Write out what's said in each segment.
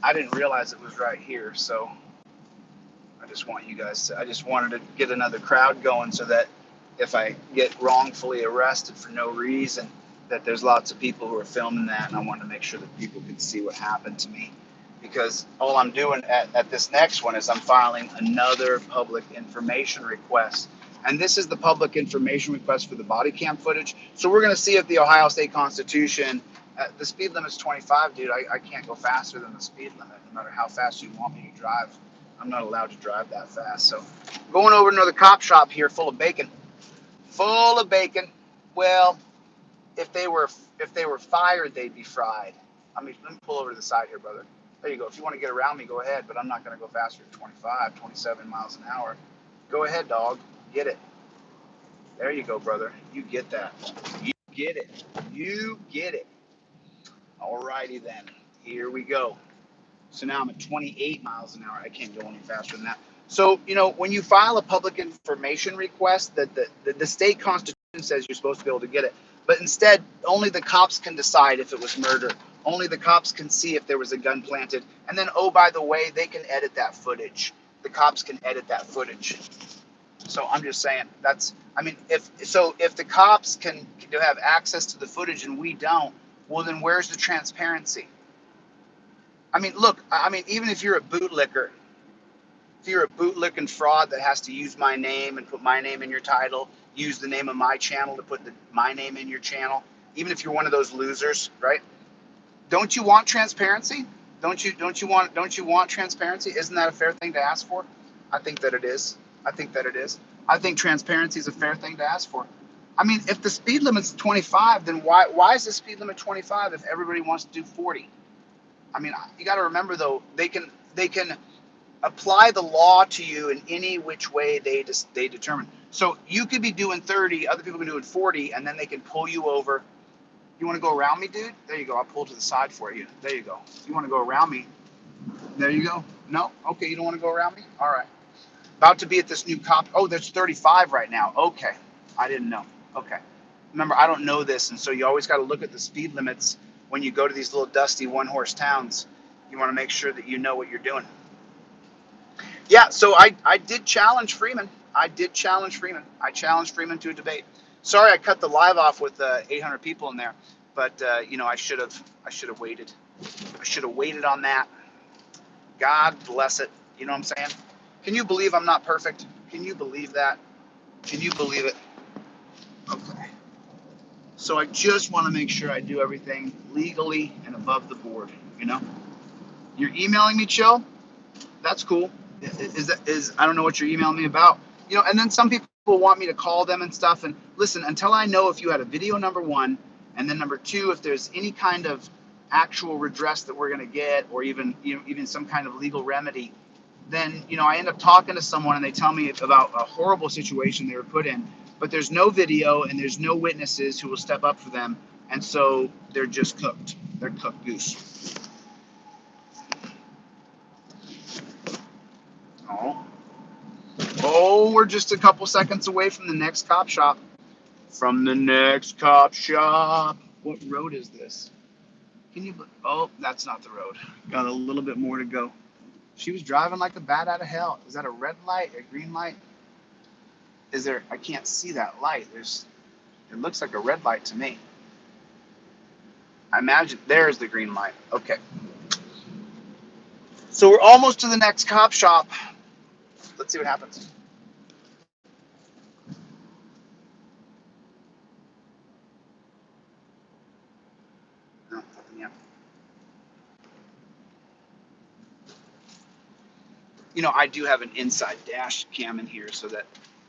I didn't realize it was right here. So I just want you guys to, I just wanted to get another crowd going so that if I get wrongfully arrested for no reason, that there's lots of people who are filming that, and I wanted to make sure that people could see what happened to me. Because all I'm doing at this next one is I'm filing another public information request. And this is the public information request for the body cam footage. So we're going to see if the Ohio State Constitution, the speed limit's 25, dude. I can't go faster than the speed limit, no matter how fast you want me to drive. I'm not allowed to drive that fast. So going over to another cop shop here full of bacon. Full of bacon. Well, if they were fired, they'd be fried. I mean, let me pull over to the side here, brother. There you go. If you want to get around me, go ahead, but I'm not going to go faster than 25, 27 miles an hour. Go ahead, dog. Get it. There you go, brother. You get that. You get it. You get it. All righty then. Here we go. So now I'm at 28 miles an hour. I can't go any faster than that. So, you know, when you file a public information request, that the state constitution says you're supposed to be able to get it. But instead, only the cops can decide if it was murder. Only the cops can see if there was a gun planted. And then, oh, by the way, they can edit that footage. The cops can edit that footage. So I'm just saying I mean, if the cops can have access to the footage and we don't, well, then where's the transparency? I mean, look, I mean, even if you're a bootlicker, if you're a bootlicking fraud that has to use my name and put my name in your title, use the name of my channel to put my name in your channel, even if you're one of those losers, right? Don't you want transparency? Don't you want transparency? Isn't that a fair thing to ask for? I think that it is. I think that it is. I think transparency is a fair thing to ask for. I mean, if the speed limit's 25, then why is the speed limit 25 if everybody wants to do 40? I mean, you got to remember though, they can apply the law to you in any which way they determine. So you could be doing 30, other people can be doing 40, and then they can pull you over. You want to go around me, dude? There you go. I'll pull to the side for you. There you go. You want to go around me? There you go. No? Okay, you don't want to go around me? All right. About to be at this new cop. Oh, there's 35 right now. Okay. I didn't know. Okay. Remember, I don't know this, and so you always got to look at the speed limits when you go to these little dusty one-horse towns. You want to make sure that you know what you're doing. Yeah, so I did challenge Freeman. I challenged Freeman to a debate. Sorry, I cut the live off with 800 people in there, but you know, I should have waited. I should have waited on that. God bless it. You know what I'm saying? Can you believe I'm not perfect? Can you believe that? Can you believe it? Okay. So I just want to make sure I do everything legally and above the board. You know, you're emailing me, Chill. That's cool. Is I don't know what you're emailing me about. You know, and then some people want me to call them and stuff. And listen, until I know if you had a video, number one, and then number two, if there's any kind of actual redress that we're going to get, or even some kind of legal remedy, then I end up talking to someone and they tell me about a horrible situation they were put in, but there's no video and there's no witnesses who will step up for them, and so they're just cooked. They're cooked goose. Oh, we're just a couple seconds away from the next cop shop. What road is this? Oh, that's not the road. Got a little bit more to go. She was driving like a bat out of hell. Is that a red light, a green light? I can't see that light. It looks like a red light to me. I imagine there's the green light. Okay. So we're almost to the next cop shop. Let's see what happens. No, nothing yet. I do have an inside dash cam in here so that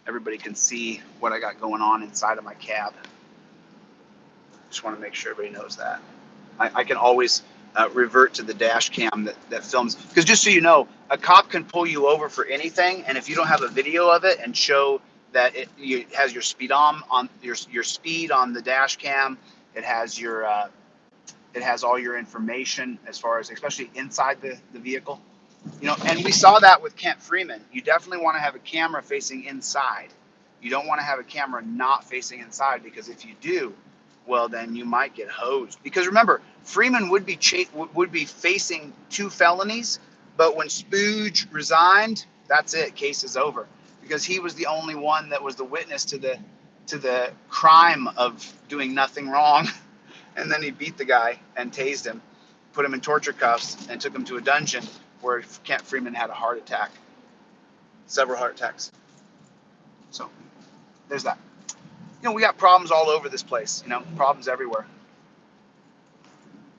everybody can see what I got going on inside of my cab. Just want to make sure everybody knows that. I can always revert to the dash cam that films, because just so you know, a cop can pull you over for anything, and if you don't have a video of it and show that it has your speed on your speed on the dash cam, it has all your information as far as, especially inside the vehicle. And we saw that with Kent Freeman. You definitely want to have a camera facing inside. You don't want to have a camera not facing inside, because if you do, well, then you might get hosed. Because remember, Freeman would be facing 2 felonies, but when Spooge resigned, that's it. Case is over, because he was the only one that was the witness to the crime of doing nothing wrong, and then he beat the guy and tased him, put him in torture cuffs, and took him to a dungeon where Kent Freeman had a heart attack, several heart attacks. So there's that. You know, we got problems all over this place. You know, problems everywhere.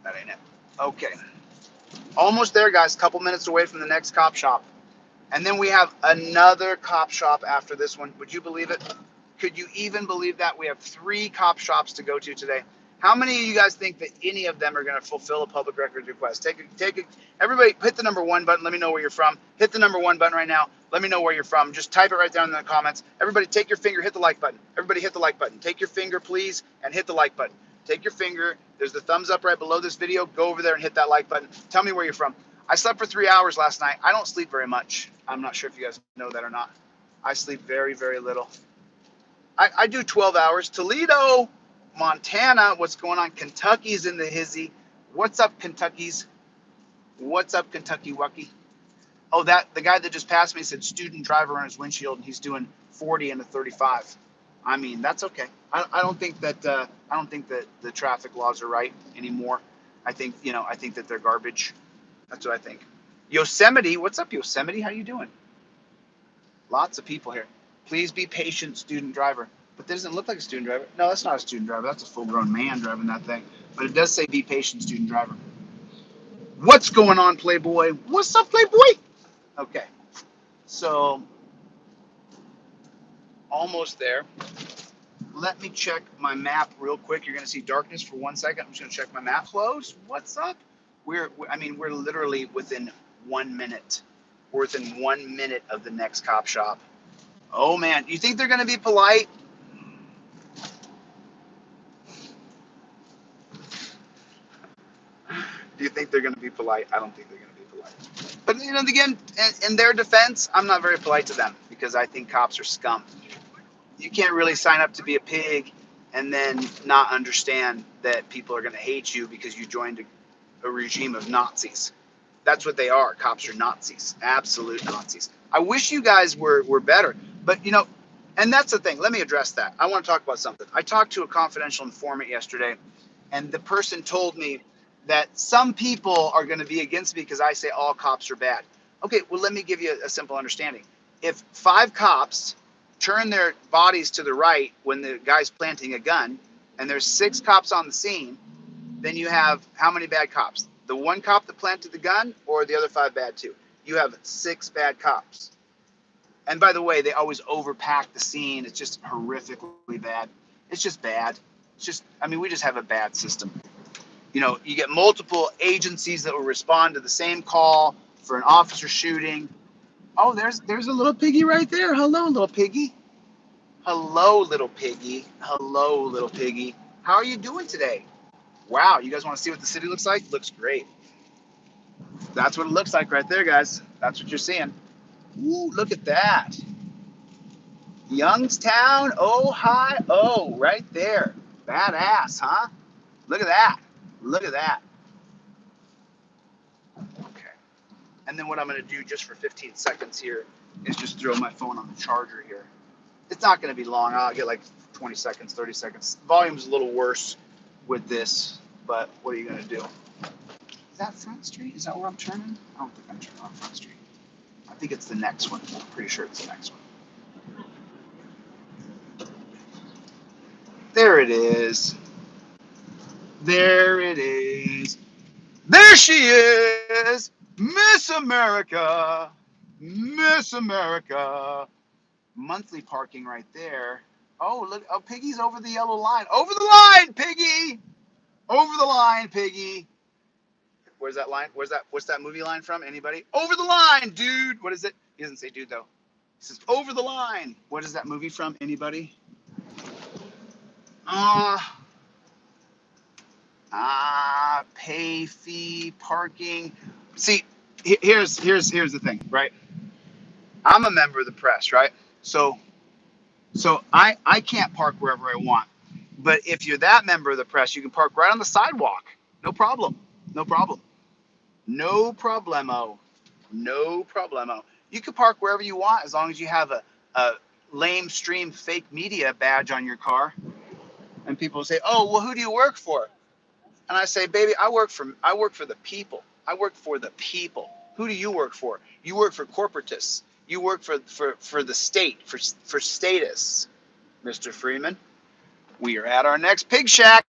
That ain't it. Okay. Almost there, guys. Couple minutes away from the next cop shop. And then we have another cop shop after this one. Would you believe it? Could you even believe that? We have 3 cop shops to go to today. How many of you guys think that any of them are going to fulfill a public records request? Everybody hit the number 1 button. Let me know where you're from. Hit the number 1 button right now. Let me know where you're from. Just type it right down in the comments. Everybody take your finger, hit the like button. Everybody hit the like button. Take your finger, please, and hit the like button. Take your finger. There's the thumbs up right below this video. Go over there and hit that like button. Tell me where you're from. I slept for 3 hours last night. I don't sleep very much. I'm not sure if you guys know that or not. I sleep very, very little. I do 12 hours. Toledo, Montana, what's going on? Kentucky's in the hizzy. What's up, Kentucky's? What's up, Kentucky Wucky? Oh, the guy that just passed me said student driver on his windshield, and he's doing 40 and a 35. I mean, that's okay. I don't think that the traffic laws are right anymore. I think that they're garbage. That's what I think. Yosemite, what's up, Yosemite? How you doing? Lots of people here. Please be patient, student driver. But that doesn't look like a student driver. No, that's not a student driver. That's a full-grown man driving that thing. But it does say be patient, student driver. What's going on, Playboy? What's up, Playboy? Okay. So, almost there. Let me check my map real quick. You're going to see darkness for 1 second. I'm just going to check my map. Close. What's up? We're literally within 1 minute. We're within 1 minute of the next cop shop. Oh, man. You think they're going to be polite? Do you think they're going to be polite? I don't think they're going to be polite. But, you know, again, in their defense, I'm not very polite to them because I think cops are scum. You can't really sign up to be a pig and then not understand that people are going to hate you because you joined a regime of Nazis. That's what they are. Cops are Nazis, absolute Nazis. I wish you guys were better, but you know, and that's the thing. Let me address that. I want to talk about something. I talked to a confidential informant yesterday, and the person told me that some people are going to be against me because I say all cops are bad. Okay, well, let me give you a simple understanding. If 5 cops turn their bodies to the right when the guy's planting a gun, and there's 6 cops on the scene, then you have how many bad cops? The 1 cop that planted the gun, or the other 5 bad too? You have 6 bad cops. And by the way, they always overpack the scene. It's just horrifically bad. It's just bad. It's just, I mean, we just have a bad system. You know, you get multiple agencies that will respond to the same call for an officer shooting. Oh, there's a little piggy right there. Hello, little piggy. Hello, little piggy. Hello, little piggy. How are you doing today? Wow, you guys want to see what the city looks like? Looks great. That's what it looks like right there, guys. That's what you're seeing. Ooh, look at that. Youngstown, Ohio, right there. Badass, huh? Look at that. Look at that. Okay. And then what I'm going to do just for 15 seconds here is just throw my phone on the charger here. It's not going to be long. I'll get like 20 seconds, 30 seconds. Volume's a little worse with this, but what are you going to do? Is that Front Street? Is that where I'm turning? I don't think I'm turning on Front Street. I think it's the next one. I'm pretty sure it's the next one. There it is. There it is. There she is. Miss America. Miss America. Monthly parking right there. Oh, look. Oh, Piggy's over the yellow line. Over the line, Piggy. Over the line, Piggy. Where's that line? What's that movie line from? Anybody? Over the line, dude. What is it? He doesn't say dude, though. He says over the line. What is that movie from? Anybody? Pay fee, parking. See, here's the thing, right? I'm a member of the press, right? So I can't park wherever I want. But if you're that member of the press, you can park right on the sidewalk. No problem. No problem. No problemo. No problemo. You can park wherever you want as long as you have a lame stream fake media badge on your car. And people say, oh, well, who do you work for? And I say, baby, I work for the people. I work for the people. Who do you work for? You work for corporatists. You work for the state, for status, Mr. Freeman. We are at our next pig shack.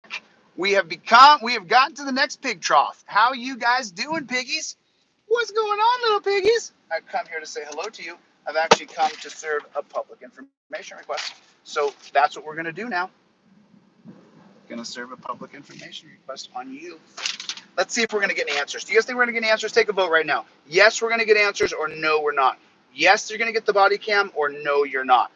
We have gotten to the next pig trough. How are you guys doing, piggies? What's going on, little piggies? I've come here to say hello to you. I've actually come to serve a public information request. So that's what we're going to do now. Going to serve a public information request on you. Let's see if we're going to get any answers. Do you guys think we're going to get any answers? Take a vote right now. Yes, we're going to get answers, or no, we're not. Yes, you're going to get the body cam, or no, you're not.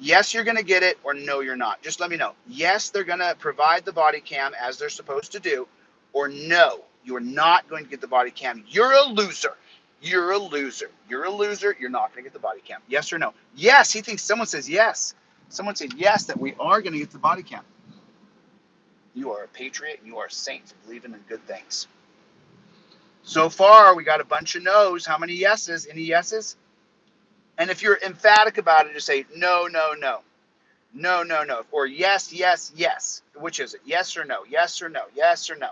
Yes, you're going to get it, or no, you're not. Just let me know. Yes, they're going to provide the body cam as they're supposed to do, or no, you're not going to get the body cam. You're a loser. You're a loser. You're a loser. You're not going to get the body cam. Yes or no? Yes, he thinks someone says yes. Someone said yes, that we are going to get the body cam. You are a patriot. You are a saint for believing in good things. So far, we got a bunch of no's. How many yeses? Any yeses? And if you're emphatic about it, just say no, no, no. No, no, no. Or yes, yes, yes. Which is it? Yes or no? Yes or no? Yes or no?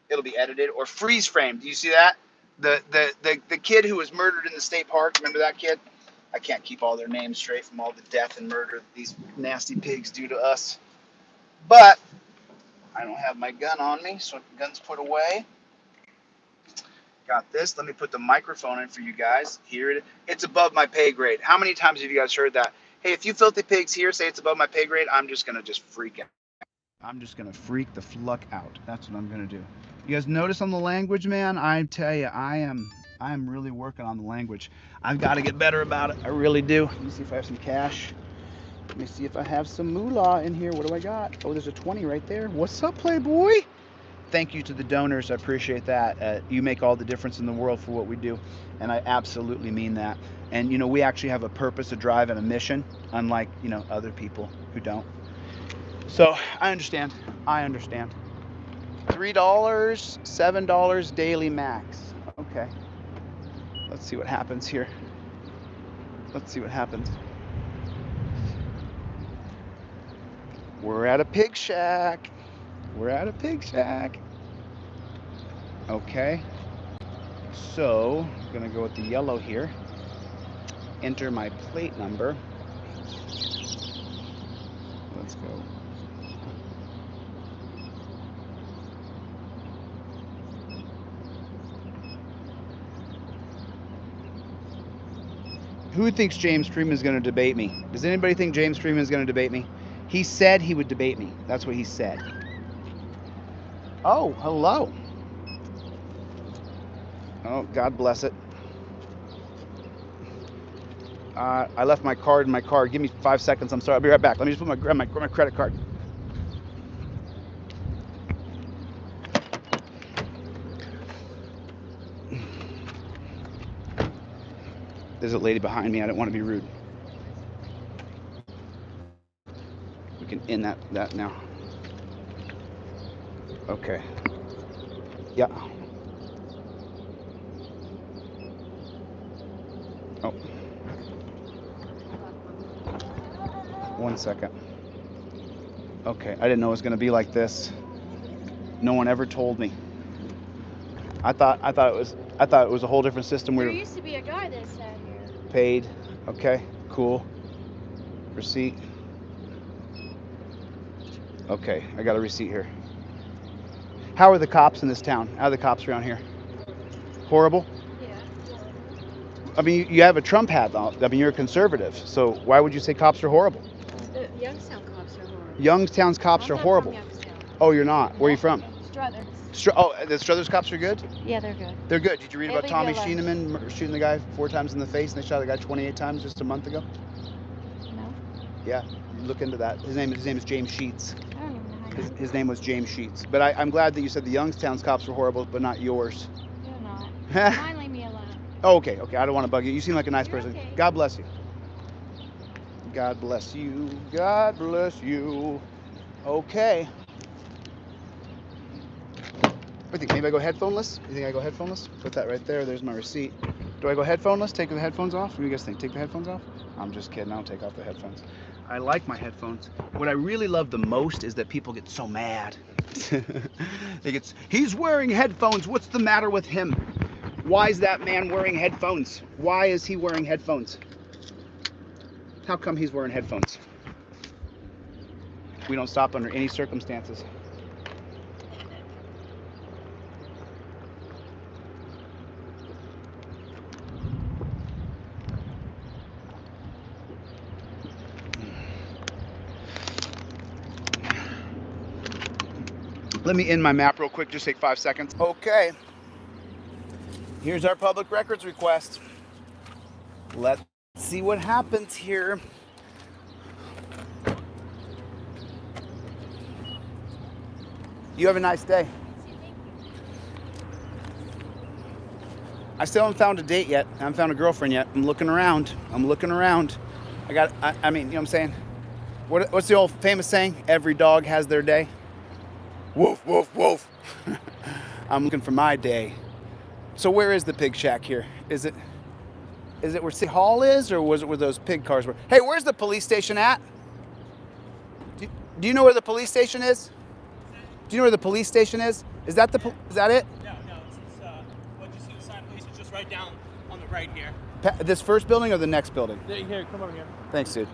It'll be edited. Or freeze frame. Do you see that? The kid who was murdered in the state park. Remember that kid? I can't keep all their names straight from all the death and murder that these nasty pigs do to us. But I don't have my gun on me, so the gun's put away. Got this. Let me put the microphone in for you guys. Here it is. It's above my pay grade. How many times have you guys heard that? Hey, if you filthy pigs here say it's above my pay grade, I'm just going to freak out. I'm just going to freak the fluck out. That's what I'm going to do. You guys notice on the language, man? I tell you, I am really working on the language. I've got to get better about it. I really do. Let me see if I have some cash. Let me see if I have some moolah in here. What do I got? Oh, there's a 20 right there. What's up, Playboy? Thank you to the donors. I appreciate that. You make all the difference in the world for what we do, and I absolutely mean that. And, you know, we actually have a purpose, a drive, and a mission, unlike, you know, other people who don't. So I understand. I understand. $3, $7 daily max. Okay. Let's see what happens here. Let's see what happens. We're at a pig shack. We're at a pig shack. Okay. So, I'm going to go with the yellow here. Enter my plate number. Let's go. Who thinks James Freeman is going to debate me? Does anybody think James Freeman is going to debate me? He said he would debate me. That's what he said. Oh, hello. Oh, God bless it. I left my card in my car. Give me 5 seconds. I'm sorry. I'll be right back. Let me just grab my credit card. There's a lady behind me. I don't want to be rude. We can end that now. Okay. Yeah. Oh. 1 second. Okay, I didn't know it was going to be like this. No one ever told me. I thought it was a whole different system. There used to be a guy that sat here. Paid. Okay, cool. Receipt. Okay, I got a receipt here. How are the cops in this town? How are the cops around here? Horrible? Yeah. I mean, you have a Trump hat though. I mean, you're a conservative. So why would you say cops are horrible? The Youngstown cops are horrible. Youngstown's cops are horrible. I'm not from Youngstown. Oh, you're not? Where are you from? Struthers. The Struthers cops are good? Yeah, they're good. They're good. Did you read They about leave Tommy you alone. Sheeneman shooting the guy 4 times in the face and they shot the guy 28 times just a month ago? No. Yeah, look into that. His name is James Sheets. I don't even know how you His name was James Sheets. But I'm glad that you said the Youngstown's cops were horrible, but not yours. You're not. Mine, leave me alone. Oh, okay. I don't want to bug you. You seem like a nice You're person. okay. God bless you. God bless you. God bless you. Okay. What do you think? Maybe I go headphoneless? You think I go headphoneless? Put that right there. There's my receipt. Do I go headphoneless? Take the headphones off? What do you guys think? Take the headphones off? I'm just kidding. I don't take off the headphones. I like my headphones. What I really love the most is that people get so mad. He's wearing headphones. What's the matter with him? Why is that man wearing headphones? Why is he wearing headphones? How come he's wearing headphones? We don't stop under any circumstances. Let me end my map real quick, just take 5 seconds. Okay. Here's our public records request. Let's see what happens here. You have a nice day. I still haven't found a date yet. I haven't found a girlfriend yet. I'm looking around. I mean, you know what I'm saying? What's the old famous saying? Every dog has their day. Woof, woof, woof. I'm looking for my day. So where is the pig shack here? Is it where City Hall is, or was it where those pig cars were? Hey, where's the police station at? Do you know where the police station is? Do you know where the police station is? Is that it? No, it's what you see the sign, police, it's just right down on the right here. This first building or the next building? Here, come over here. Thanks, dude.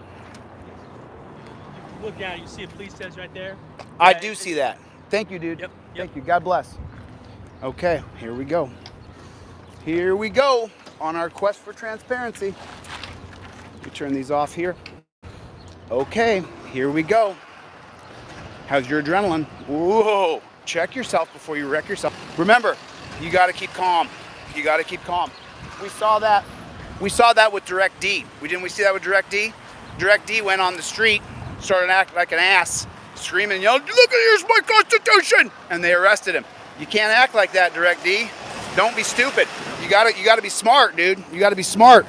You look down, you see a police station right there. I do see that. Thank you, dude. Yep. Thank you. God bless. Okay, here we go. Here we go on our quest for transparency. We turn these off here. Okay, here we go. How's your adrenaline? Whoa, check yourself before you wreck yourself. Remember, you gotta keep calm. You gotta keep calm. We saw that with Direct D. Didn't we see that with Direct D? Direct D went on the street, started acting like an ass, screaming and yelling, "Look, here's my Constitution!" And they arrested him. You can't act like that, Direct D. Don't be stupid. You gotta be smart, dude. You gotta be smart.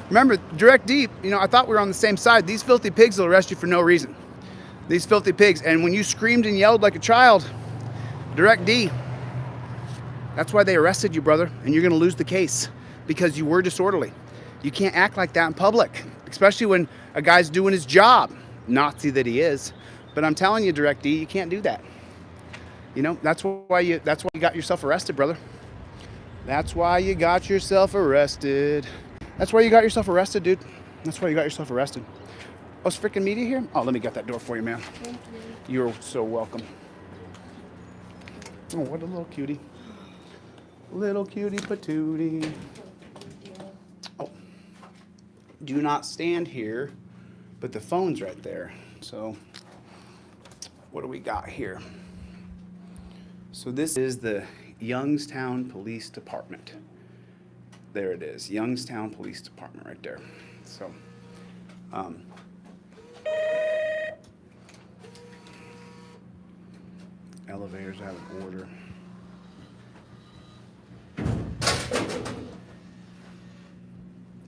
Remember, Direct D, I thought we were on the same side. These filthy pigs will arrest you for no reason. These filthy pigs. And when you screamed and yelled like a child, Direct D, that's why they arrested you, brother. And you're gonna lose the case because you were disorderly. You can't act like that in public, especially when a guy's doing his job. Nazi that he is. But I'm telling you, Direct D, you can't do that. That's why you got yourself arrested, brother. That's why you got yourself arrested. That's why you got yourself arrested, dude. That's why you got yourself arrested. Oh, it's freaking media here? Oh, let me get that door for you, man. Thank you. You're so welcome. Oh, what a little cutie. Little cutie patootie. Oh, do not stand here, but the phone's right there. So, what do we got here? So this is the Youngstown Police Department. There it is, Youngstown Police Department right there. So, elevators out of order.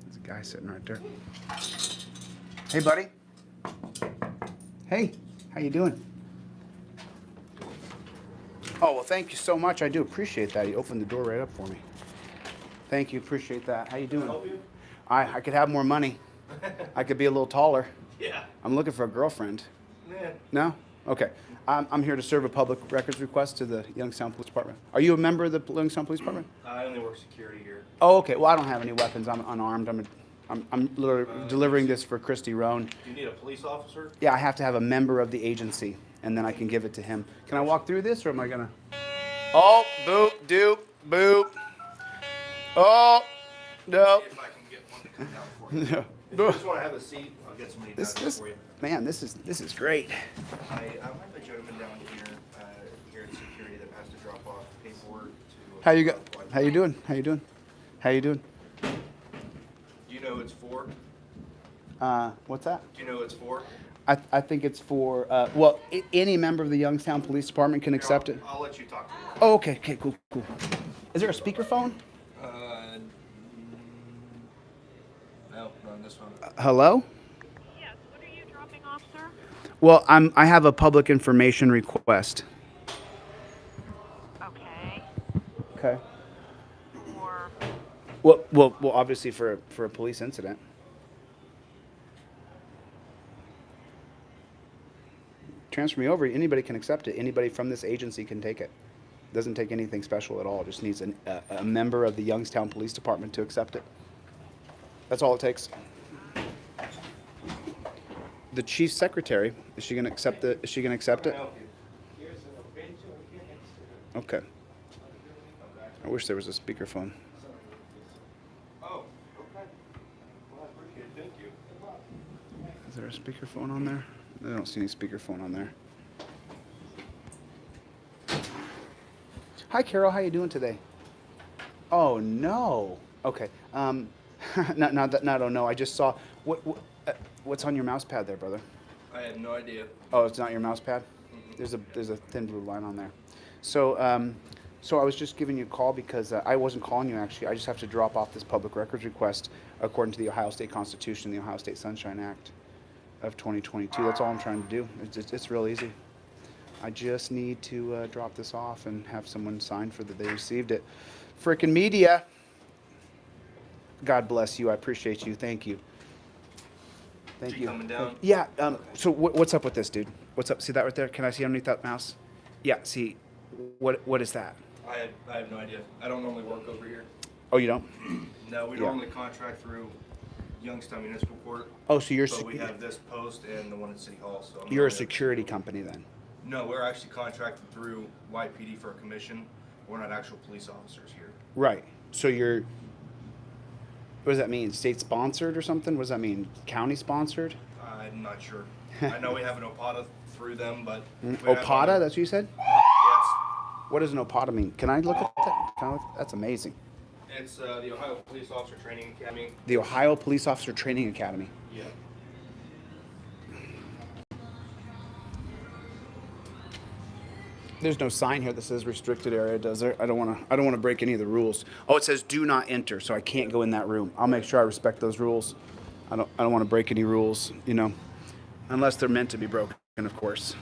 There's a guy sitting right there. Hey, buddy. Hey, how you doing? Oh, well, thank you so much. I do appreciate that. You opened the door right up for me. Thank you. Appreciate that. How you doing? Can I help you? I could have more money. I could be a little taller. Yeah. I'm looking for a girlfriend. Man. No? Okay. I'm here to serve a public records request to the Youngstown Police Department. Are you a member of the Youngstown Police Department? I only work security here. Oh, okay. Well, I don't have any weapons. I'm unarmed. I'm literally delivering this for Christy Roan. Do you need a police officer? Yeah, I have to have a member of the agency, and then I can give it to him. Can I walk through this, or am I gonna? Oh, boop, doop, boop. Oh, no. If I can get one to come down for you. No. If you just want to have a seat, I'll get somebody down here for you. Man, this is great. I have a gentleman down here at security that has to drop off paperwork to. How you doing? How you doing? How you doing? Do you know who it's for? What's that? Do you know who it's for? I think it's for any member of the Youngstown Police Department can accept it. I'll let you talk to him. Oh, okay, cool. Is there a speakerphone? No, not on this one. Hello? Yes, what are you dropping off, sir? Well, I have a public information request. Okay. Okay. For Well, obviously for a police incident. Transfer me over. Anybody can accept it. Anybody from this agency can take it. Doesn't take anything special at all. Just needs a member of the Youngstown Police Department to accept it. That's all it takes. The chief secretary, is she gonna accept it? Is she gonna accept it? Okay. I wish there was a speakerphone. Oh, okay. Well, I appreciate it. Thank you. Is there a speakerphone on there? I don't see any speakerphone on there. Hi, Carol. How you doing today? Oh no. Okay. No. No. I just saw what's on your mouse pad there, brother. I have no idea. Oh, it's not your mouse pad. There's a thin blue line on there. So I was just giving you a call because I wasn't calling you actually. I just have to drop off this public records request according to the Ohio State Constitution, the Ohio State Sunshine Act of 2022. That's all I'm trying to do. It's real easy. I just need to drop this off and have someone sign for that they received it. Frickin' media. God bless you. I appreciate you. Thank you. Thank you. Coming down? Yeah. So what's up with this, dude? What's up? See that right there? Can I see underneath that mouse? Yeah. See, what is that? I have no idea. I don't normally work over here. Oh, you don't? No, we Yeah. normally contract through Youngstown Municipal Court. Oh, so you're But we have this post and the one at City Hall. So I'm you're a normally- security company then? No, we're actually contracted through YPD for a commission. We're not actual police officers here. Right. So you're. What does that mean? State sponsored or something? What does that mean? County sponsored? I'm not sure. I know we have an OPATA through them, but we have OPATA? other- That's what you said? Yes. What does an OPATA mean? Can I look at that? That's amazing. It's the Ohio Police Officer Training Academy. The Ohio Police Officer Training Academy. Yeah. There's no sign here that says restricted area, does there? I don't want to break any of the rules. Oh, it says do not enter, so I can't go in that room. I'll make sure I respect those rules. I don't want to break any rules, unless they're meant to be broken, of course.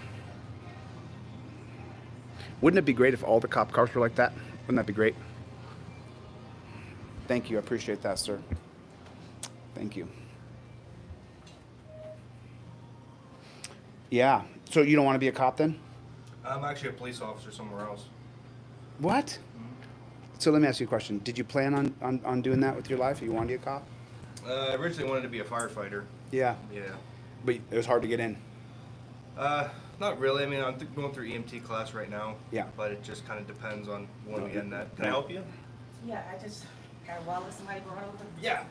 Wouldn't it be great if all the cop cars were like that? Wouldn't that be great? Thank you. I appreciate that, sir. Thank you. Yeah. So you don't want to be a cop then? I'm actually a police officer somewhere else. What? Mm-hmm. So let me ask you a question. Did you plan on doing that with your life? You want to be a cop? I originally wanted to be a firefighter. Yeah. Yeah. But it was hard to get in. Not really. I mean, I'm going through EMT class right now. Yeah. But it just kind of depends on when we end that. Can I help you? Yeah, I just got a wallet somebody brought over. Yeah.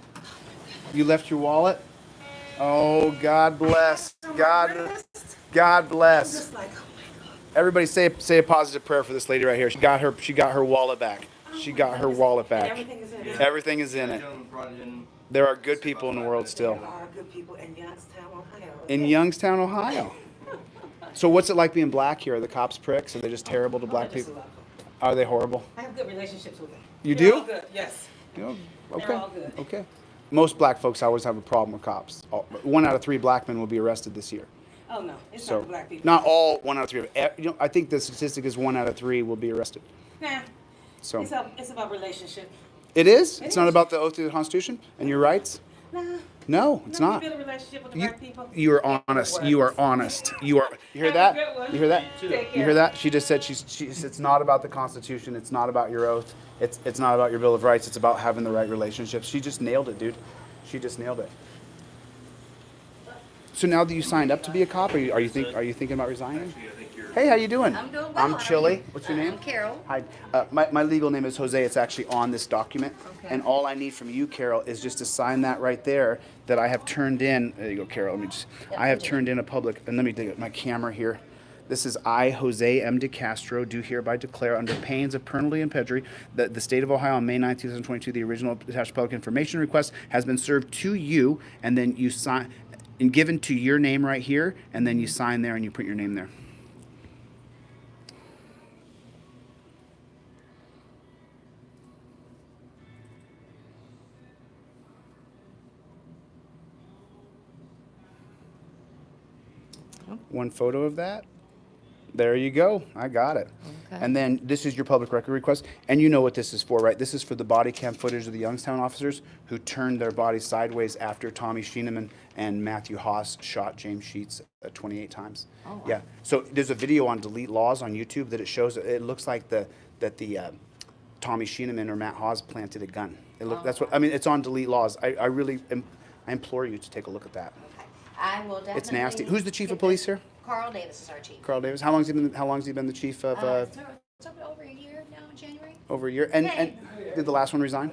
You left your wallet? Oh, God bless. God I'm bless. just like, oh my God. Everybody say a positive prayer for this lady right here. She got her wallet back. She got her wallet back. Everything is in it. Everything is in The it. gentleman brought it in. There are good people in the world still. There are good people in Youngstown, Ohio. In Youngstown, Ohio. So what's it like being black here? Are the cops pricks? Are they just terrible to Oh, black I just people? love them. Are they horrible? I have good relationships with them. You They're do? all good, yes. Okay. They're all good. Okay. Most black folks always have a problem with cops. 1 out of 3 black men will be arrested this year. Oh, no, it's So not the black people. not all 1 out of 3. I think the statistic is 1 out of 3 will be arrested. Nah, So it's about relationship. it is. It It's not is. about the oath to the Constitution and your rights. Nah. No, it's No, not. You build a relationship with the You, right people. you are honest. You are honest. You are. You hear Have a that? good one. You hear that? Take You care. hear that? She just said it's not about the Constitution. It's not about your oath. It's not about your Bill of Rights. It's about having the right relationships. She just nailed it, dude. She just nailed it. So now that you signed up to be a cop, are you thinking about resigning? Actually, I think you're. Hey, how you doing? I'm doing well. I'm How are Chille. you? What's your name? I'm Carol. Hi. My legal name is Jose. It's actually on this document. Okay. And all I need from you, Carol, is just to sign that right there that I have turned in. There you go, Carol. Let me just. I have turned in a public. And let me dig my camera here. This is I, Jose M. DeCastro, do hereby declare under pains of penalty and perjury that the state of Ohio on May 9, 2022, the original attached public information request has been served to you, and then you sign and given to your name right here, and then you sign there and you print your name there. One photo of that. There you go. I got it. Okay. And then this is your public record request. And you know what this is for, right? This is for the body cam footage of the Youngstown officers who turned their bodies sideways after Tommy Schieneman and Matthew Haas shot James Sheets 28 times. Oh, wow. Yeah. So there's a video on DeleteLawZ on YouTube that it shows. It looks like the Tommy Schieneman or Matt Haas planted a gun. That's what I mean. It's on DeleteLawZ. I really I implore you to take a look at that. I will definitely. It's nasty. Who's the chief get of police this. here? Carl Davis is our chief. Carl Davis. How long's he been the chief of? So it's over a year now in January. Over a year. And did the last one resign?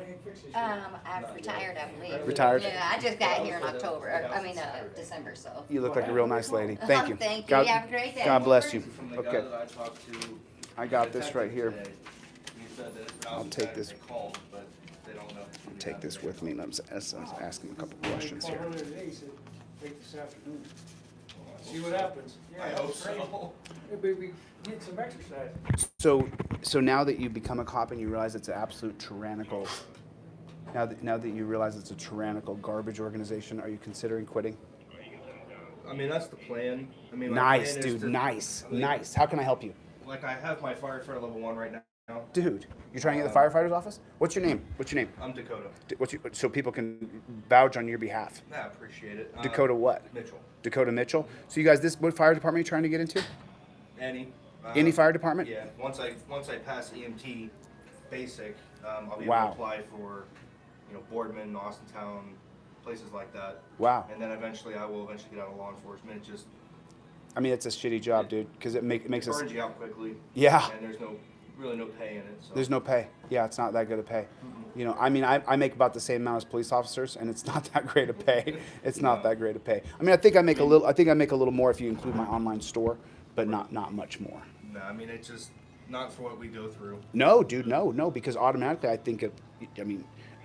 I've retired, I believe. Retired? Yeah, I just got here in October. December. So. You look like a real nice lady. Thank you. Thank you. God, You have a great day. God bless you. From the Okay. guy that I talked to. I got this right here. Today, he said that it's I'll take this. called, but they don't know. I'll take this with me. And I'm asking a couple questions here. Take this afternoon. See what happens. I hope so. We need some exercise. So now that you become a cop and you realize it's an absolute tyrannical. Now that you realize it's a tyrannical garbage organization, are you considering quitting? I mean, that's the plan. I mean, Nice, plan is dude. to- Nice. How can I help you? Like, I have my firefighter level 1 right now. Dude, you're trying to get the firefighter's office? What's your name? I'm Dakota. So people can vouch on your behalf. I appreciate it. Dakota what? Mitchell. Dakota Mitchell. So you guys, what fire department are you trying to get into? Any. Any fire department? Yeah. Once I pass EMT basic, I'll be Wow. able to apply for, Boardman, Austintown, places like that. Wow. And then eventually I will get out of law enforcement. Just I mean, it's a shitty job, dude, because it makes us. burns you out quickly. Yeah. And there's really no pay in it. So. There's no pay. Yeah, it's not that good a pay. I mean, I make about the same amount as police officers, and it's not that great a pay. It's not that great a pay. I mean, I think I make a little more if you include my online store, but not much more. No, I mean, it's just not for what we go through. No, dude, no, because automatically I think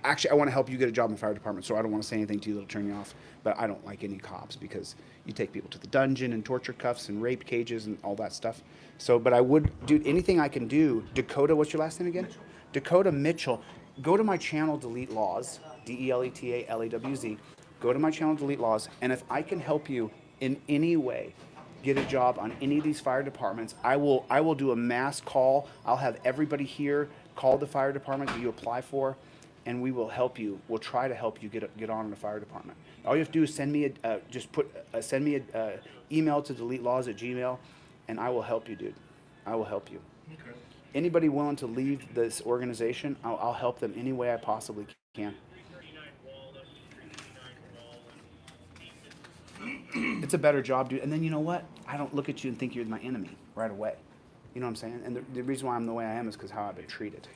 actually I want to help you get a job in the fire department, so I don't want to say anything to you that'll turn you off, but I don't like any cops because you take people to the dungeon and torture cuffs and rape cages and all that stuff. So, but I would do anything I can do. Dakota, what's your last name again? Mitchell. Dakota Mitchell. Go to my channel, DeleteLawZ, DeleteLawZ. Go to my channel, DeleteLawZ, and if I can help you in any way get a job on any of these fire departments, I will do a mass call. I'll have everybody here call the fire department that you apply for, and we will help you. We'll try to help you get on in the fire department. All you have to do is send me send me a email to DeleteLawZ@gmail, and I will help you, dude. I will help you. Okay. Anybody willing to leave this organization, I'll help them any way I possibly can. It's a better job, dude. And then you know what? I don't look at you and think you're my enemy right away. You know what I'm saying? And the reason why I'm the way I am is because how I've been treated.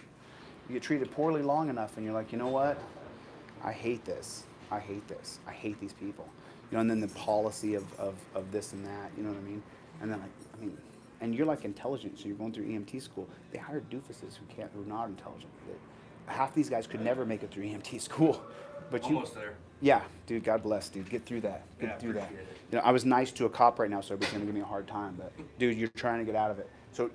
You get treated poorly long enough, and you're like, you know what? I hate this. I hate this. I hate these people. And then the policy of this and that. You know what I mean? And then and you're like intelligent, so you're going through EMT school. They hire doofuses who are not intelligent. Half these guys could never make it through EMT school, but Almost there. Yeah, dude. God bless, dude. Get through that. Get through that. Appreciate it. I was nice to a cop right now, so everybody's gonna give me a hard time. But dude, you're trying to get out of it. So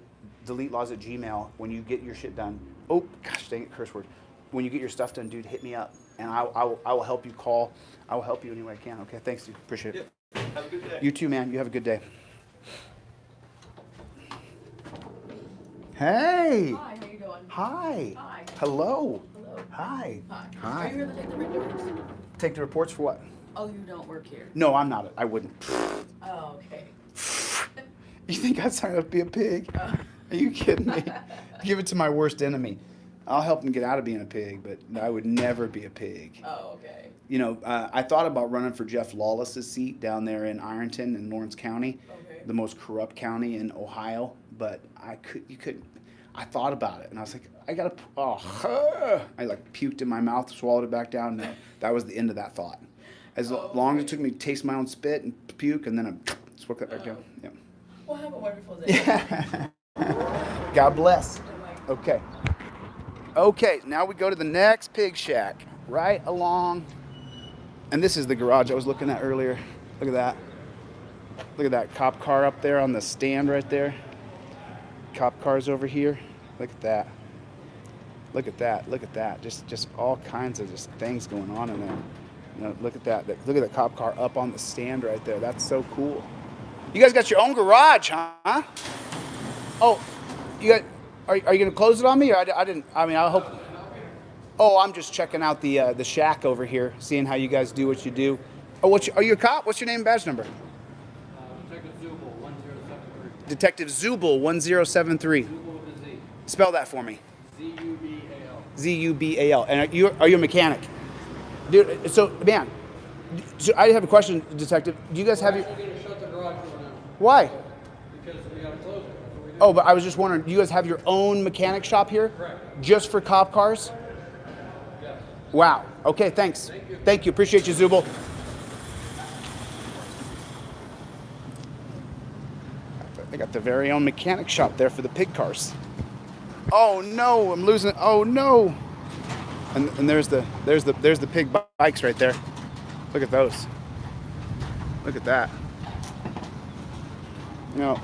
DeleteLawZ@gmail. When you get your shit done. Oh gosh, dang it, curse word. When you get your stuff done, dude, hit me up, and I will help you call. I will help you any way I can. Okay, thanks, dude. Appreciate it. Have a good day. You too, man. You have a good day. Hey. Hi, how you doing? Hi. Hi. Hello. Hello. Hi. Hi. Hi. Are you here to take the reports? Take the reports for what? Oh, you don't work here. No, I'm not. I wouldn't. Oh, okay. You think I'd sign up to be a pig? Are you kidding me? Give it to my worst enemy. I'll help him get out of being a pig, but I would never be a pig. Oh, okay. I thought about running for Jeff Lawless's seat down there in Ironton in Lawrence County, Okay. the most corrupt county in Ohio, but you couldn't. I thought about it, and I was like, I like puked in my mouth, swallowed it back down. No, that was the end of that thought. As long as it took me to taste my own spit and puke, and then I swept that back down. Yeah. Well, have a wonderful day. Yeah. God bless. Okay. Okay, now we go to the next pig shack. Right along. And this is the garage I was looking at earlier. Look at that. Look at that cop car up there on the stand right there. Cop cars over here. Look at that. Look at that. Look at that. Just all kinds of just things going on in there. Look at that. Look at the cop car up on the stand right there. That's so cool. You guys got your own garage, huh? Oh, you got. Are you gonna close it on me, or I didn't? I mean, I hope. Oh, I'm just checking out the shack over here, seeing how you guys do what you do. Oh, are you a cop? What's your name and badge number? Detective Zubal 1073. Spell that for me. Z-U-B-A-L. Z-U-B-A-L. And are you a mechanic? Dude, so, man, so I have a question, Detective. Do you guys have your... We're going to shut the garage door now. Why? Because we got to close it. That's what we do. Oh, but I was just wondering, do you guys have your own mechanic shop here? Correct. Just for cop cars? Yes. Wow. Okay, thanks. Thank you. Appreciate you, Zubal. They got their very own mechanic shop there for the pig cars. Oh no, I'm losing it. Oh no. And there's the pig bikes right there. Look at those. Look at that. No.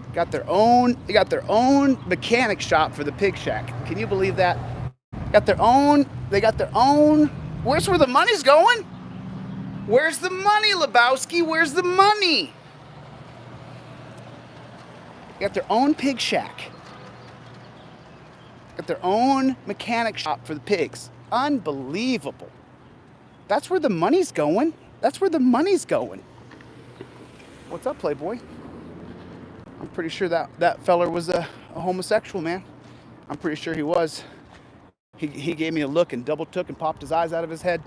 They got their own mechanic shop for the pig shack. Can you believe that? They got their own. Where's where the money's going? Where's the money, Lebowski? Where's the money? They got their own pig shack. Got their own mechanic shop for the pigs. Unbelievable. That's where the money's going. That's where the money's going. What's up, Playboy? I'm pretty sure that feller was a homosexual, man. I'm pretty sure he was. He gave me a look and double took and popped his eyes out of his head.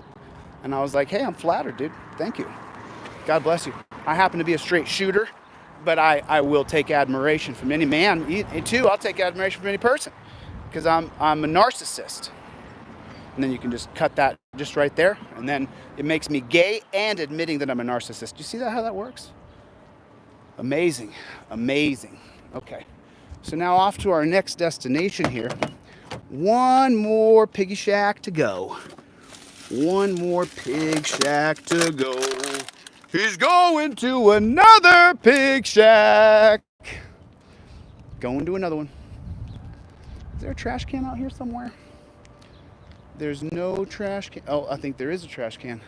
And I was like, hey, I'm flattered, dude. Thank you. God bless you. I happen to be a straight shooter, but I will take admiration from any man. Too, I'll take admiration from any person because I'm a narcissist. And then you can just cut that just right there. And then it makes me gay and admitting that I'm a narcissist. Do you see how that works? Amazing. Amazing. Okay. So now off to our next destination here. One more piggy shack to go. One more pig shack to go. He's going to another pig shack. Going to another one. Is there a trash can out here somewhere? There's no trash can. Oh, I think there is a trash can.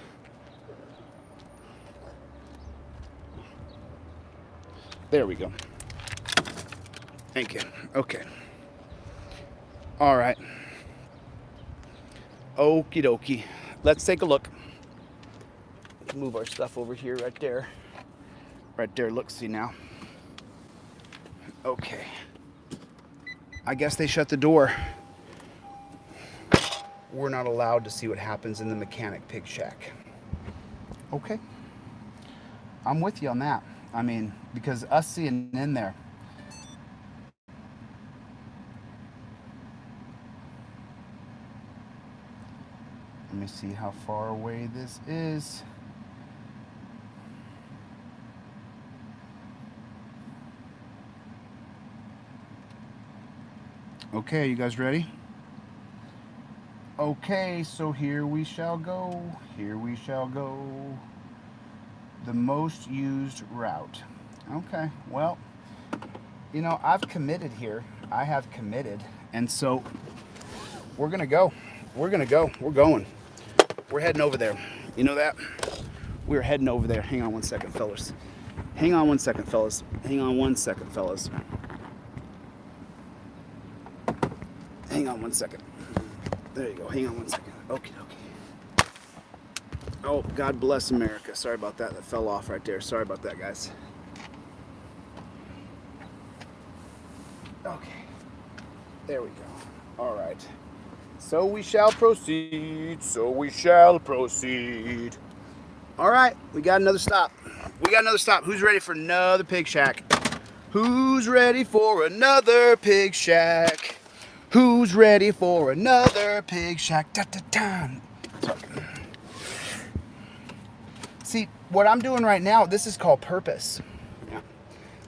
There we go. Thank you. Okay. All right. Okie dokie. Let's take a look. Let's move our stuff over here right there. Right there, look, see now. Okay. I guess they shut the door. We're not allowed to see what happens in the mechanic pig shack. Okay. I'm with you on that. I mean, because us seeing in there. Let me see how far away this is. Okay, you guys ready? Okay, so here we shall go. Here we shall go. The most used route. Okay, well, you know, I've committed here. I have committed. And so we're going to go. We're going to go. We're going. We're heading over there. You know that? We're heading over there. Hang on one second, fellas. Hang on one second, fellas. Hang on one second, fellas. Hang on one second. There you go. Hang on one second. Okay, okay. Oh, God bless America. Sorry about that. That fell off right there. Sorry about that, guys. Okay. There we go. All right. So we shall proceed. So we shall proceed. All right. We got another stop. We got another stop. Who's ready for another pig shack? Who's ready for another pig shack? Who's ready for another pig shack? Da, da, da. See, what I'm doing right now, this is called purpose. Yeah.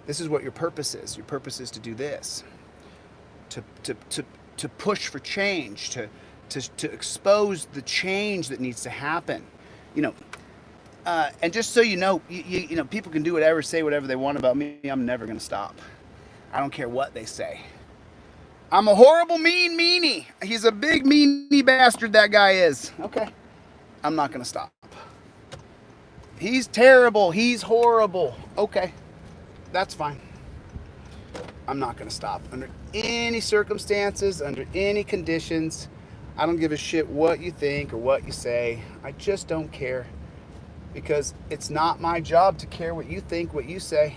This is what your purpose is. Your purpose is to do this. To push for change, to expose the change that needs to happen. You know, and just so you know, you know, people can do whatever, say whatever they want about me. I'm never going to stop. I don't care what they say. I'm a horrible, mean meanie. He's a big meanie bastard, that guy is. Okay. I'm not going to stop. He's terrible. He's horrible. Okay, that's fine. I'm not going to stop. Under any circumstances, under any conditions, I don't give a shit what you think or what you say. I just don't care. Because it's not my job to care what you think, what you say.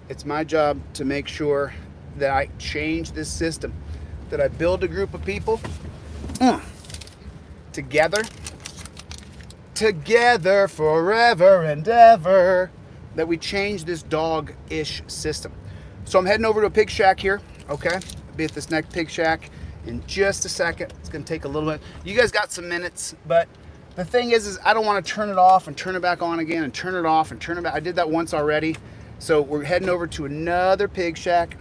It's my job to make sure that I change this system, that I build a group of people together forever and ever, that we change this dog-ish system. So I'm heading over to a pig shack here, okay? I'll be at this next pig shack in just a second. It's gonna take a little bit. You guys got some minutes, but the thing is I don't want to turn it off and turn it back on again and turn it off and turn it back. I did that once already. So we're heading over to another pig shack.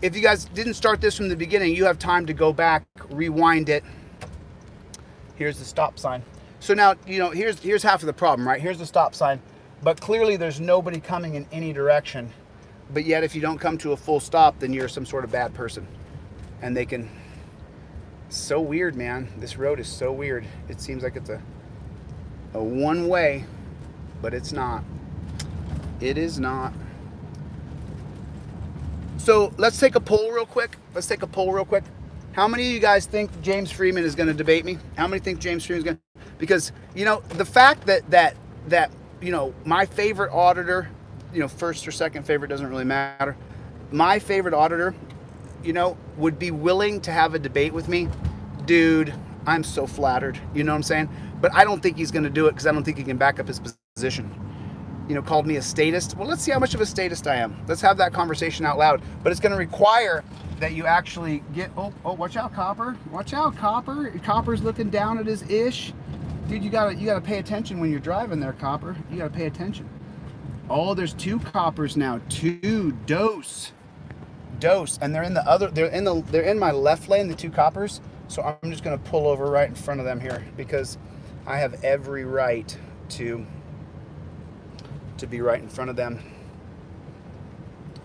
If you guys didn't start this from the beginning, you have time to go back, rewind it. Here's the stop sign. So now, you know, here's half of the problem, right? Here's the stop sign, but clearly there's nobody coming in any direction. But yet if you don't come to a full stop, then you're some sort of bad person. And they can, so weird, man. This road is so weird. It seems like it's a one way, but it's not. It is not. So let's take a poll real quick. How many of you guys think James Freeman is going to debate me? How many think James Freeman is going to? Because, you know, the fact that you know, my favorite auditor, you know, first or second favorite doesn't really matter. My favorite auditor, you know, would be willing to have a debate with me. Dude, I'm so flattered. You know what I'm saying? But I don't think he's going to do it because I don't think he can back up his position. You know, called me a statist. Well, let's see how much of a statist I am. Let's have that conversation out loud. But it's going to require that you actually get, oh, watch out, Copper. Watch out, Copper. Copper's looking down at his ish. Dude, you gotta pay attention when you're driving there, Copper. You gotta pay attention. Oh, there's 2 Coppers now. 2 dose. And they're in the other, they're in my left lane, the 2 Coppers. So I'm just gonna pull over right in front of them here because I have every right to be right in front of them.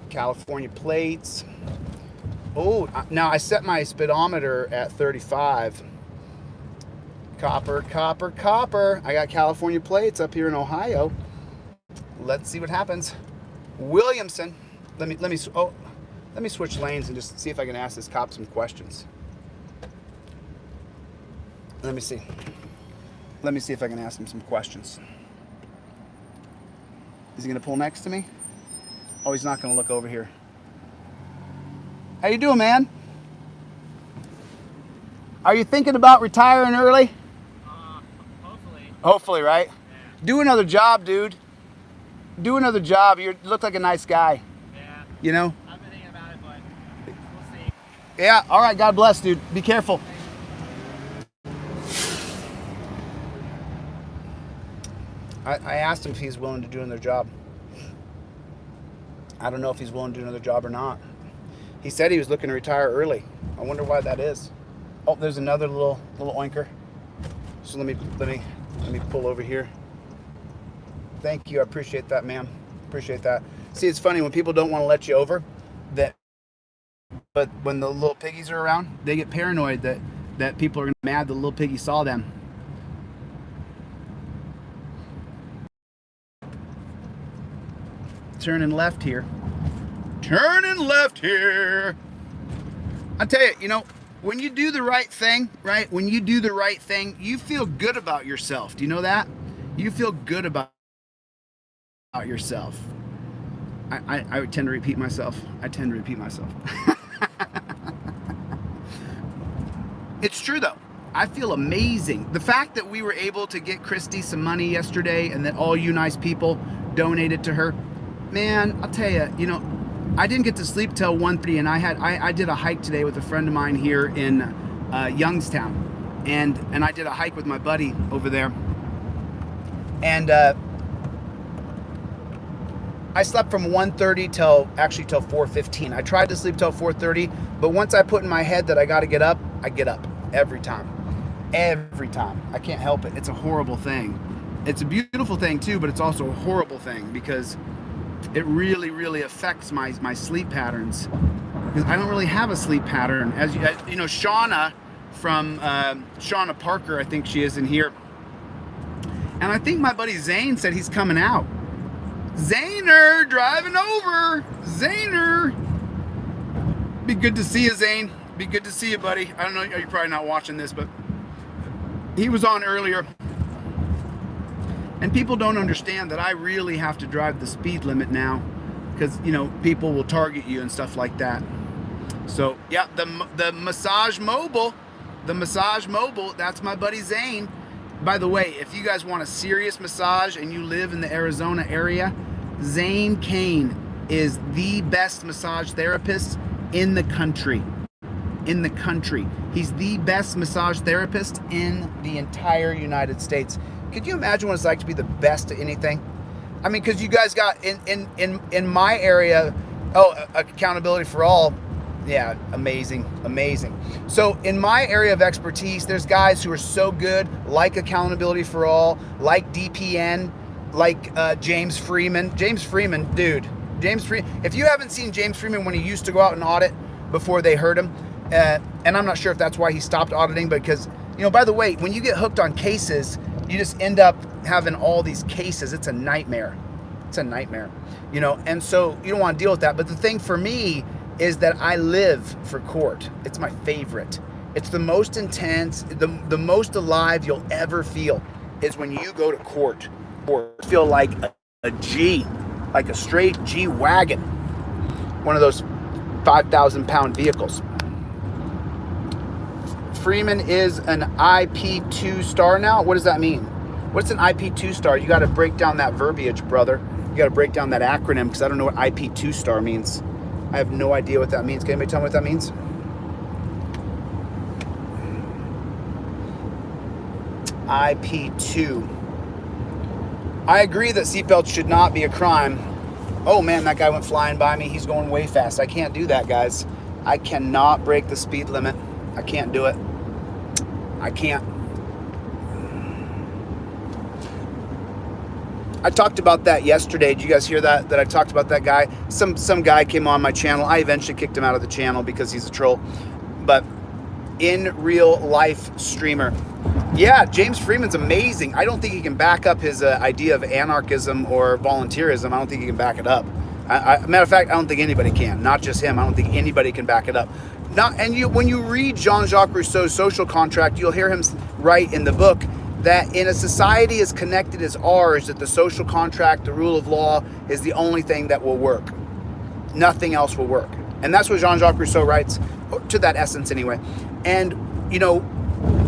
California plates. Oh, now I set my speedometer at 35. Copper. I got California plates up here in Ohio. Let's see what happens. Williamson. Let me switch lanes and just see if I can ask this cop some questions. Let me see if I can ask him some questions. Is he gonna pull next to me? Oh, he's not gonna look over here. How you doing, man? Are you thinking about retiring early? Hopefully, right? Yeah. Do another job, dude. Do another job. You look like a nice guy. Yeah. You know? I've been thinking about it, but we'll see. Yeah, all right, God bless, dude. Be careful. I asked him if he's willing to do another job. I don't know if he's willing to do another job or not. He said he was looking to retire early. I wonder why that is. Oh, there's another little oinker. So let me pull over here. Thank you. I appreciate that, ma'am. Appreciate that. See, it's funny when people don't want to let you over, but when the little piggies are around, they get paranoid that people are mad the little piggy saw them. Turning left here. I tell you, you know, when you do the right thing, right? When you do the right thing, you feel good about yourself. Do you know that? You feel good about yourself. I tend to repeat myself. It's true, though. I feel amazing. The fact that we were able to get Christy some money yesterday and that all you nice people donated to her, man, I'll tell you, you know, I didn't get to sleep till 1:30, and I did a hike today with a friend of mine here in Youngstown, and I did a hike with my buddy over there, and I slept from 1:30 till 4:15. I tried to sleep till 4:30, but once I put in my head that I got to get up, I get up every time. I can't help it. It's a horrible thing. It's a beautiful thing too, but it's also a horrible thing because it really affects my sleep patterns, because I don't really have a sleep pattern. As you know, Shauna from Shauna Parker, I think she is in here, And I think my buddy Zane said he's coming out. Zaner, driving over. Zaner. Be good to see you, Zane. Be good to see you, buddy. I don't know, you're probably not watching this, but he was on earlier. And people don't understand that I really have to drive the speed limit now because, you know, people will target you and stuff like that. So, yeah, the Massage Mobile, that's my buddy Zane. By the way, if you guys want a serious massage and you live in the Arizona area, Zane Kane is the best massage therapist in the country. In the country. He's the best massage therapist in the entire United States. Could you imagine what it's like to be the best at anything? I mean, because you guys got in my area, accountability for all. Yeah, amazing, amazing. So in my area of expertise, there's guys who are so good, like Accountability for All, like DPN, like James Freeman. James Freeman, dude. James Freeman. If you haven't seen James Freeman when he used to go out and audit before they hurt him, and I'm not sure if that's why he stopped auditing, because, you know, by the way, when you get hooked on cases, you just end up having all these cases. It's a nightmare. It's a nightmare, you know, and so you don't want to deal with that. But the thing for me is that I live for court. It's my favorite. It's the most intense, the most alive you'll ever feel is when you go to court. Or feel like a G, like a straight G-Wagon. One of those 5,000-pound vehicles. Freeman is an IP2 star now? What does that mean? What's an IP2 star? You got to break down that verbiage, brother. You got to break down that acronym because I don't know what IP2 star means. I have no idea what that means. Can anybody tell me what that means? IP2. I agree that seatbelts should not be a crime. Oh man, that guy went flying by me. He's going way fast. I can't do that, guys. I cannot break the speed limit. I can't do it. I can't. I talked about that yesterday. Did you guys hear that? That I talked about that guy? Some guy came on my channel. I eventually kicked him out of the channel because he's a troll. But in real life streamer. Yeah, James Freeman's amazing. I don't think he can back up his idea of anarchism or volunteerism. I don't think he can back it up. Matter of fact, I don't think anybody can. Not just him. I don't think anybody can back it up. When you read Jean-Jacques Rousseau's Social Contract, you'll hear him write in the book that in a society as connected as ours, that the social contract, the rule of law, is the only thing that will work. Nothing else will work. And that's what Jean-Jacques Rousseau writes, to that essence anyway. And, you know,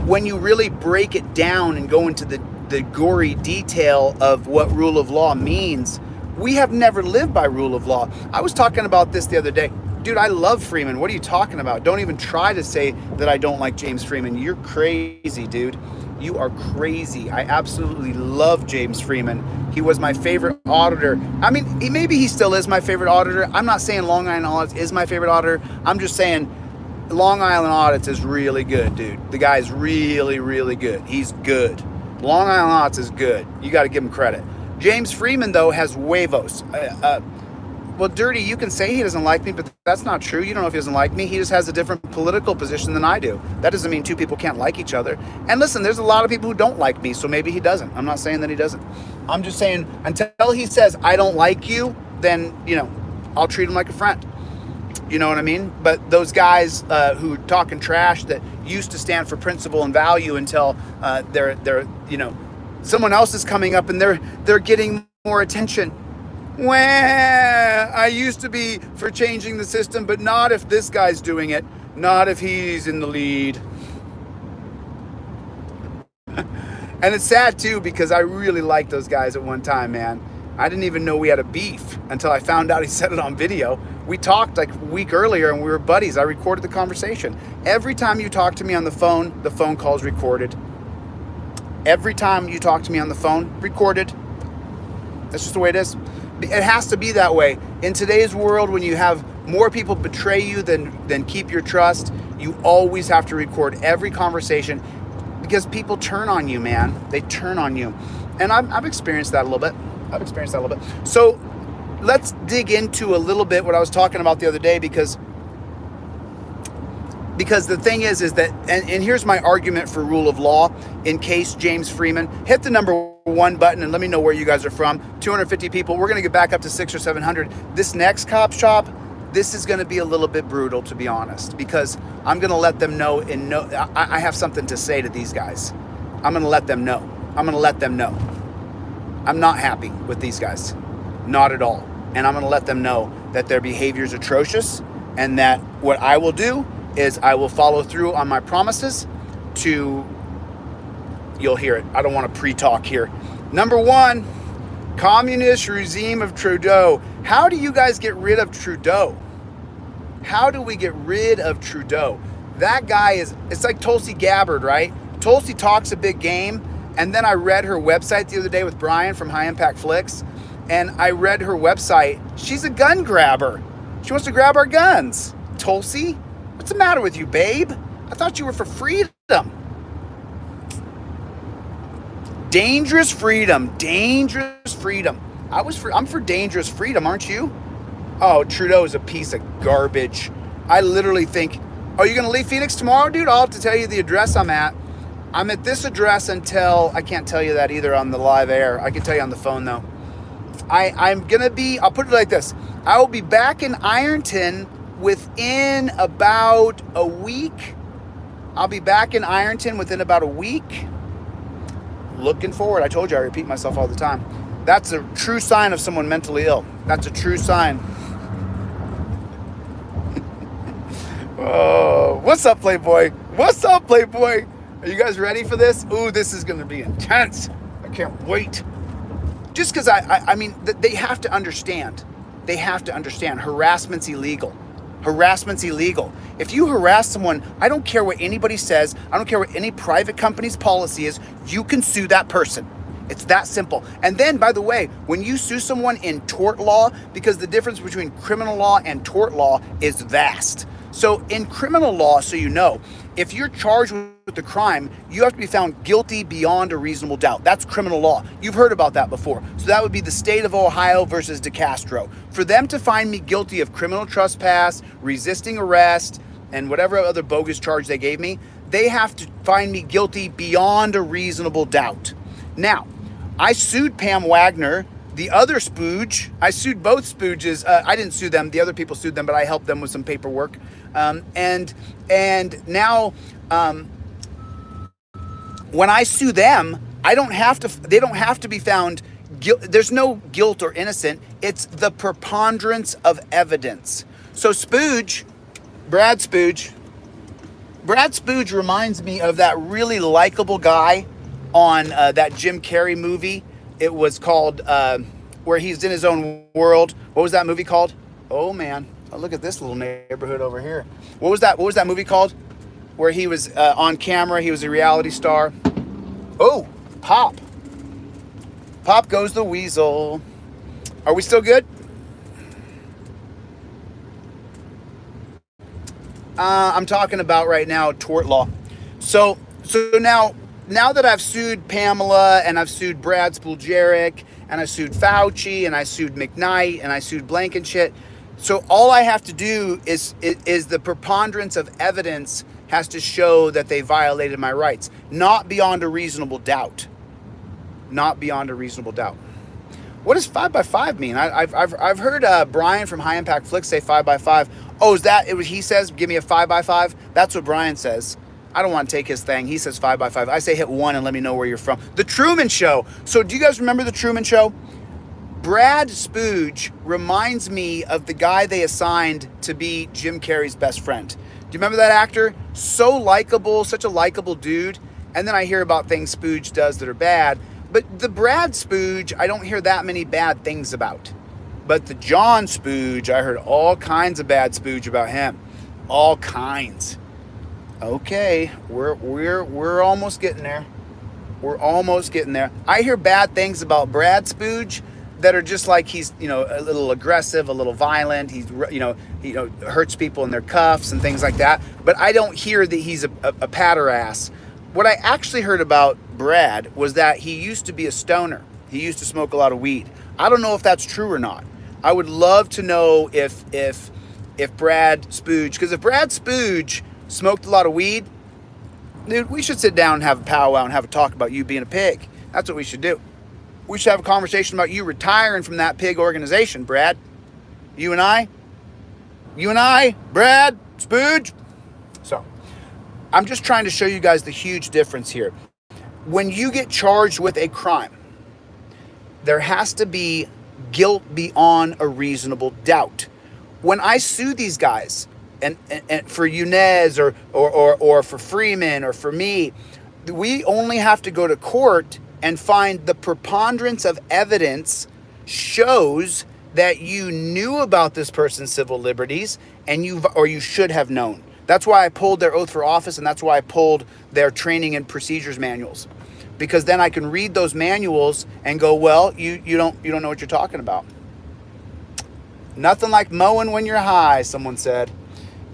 when you really break it down and go into the gory detail of what rule of law means, we have never lived by rule of law. I was talking about this the other day. Dude, I love Freeman. What are you talking about? Don't even try to say that I don't like James Freeman. You're crazy, dude. You are crazy. I absolutely love James Freeman. He was my favorite auditor. I mean, maybe he still is my favorite auditor. I'm not saying Long Island Audits is my favorite auditor. I'm just saying Long Island Audits is really good, dude. The guy's really, really good. He's good. Long Island Audits is good. You got to give him credit. James Freeman, though, has huevos. Well, Dirty, you can say he doesn't like me, but that's not true. You don't know if he doesn't like me. He just has a different political position than I do. That doesn't mean two people can't like each other. And listen, there's a lot of people who don't like me, so maybe he doesn't. I'm not saying that he doesn't. I'm just saying until he says, I don't like you, then, you know, I'll treat him like a friend. You know what I mean? But those guys who talking trash that used to stand for principle and value until they're you know, someone else is coming up and they're getting more attention. Well, I used to be for changing the system, but not if this guy's doing it. Not if he's in the lead. And it's sad too, because I really liked those guys at one time, man. I didn't even know we had a beef until I found out he said it on video. We talked like a week earlier and we were buddies. I recorded the conversation. Every time you talk to me on the phone call's recorded. Every time you talk to me on the phone, recorded. That's just the way it is. It has to be that way. In today's world, when you have more people betray you than keep your trust, you always have to record every conversation because people turn on you, man. They turn on you. And I've experienced that a little bit. So let's dig into a little bit what I was talking about the other day, because because the thing is that, and here's my argument for rule of law, in case James Freeman, hit the number 1 button and let me know where you guys are from. 250 people. We're going to get back up to 600 or 700. This next cop shop, this is going to be a little bit brutal, to be honest, because I'm going to let them know, I have something to say to these guys. I'm going to let them know. I'm going to let them know. I'm not happy with these guys. Not at all. And I'm going to let them know that their behavior is atrocious, and that what I will do is I will follow through on my promises to, you'll hear it. I don't want to pre-talk here. Number 1, communist regime of Trudeau. How do you guys get rid of Trudeau? How do we get rid of Trudeau? That guy is, it's like Tulsi Gabbard, right? Tulsi talks a big game, and then I read her website the other day with Brian from High Impact Flicks, and I read her website. She's a gun grabber. She wants to grab our guns. Tulsi, what's the matter with you, babe? I thought you were for freedom. Dangerous freedom. Dangerous freedom. I'm for dangerous freedom, aren't you? Oh, Trudeau is a piece of garbage. I literally think, oh, you're gonna leave Phoenix tomorrow, dude? I'll have to tell you the address I'm at. I'm at this address until, I can't tell you that either on the live air. I can tell you on the phone though. I'm gonna be, I'll put it like this. I will be back in Ironton within about a week. I'll be back in Ironton within about a week. Looking forward. I told you I repeat myself all the time. That's a true sign of someone mentally ill. That's a true sign. Oh, what's up, Playboy? What's up, Playboy? Are you guys ready for this? Ooh, this is going to be intense. I can't wait. Just because I mean, they have to understand. They have to understand. Harassment's illegal. Harassment's illegal. If you harass someone, I don't care what anybody says. I don't care what any private company's policy is. You can sue that person. It's that simple. And then, by the way, when you sue someone in tort law, because the difference between criminal law and tort law is vast. So in criminal law, so you know, if you're charged with the crime, you have to be found guilty beyond a reasonable doubt. That's criminal law. You've heard about that before. So that would be the state of Ohio versus DeCastro. For them to find me guilty of criminal trespass, resisting arrest, and whatever other bogus charge they gave me, they have to find me guilty beyond a reasonable doubt. Now, I sued Pam Wagner, the other spooge. I sued both spooges. I didn't sue them. The other people sued them, but I helped them with some paperwork. And now, when I sue them, they don't have to be found guilty. There's no guilt or innocent. It's the preponderance of evidence. So Brad Spooge reminds me of that really likable guy on that Jim Carrey movie. It was called, where he's in his own world. What was that movie called? Oh man, oh, look at this little neighborhood over here. What was that movie called? Where he was on camera, he was a reality star. Oh, Pop Goes the Weasel. Are we still good? I'm talking about right now tort law. So now that I've sued Pamela and I've sued Brad Spooljeric and I sued Fauci and I sued McKnight and I sued Blankenship, so all I have to do is the preponderance of evidence has to show that they violated my rights, not beyond a reasonable doubt. Not beyond a reasonable doubt. What does 5x5 mean? I've heard Brian from High Impact Flicks say 5x5. Oh, is that it? He says, give me a 5x5. That's what Brian says. I don't want to take his thing. He says 5x5. I say hit 1 and let me know where you're from. The Truman Show. So do you guys remember the Truman Show? Brad Spooge reminds me of the guy they assigned to be Jim Carrey's best friend. Do you remember that actor? So likable, such a likable dude. And then I hear about things Spooge does that are bad. But the Brad Spooge, I don't hear that many bad things about. But the John Spooge, I heard all kinds of bad Spooge about him. All kinds. Okay, we're almost getting there. We're almost getting there. I hear bad things about Brad Spooge that are just like he's, a little aggressive, a little violent. He's, hurts people in their cuffs and things like that. But I don't hear that he's a patter ass. What I actually heard about Brad was that he used to be a stoner. He used to smoke a lot of weed. I don't know if that's true or not. I would love to know if Brad Spooge, because if Brad Spooge smoked a lot of weed, dude, we should sit down and have a powwow and have a talk about you being a pig. That's what we should do. We should have a conversation about you retiring from that pig organization, Brad. You and I, Brad, Spooge. So, I'm just trying to show you guys the huge difference here. When you get charged with a crime, there has to be guilt beyond a reasonable doubt. When I sue these guys, and for Yunez or for Freeman or for me, we only have to go to court and find the preponderance of evidence shows that you knew about this person's civil liberties and you should have known. That's why I pulled their oath for office, and that's why I pulled their training and procedures manuals. Because then I can read those manuals and go, well, you don't know what you're talking about. Nothing like mowing when you're high, someone said.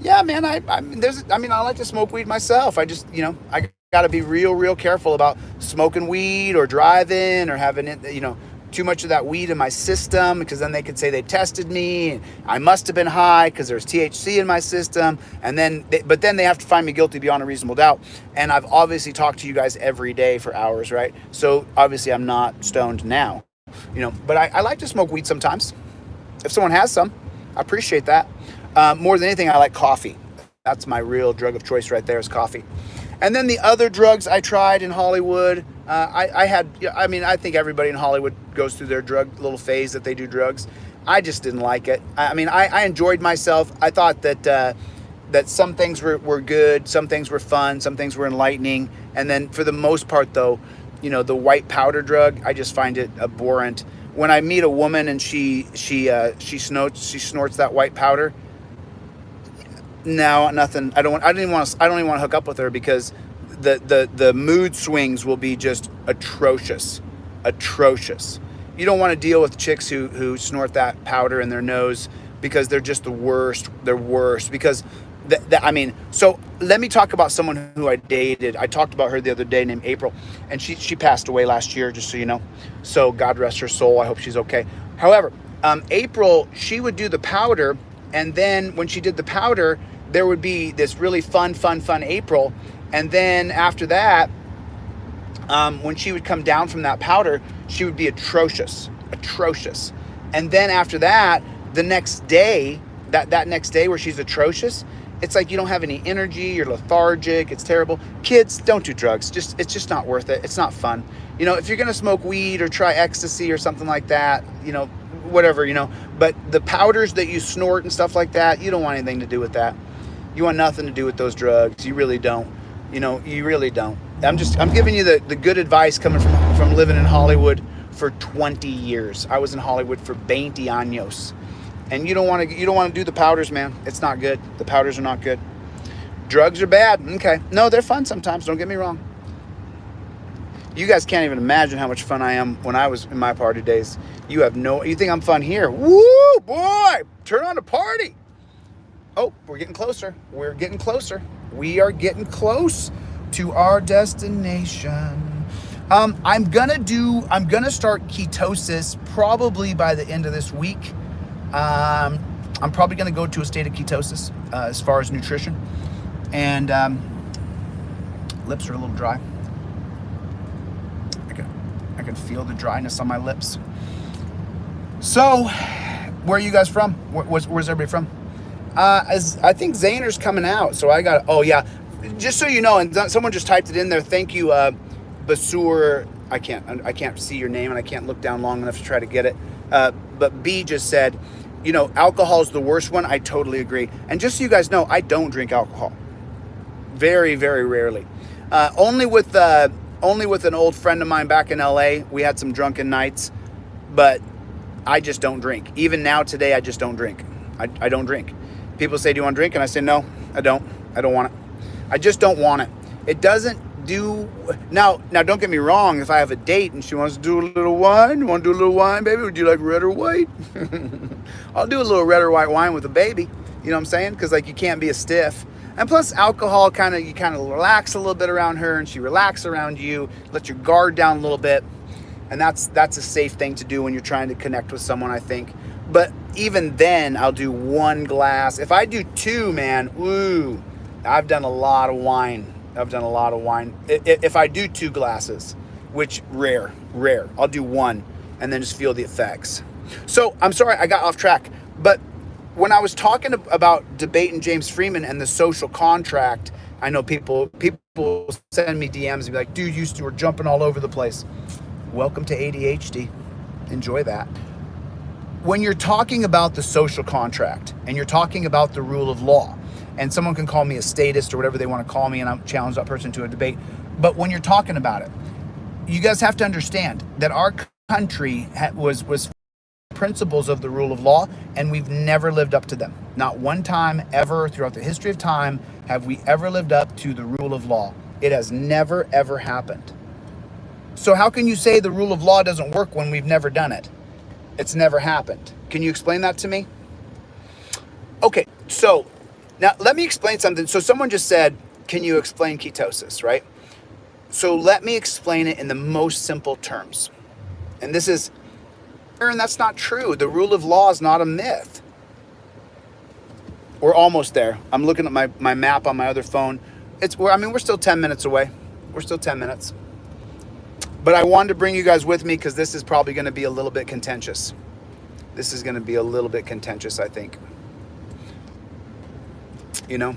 Yeah, man, I like to smoke weed myself. I just, I got to be real careful about smoking weed or driving or having, too much of that weed in my system, because then they could say they tested me and I must have been high because there's THC in my system. And then, but then they have to find me guilty beyond a reasonable doubt. And I've obviously talked to you guys every day for hours, right? So obviously I'm not stoned now, but I like to smoke weed sometimes. If someone has some, I appreciate that. More than anything, I like coffee. That's my real drug of choice right there, is coffee. And then the other drugs I tried in Hollywood, I think everybody in Hollywood goes through their drug little phase that they do drugs. I just didn't like it. I enjoyed myself. I thought that some things were good, some things were fun, some things were enlightening. And then for the most part, though, the white powder drug, I just find it abhorrent. When I meet a woman and she snorts that white powder, no, nothing. I don't even want to hook up with her, because the mood swings will be just atrocious. You don't want to deal with chicks who snort that powder in their nose, because they're just the worst. They're worst because so let me talk about someone who I dated. I talked about her the other day, named April, and she passed away last year, just so you know. So God rest her soul. I hope she's okay. However, April, she would do the powder, and then when she did the powder, there would be this really fun April. And then after that, when she would come down from that powder, she would be atrocious. And then after that, the next day, that next day where she's atrocious, it's like you don't have any energy, you're lethargic, it's terrible. Kids, don't do drugs. It's just not worth it. It's not fun. If you're gonna smoke weed or try ecstasy or something like that, whatever, but the powders that you snort and stuff like that, you don't want anything to do with that. You want nothing to do with those drugs. You really don't. You really don't. I'm giving you the good advice coming from living in Hollywood for 20 years. I was in Hollywood for 20 años. And you don't want to do the powders, man. It's not good. The powders are not good. Drugs are bad. Okay. No, they're fun sometimes. Don't get me wrong. You guys can't even imagine how much fun I am when I was in my party days. You think I'm fun here? Woo, boy! Turn on the party. Oh, we're getting closer. We are getting close to our destination. I'm gonna start ketosis probably by the end of this week. I'm probably gonna go to a state of ketosis as far as nutrition. And lips are a little dry. I can feel the dryness on my lips. So, where are you guys from? Where's everybody from? I think Zayner's coming out, so oh yeah, just so you know, and someone just typed it in there. Thank you, Basur. I can't see your name, and I can't look down long enough to try to get it. But B just said, alcohol is the worst one. I totally agree. And just so you guys know, I don't drink alcohol. Very, very rarely. Only with an old friend of mine back in LA. We had some drunken nights, but I just don't drink. Even now today, I just don't drink. I don't drink. People say, do you want to drink? And I say, no, I don't. I don't want it. I just don't want it. It doesn't do... Now, don't get me wrong. If I have a date and she wants to do a little wine, you want to do a little wine, baby? Would you like red or white? I'll do a little red or white wine with a baby. You know what I'm saying? Because, you can't be a stiff. And plus, alcohol, you kind of relax a little bit around her, and she relaxes around you. Let your guard down a little bit. And that's a safe thing to do when you're trying to connect with someone, I think. But even then, I'll do one glass. If I do two, man, ooh, I've done a lot of wine. If I do 2 glasses, which rare. I'll do 1 and then just feel the effects. So I'm sorry I got off track, but when I was talking about debating James Freeman and the social contract, I know people send me DMs and be like, dude, you were jumping all over the place. Welcome to ADHD. Enjoy that. When you're talking about the social contract and you're talking about the rule of law, and someone can call me a statist or whatever they want to call me, and I'll challenge that person to a debate. But when you're talking about it, you guys have to understand that our country was principles of the rule of law, and we've never lived up to them. Not one time ever throughout the history of time have we ever lived up to the rule of law. It has never, ever happened. So how can you say the rule of law doesn't work when we've never done it? It's never happened. Can you explain that to me? Okay, so now let me explain something. So someone just said, can you explain ketosis, right? So let me explain it in the most simple terms. And this is, Aaron, that's not true. The rule of law is not a myth. We're almost there. I'm looking at my map on my other phone. We're still 10 minutes away. We're still 10 minutes. But I wanted to bring you guys with me because this is probably going to be a little bit contentious. This is going to be a little bit contentious, I think. You know?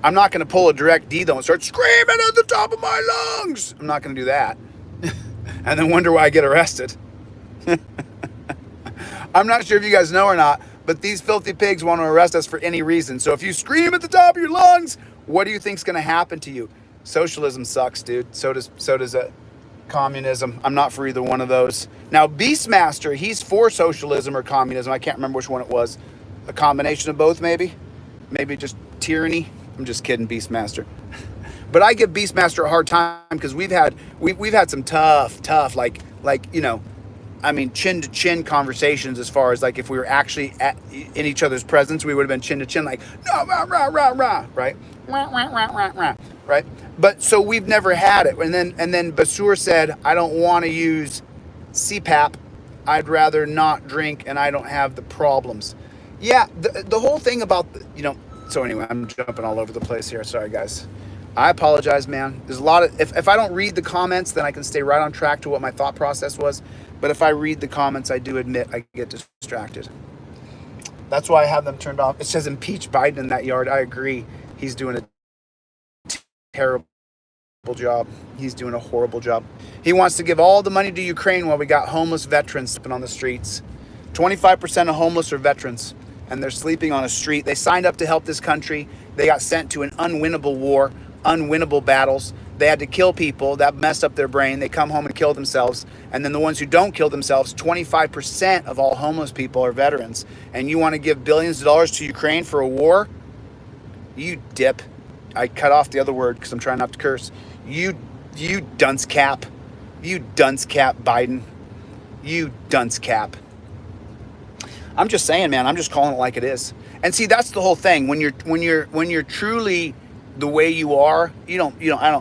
I'm not going to pull a direct D, though, and start screaming at the top of my lungs. I'm not going to do that. And then wonder why I get arrested. I'm not sure if you guys know or not, but these filthy pigs want to arrest us for any reason. So if you scream at the top of your lungs, what do you think's going to happen to you? Socialism sucks, dude. So does communism. I'm not for either one of those. Now, Beastmaster, he's for socialism or communism. I can't remember which one it was. A combination of both, maybe? Maybe just tyranny? I'm just kidding, Beastmaster. But I give Beastmaster a hard time because we've had some tough, chin to chin conversations as far as like if we were actually in each other's presence, we would have been chin to chin, like, no, rah, rah, rah, rah, right? Rah, rah, rah, rah, rah, right? But so we've never had it. And then Basur said, I don't want to use CPAP. I'd rather not drink and I don't have the problems. Yeah, the whole thing about, so anyway, I'm jumping all over the place here. Sorry, guys. I apologize, man. There's a lot of, if I don't read the comments, then I can stay right on track to what my thought process was. But if I read the comments, I do admit I get distracted. That's why I have them turned off. It says impeach Biden in that yard. I agree. He's doing a terrible job. He's doing a horrible job. He wants to give all the money to Ukraine while we got homeless veterans sleeping on the streets. 25% of homeless are veterans, and they're sleeping on a street. They signed up to help this country. They got sent to an unwinnable war, unwinnable battles. They had to kill people. That messed up their brain. They come home and kill themselves. And then the ones who don't kill themselves, 25% of all homeless people are veterans. And you want to give billions of dollars to Ukraine for a war? You dip. I cut off the other word because I'm trying not to curse. You dunce cap. You dunce cap, Biden. You dunce cap. I'm just saying, man. I'm just calling it like it is. And see, that's the whole thing. When you're truly the way you are, I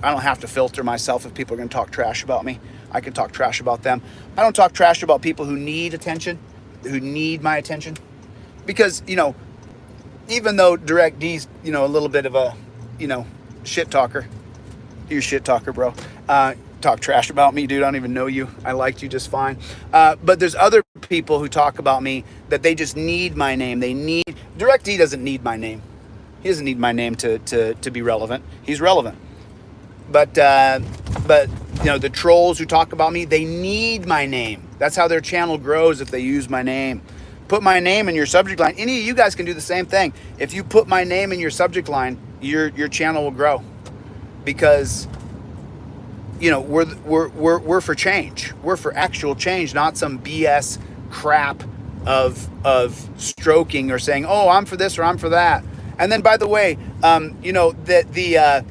don't have to filter myself if people are going to talk trash about me. I can talk trash about them. I don't talk trash about people who need attention, who need my attention. Because, even though Direct D's, a little bit of a, shit talker. You're a shit talker, bro. Talk trash about me, dude. I don't even know you. I liked you just fine. But there's other people who talk about me that they just need my name. Direct D doesn't need my name. He doesn't need my name to be relevant. He's relevant. But the trolls who talk about me, they need my name. That's how their channel grows if they use my name. Put my name in your subject line. Any of you guys can do the same thing. If you put my name in your subject line, your channel will grow. Because we're for change. We're for actual change, not some BS crap of stroking or saying, oh, I'm for this or I'm for that. And then, by the way, the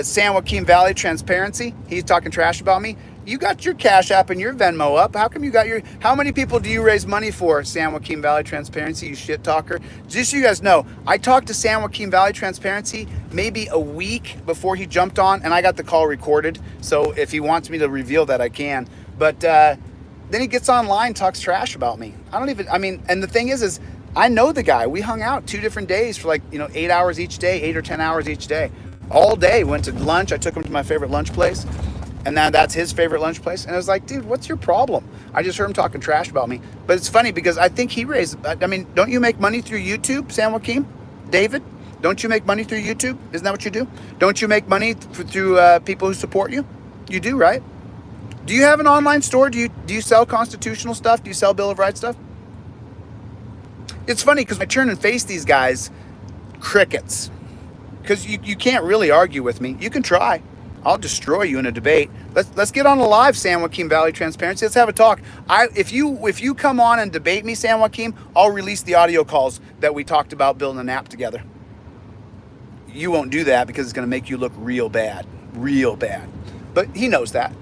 San Joaquin Valley Transparency, he's talking trash about me. You got your Cash App and your Venmo up. How come you got how many people do you raise money for, San Joaquin Valley Transparency, you shit talker? Just so you guys know, I talked to San Joaquin Valley Transparency maybe a week before he jumped on, and I got the call recorded. So if he wants me to reveal that, I can. But then he gets online, talks trash about me. And the thing is I know the guy. We hung out 2 different days for like, 8 hours each day, 8 or 10 hours each day. All day. Went to lunch. I took him to my favorite lunch place. And now that's his favorite lunch place. And I was like, dude, what's your problem? I just heard him talking trash about me. But it's funny because I think he raised, don't you make money through YouTube, San Joaquin? David? Don't you make money through YouTube? Isn't that what you do? Don't you make money through people who support you? You do, right? Do you have an online store? Do you sell constitutional stuff? Do you sell Bill of Rights stuff? It's funny because I turn and face these guys, crickets. Because you can't really argue with me. You can try. I'll destroy you in a debate. Let's get on a live, San Joaquin Valley Transparency. Let's have a talk. If you come on and debate me, San Joaquin, I'll release the audio calls that we talked about building an app together. You won't do that because it's going to make you look real bad. But he knows that.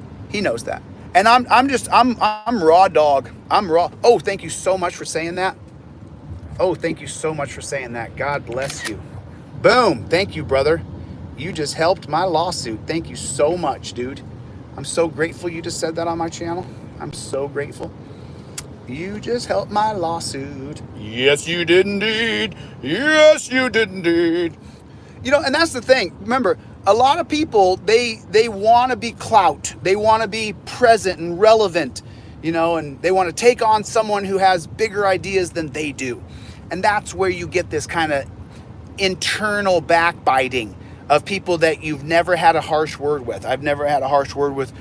And I'm raw dog. I'm raw. Oh, thank you so much for saying that. God bless you. Boom. Thank you, brother. You just helped my lawsuit. Thank you so much, dude. I'm so grateful you just said that on my channel. I'm so grateful. You just helped my lawsuit. Yes, you did indeed. And that's the thing. Remember, a lot of people, they want to be clout. They want to be present and relevant, and they want to take on someone who has bigger ideas than they do. And that's where you get this kind of internal backbiting of people that you've never had a harsh word with. I've never had a harsh word with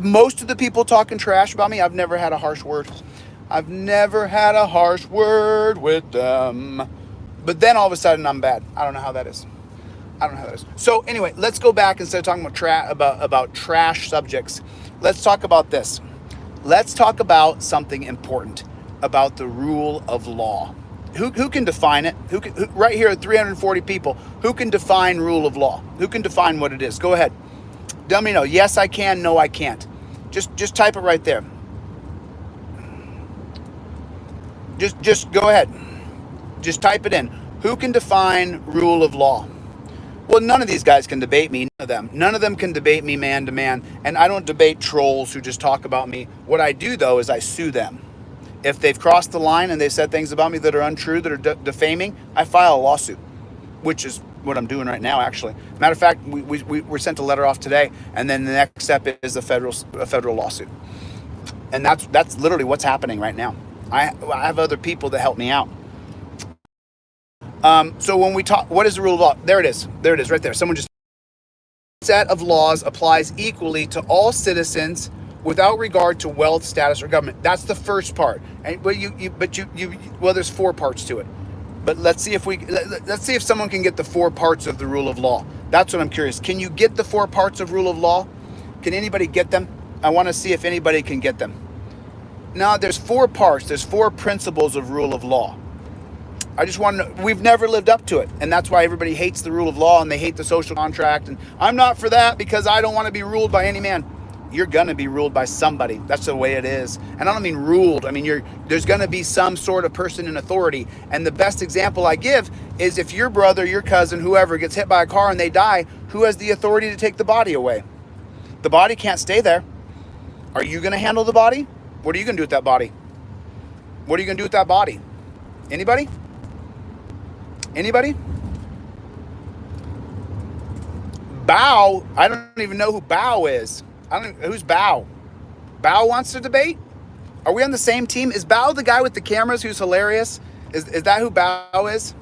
most of the people talking trash about me. I've never had a harsh word with them. But then all of a sudden I'm bad. I don't know how that is. So anyway, let's go back instead of talking about trash subjects. Let's talk about this. Let's talk about something important, about the rule of law. Who can define it? Who right here at 340 people, who can define rule of law? Who can define what it is? Go ahead. Let me know. Yes, I can. No, I can't. Just type it right there. Just go ahead. Just type it in. Who can define rule of law? Well, none of these guys can debate me. None of them can debate me man to man. And I don't debate trolls who just talk about me. What I do, though, is I sue them. If they've crossed the line and they've said things about me that are untrue, that are defaming, I file a lawsuit, which is what I'm doing right now, actually. Matter of fact, we were sent a letter off today, and then the next step is a federal lawsuit. And that's literally what's happening right now. I have other people that help me out. So when we talk, what is the rule of law? There it is right there. Someone just set of laws applies equally to all citizens without regard to wealth, status, or government. That's the first part. And well, there's 4 parts to it. But let's see if someone can get the 4 parts of the rule of law. That's what I'm curious. Can you get the 4 parts of rule of law? Can anybody get them? I want to see if anybody can get them. No, there's 4 parts. There's 4 principles of rule of law. I just want to know, we've never lived up to it. And that's why everybody hates the rule of law and they hate the social contract. And I'm not for that because I don't want to be ruled by any man. You're going to be ruled by somebody. That's the way it is. And I don't mean ruled. I mean, there's going to be some sort of person in authority. And the best example I give is if your brother, your cousin, whoever gets hit by a car and they die, who has the authority to take the body away? The body can't stay there. Are you going to handle the body? What are you going to do with that body? What are you going to do with that body? Anybody? Bow? I don't even know who Bow is. Who's Bow? Bow wants to debate? Are we on the same team? Is Bow the guy with the cameras who's hilarious? Is that who Bow is?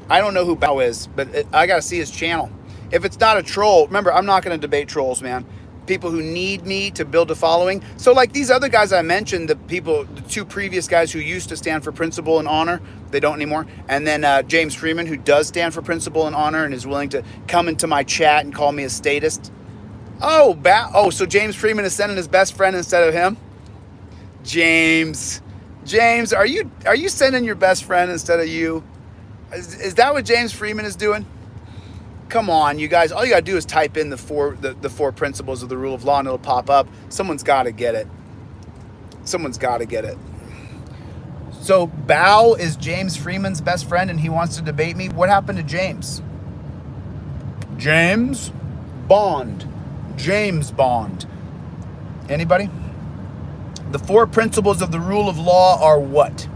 I don't know who Bow is, but I got to see his channel. If it's not a troll, remember, I'm not going to debate trolls, man. People who need me to build a following. So like these other guys I mentioned, the 2 previous guys who used to stand for principle and honor, they don't anymore. And then James Freeman, who does stand for principle and honor and is willing to come into my chat and call me a statist. So James Freeman is sending his best friend instead of him? James, are you sending your best friend instead of you? Is that what James Freeman is doing? Come on, you guys. All you got to do is type in the 4 principles of the rule of law and it'll pop up. Someone's got to get it. So Bow is James Freeman's best friend and he wants to debate me. What happened to James? James Bond. Anybody? The 4 principles of the rule of law are what?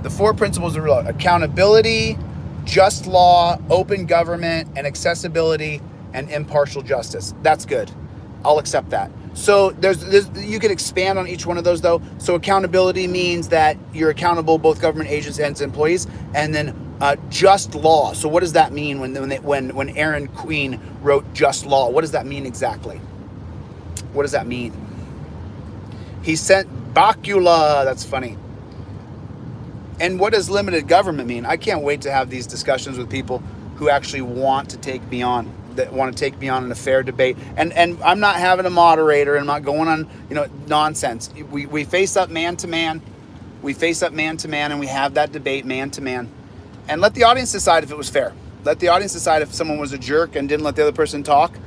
The 4 principles of rule: accountability, just law, open government, and accessibility, and impartial justice. That's good. I'll accept that. So there's you could expand on each one of those though. So accountability means that you're accountable, both government agents and employees, and then just law. So what does that mean when Aaron Queen wrote just law? What does that mean exactly? What does that mean? He sent Bacula. That's funny. And what does limited government mean? I can't wait to have these discussions with people who actually want to take me on, that want to take me on in a fair debate. And I'm not having a moderator, and I'm not going on, nonsense. We face up man to man. We face up man to man, and we have that debate man to man. And let the audience decide if it was fair. Let the audience decide if someone was a jerk and didn't let the other person talk.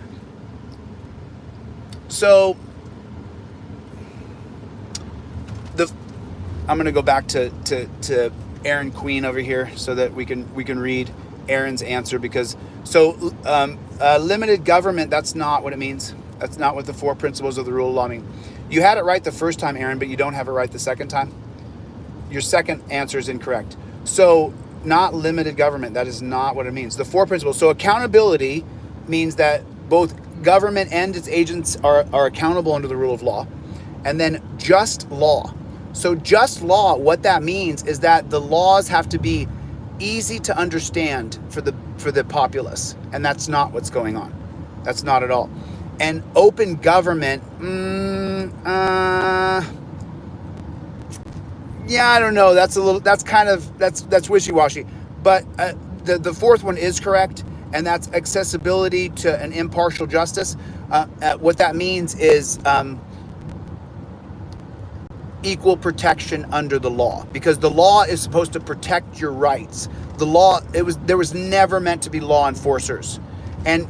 So I'm going to go back to Aaron Queen over here so that we can read Aaron's answer, because limited government, that's not what it means. That's not what the 4 principles of the rule of law mean. You had it right the first time, Aaron, but you don't have it right the second time. Your second answer is incorrect. So not limited government, that is not what it means. The 4 principles. So accountability means that both government and its agents are accountable under the rule of law. And then just law. So just law, what that means is that the laws have to be easy to understand for the populace, and that's not what's going on. That's not at all. And open government, yeah, I don't know. That's wishy-washy. But the fourth one is correct, and that's accessibility to an impartial justice. What that means is equal protection under the law, because the law is supposed to protect your rights. The law, there was never meant to be law enforcers. And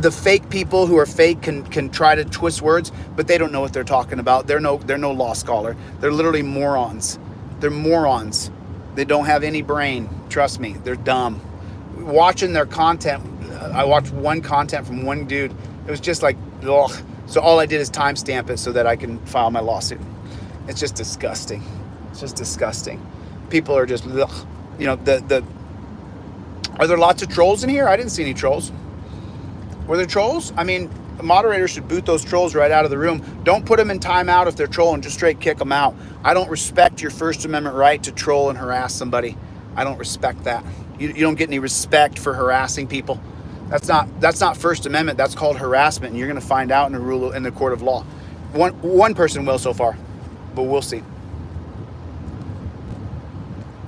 the fake people who are fake can try to twist words, but they don't know what they're talking about. They're no law scholar. They're literally morons. They're morons. They don't have any brain. Trust me, they're dumb. Watching their content, I watched one content from one dude. It was just like, ugh. So all I did is timestamp it so that I can file my lawsuit. It's just disgusting. It's just disgusting. People are just, ugh. Are there lots of trolls in here? I didn't see any trolls. Were there trolls? I mean, the moderator should boot those trolls right out of the room. Don't put them in timeout if they're trolling. Just straight kick them out. I don't respect your First Amendment right to troll and harass somebody. I don't respect that. You don't get any respect for harassing people. That's not First Amendment. That's called harassment, and you're going to find out in the court of law. One person will so far, but we'll see.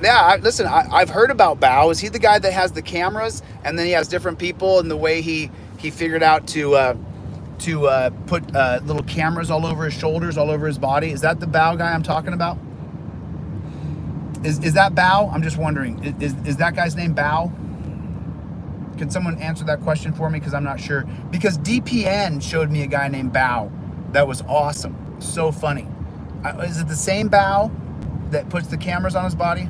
Yeah, listen, I've heard about Bao. Is he the guy that has the cameras, and then he has different people, and the way he figured out to put little cameras all over his shoulders, all over his body? Is that the Bao guy I'm talking about? Is that Bao? I'm just wondering. Is that guy's name Bao? Can someone answer that question for me? Because I'm not sure. Because DPN showed me a guy named Bao. That was awesome. So funny. Is it the same Bao that puts the cameras on his body?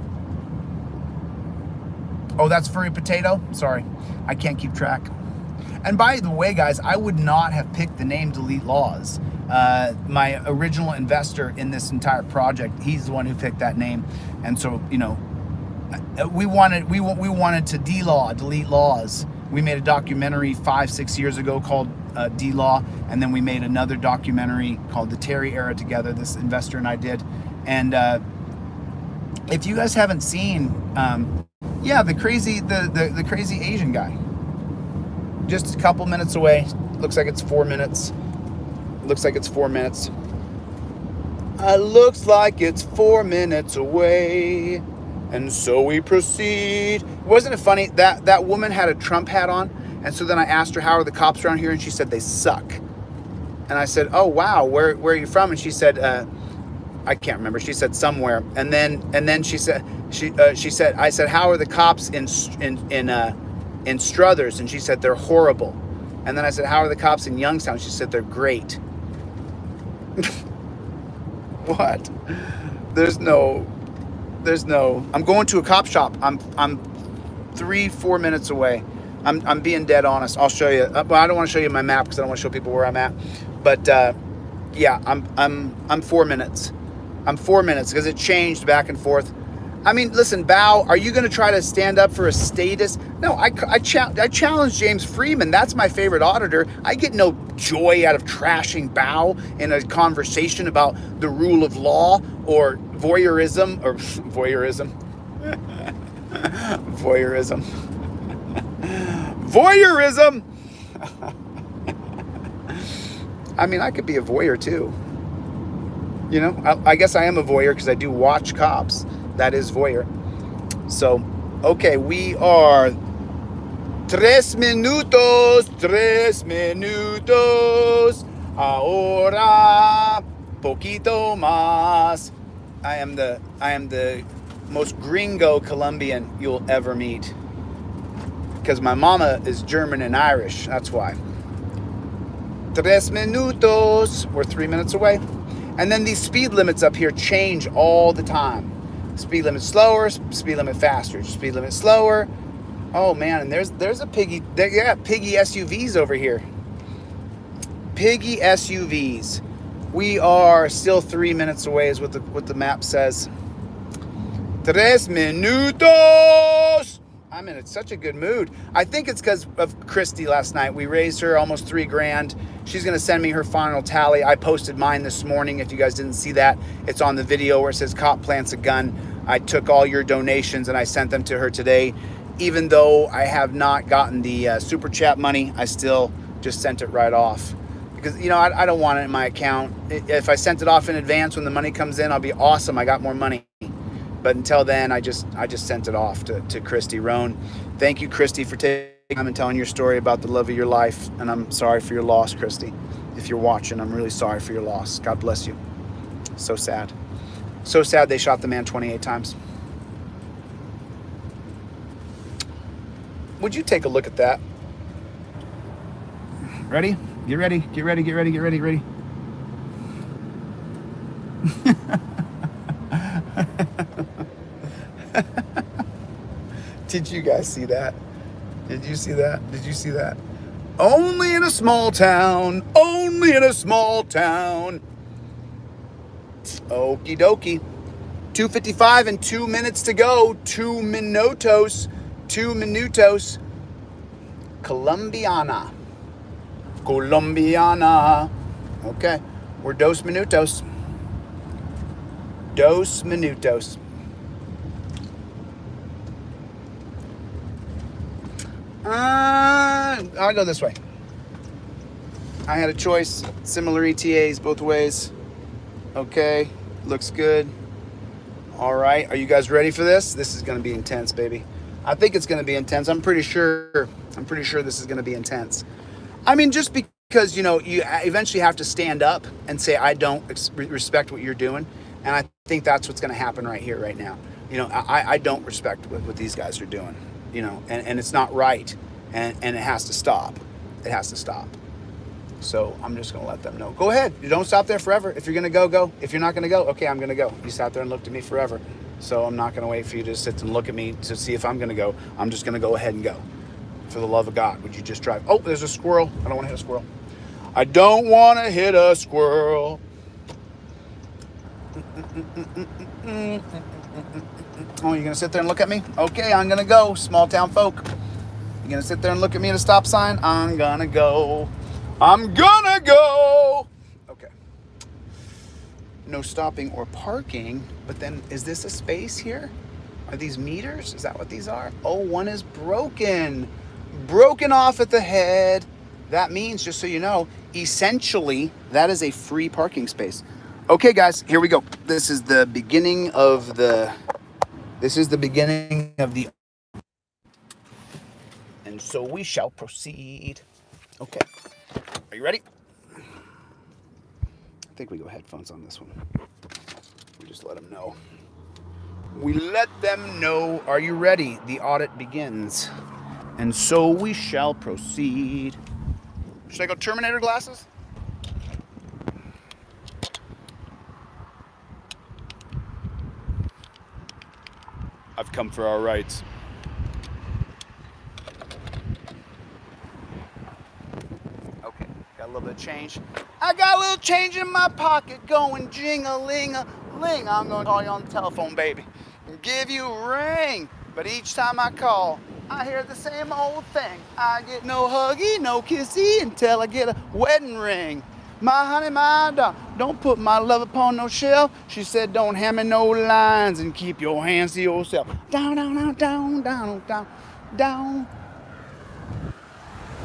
Oh, that's Furry Potato? Sorry, I can't keep track. And by the way, guys, I would not have picked the name DeleteLawZ. My original investor in this entire project, he's the one who picked that name. And so, we wanted to DeleteLawZ. We made a documentary 5-6 years ago called D-Law, and then we made another documentary called The Terry Era together, this investor and I did. And if you guys haven't seen, the crazy Asian guy, just a couple minutes away. Looks like it's 4 minutes. Looks like it's 4 minutes. Looks like it's 4 minutes away. And so we proceed. Wasn't it funny? That woman had a Trump hat on. And so then I asked her, how are the cops around here? And she said, they suck. And I said, oh, wow, where are you from? And she said, I can't remember. She said somewhere. And then she said, I said, how are the cops in Struthers? And she said, they're horrible. And then I said, how are the cops in Youngstown? She said, they're great. What? There's no, I'm going to a cop shop. I'm 3-4 minutes away. I'm being dead honest. I'll show you. Well, I don't want to show you my map because I don't want to show people where I'm at. But Yeah, I'm 4 minutes. I'm 4 minutes because it changed back and forth. I mean, listen, Bao, are you going to try to stand up for a status? No, I challenge James Freeman. That's my favorite auditor. I get no joy out of trashing Bao in a conversation about the rule of law or voyeurism or voyeurism. Voyeurism. Voyeurism. I mean, I could be a voyeur too. You know, I guess I am a voyeur because I do watch cops. That is voyeur. So, okay, we are 3 minutos. Ahora, poquito más. I am the most gringo Colombian you'll ever meet. Because my mama is German and Irish. That's why. 3 minutos. We're 3 minutes away. And then these speed limits up here change all the time. Speed limit slower, speed limit faster, speed limit slower. Oh man, and there's a piggy. Yeah, piggy SUVs over here. Piggy SUVs. We are still 3 minutes away, is what the map says. 3 minutos. I'm in such a good mood. I think it's because of Christy last night. We raised her almost $3,000. She's going to send me her final tally. I posted mine this morning. If you guys didn't see that, it's on the video where it says cop plants a gun. I took all your donations and I sent them to her today. Even though I have not gotten the super chat money, I still just sent it right off. Because, you know, I don't want it in my account. If I sent it off in advance when the money comes in, I'll be awesome. I got more money. But until then, I just sent it off to Christy Roan. Thank you, Christy, for taking time and telling your story about the love of your life. And I'm sorry for your loss, Christy. If you're watching, I'm really sorry for your loss. God bless you. So sad. So sad they shot the man 28 times. Would you take a look at that? Ready? Get ready. Get ready. Get ready. Get ready. Get ready. Did you guys see that? Did you see that? Did you see that? Only in a small town. Only in a small town. Okie dokie. 2:55 and 2 minutes to go. 2 minutos. 2 minutos. Colombiana. Colombiana. Okay. We're 2 minutos. 2 minutos. I'll go this way. I had a choice. Similar ETAs both ways. Okay. Looks good. All right. Are you guys ready for this? This is going to be intense, baby. I think it's going to be intense. I'm pretty sure this is going to be intense. I mean, just because, you know, you eventually have to stand up and say, I don't respect what you're doing. And I think that's what's going to happen right here, right now. You know, I don't respect what these guys are doing, you know, and it's not right. And it has to stop. It has to stop. So I'm just going to let them know. Go ahead. You don't stop there forever. If you're going to go, go. If you're not going to go, okay, I'm going to go. You sat there and looked at me forever. So I'm not going to wait for you to sit and look at me to see if I'm going to go. I'm just going to go ahead and go. For the love of God, would you just drive? Oh, there's a squirrel. I don't want to hit a squirrel. I don't want to hit a squirrel. Oh, you're going to sit there and look at me? Okay, I'm going to go. Small town folk. You're going to sit there and look at me at a stop sign? I'm going to go. I'm going to go. Okay. No stopping or parking. But then, is this a space here? Are these meters? Is that what these are? Oh, one is broken. Broken off at the head. That means, just so you know, essentially, that is a free parking space. Okay, guys, here we go. This is the beginning of the... And so we shall proceed. Okay. Are you ready? I think we go headphones on this one. We just let them know. We let them know. Are you ready? The audit begins. And so we shall proceed. Should I go Terminator glasses? I've come for our rights. Okay, got a little bit of change. I got a little change in my pocket going jing-a-ling-a-ling. I'm going to call you on the telephone, baby, and give you a ring. But each time I call, I hear the same old thing. I get no huggy, no kissy until I get a wedding ring. My honey, my dog, don't put my love upon no shelf. She said, don't hand me no lines and keep your hands to yourself. Down, down, down, down, down, down, down.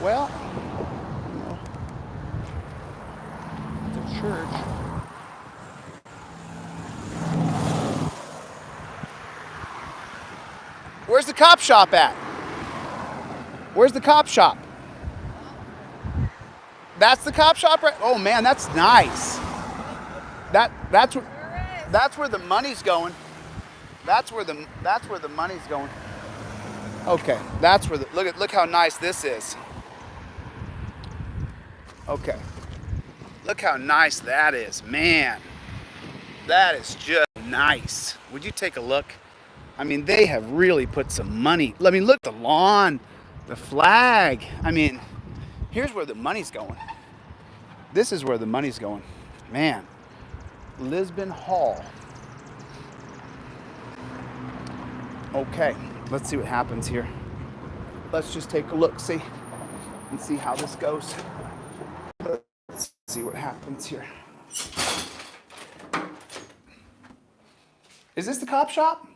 Well, the church. Where's the cop shop at? Where's the cop shop? That's the cop shop, right? Oh man, that's nice. That's where the money's going. That's where the money's going. Okay, that's where look how nice this is. Okay. Look how nice that is, man. That is just nice. Would you take a look? I mean, they have really put some money. I mean, look, the lawn, the flag. I mean, here's where the money's going. This is where the money's going. Man, Lisbon Hall. Okay, let's see what happens here. Let's just take a look, see, and see how this goes. Let's see what happens here. Is this the cop shop?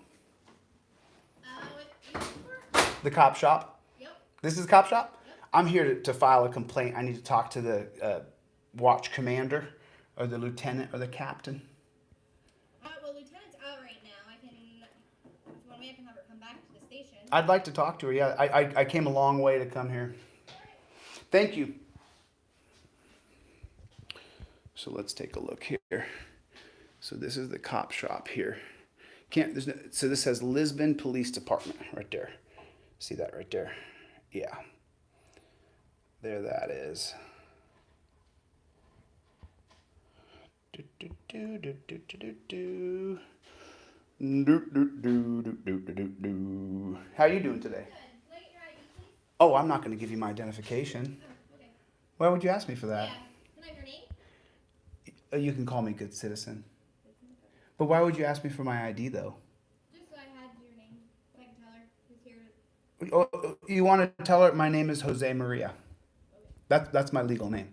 The cop shop? Yep. This is the cop shop? Yep. I'm here to file a complaint. I need to talk to the watch commander or the lieutenant or the captain. Well, lieutenant's out right now. I can, if you want me, I can have her come back to the station. I'd like to talk to her, yeah. I came a long way to come here. Thank you. So let's take a look here. So this is the cop shop here. So this says Lisbon Police Department right there. See that right there? Yeah. There that is. How are you doing today? Oh, I'm not going to give you my identification. Okay. Why would you ask me for that? Yeah. Can I have your name? You can call me Good Citizen. But why would you ask me for my ID, though? Just so I had your name, so I can tell her who's here. Oh, you want to tell her my name is Jose Maria. Okay. That's my legal name.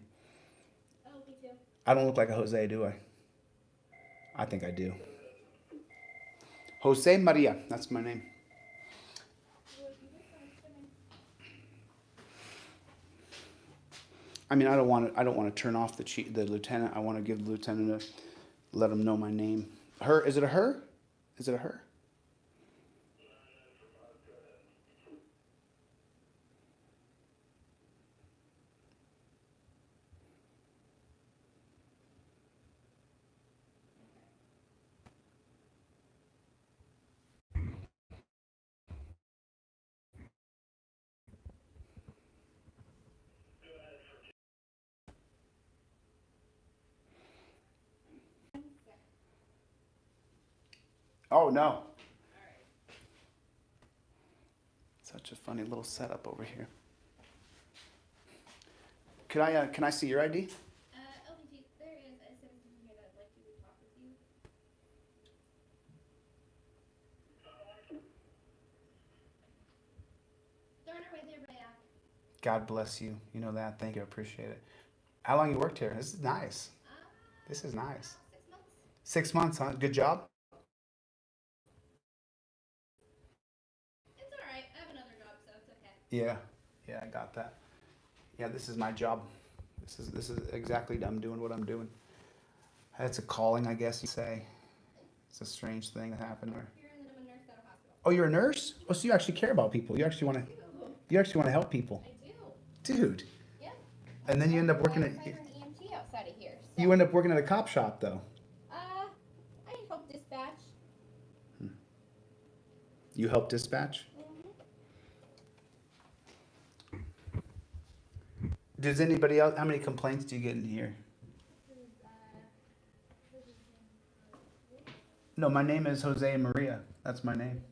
Oh, me too. I don't look like a Jose, do I? I think I do. Jose Maria, that's my name. I mean, I don't want to turn off the lieutenant. I want to give the lieutenant let him know my name. Her? Is it a her? Is it a her? Oh, no. Such a funny little setup over here. Can I see your ID? LPG, there is a citizen here that'd like to talk with you. They're on their way there, but God bless you. You know that. Thank you. I appreciate it. How long you worked here? This is nice. This is nice. 6 months. 6 months, huh? Good job? It's alright. I have another job, so it's okay. Yeah, I got that. Yeah, this is my job. This is exactly, I'm doing what I'm doing. It's a calling, I guess you say. It's a strange thing that happened. Here, and then I'm a nurse at a hospital. Oh, you're a nurse? Oh, so you actually care about people. You actually want to help people. I do. Dude. Yeah. And then you end up working at I'm an EMT outside of here. So. you end up working at a cop shop though. I help dispatch. You help dispatch? Does anybody else, how many complaints do you get in here? No, my name is Jose Maria. That's my name.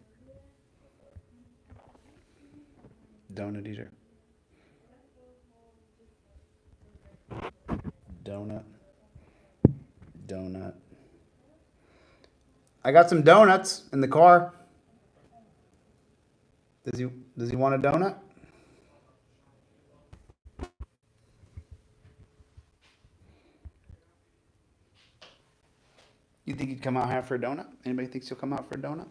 Donut eater. Donut. Donut. I got some donuts in the car. Does he want a donut? You think he'd come out here for a donut? Anybody thinks he'll come out for a donut?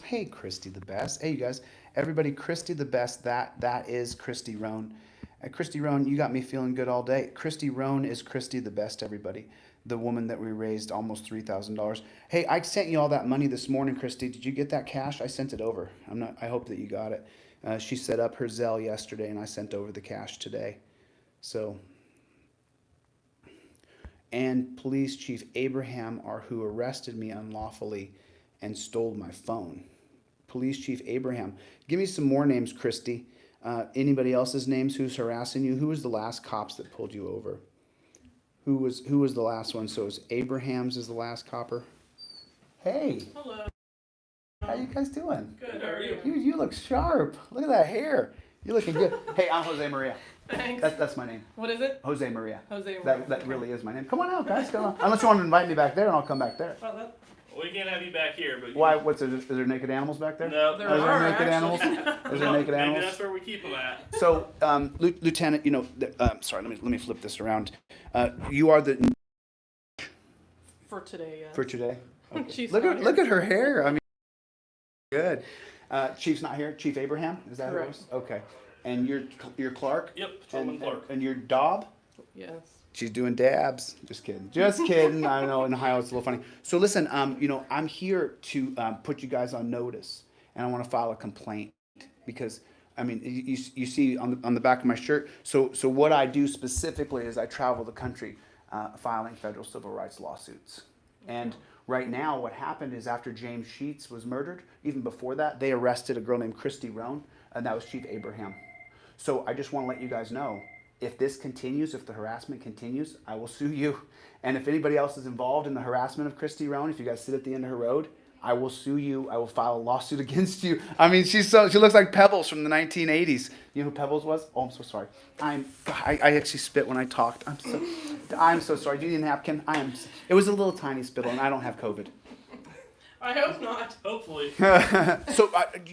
Hey, Christy the Best. Hey, you guys. Everybody, Christy the Best. That is Christy Roan. Christy Roan, you got me feeling good all day. Christy Roan is Christy the Best, everybody. The woman that we raised almost $3,000. Hey, I sent you all that money this morning, Christy. Did you get that cash? I sent it over. I hope that you got it. She set up her Zelle yesterday, and I sent over the cash today. So, and Police Chief Abraham are who arrested me unlawfully and stole my phone. Police Chief Abraham. Give me some more names, Christy. Anybody else's names who's harassing you? Who was the last cops that pulled you over? Who was the last one? So it was Abraham's is the last copper. Hey. Hello. How you guys doing? Good, how are you? You look sharp. Look at that hair. You're looking good. Hey, I'm Jose Maria. Thanks. That's my name. What is it? Jose Maria. Jose Maria. That really is my name. Come on out, guys. Come on. Unless you want to invite me back there, and I'll come back there. Well, We can't have you back here, but Why? Is there naked animals back there? No, there Is there are naked actually. animals? Is there naked maybe animals? that's where we keep them at. So, Lieutenant, sorry, let me flip this around. You are the For today, yeah. for today. Okay. Chief's Look not at here. her hair. I mean, good. Chief's not here. Chief Abraham, is that who it Correct. was? Okay. And you're Clark. Yep, Patrolman Clark. And you're Dobb. Yes. She's doing dabs. Just kidding. Just kidding. I know in Ohio it's a little funny. So listen, I'm here to put you guys on notice, and I want to file a complaint because I mean you see on the back of my shirt. So what I do specifically is I travel the country filing federal civil rights lawsuits. And right now, what happened is after James Sheets was murdered, even before that, they arrested a girl named Christy Roan, and that was Chief Abraham. So I just want to let you guys know. If this continues, if the harassment continues, I will sue you. And if anybody else is involved in the harassment of Christy Roan, if you guys sit at the end of her road, I will sue you. I will file a lawsuit against you. I mean, she looks like Pebbles from the 1980s. You know who Pebbles was? Oh, I'm so sorry. I actually spit when I talked. I'm so sorry. Do you need a napkin? It was a little tiny spittle, and I don't have COVID. I hope not. Hopefully. So,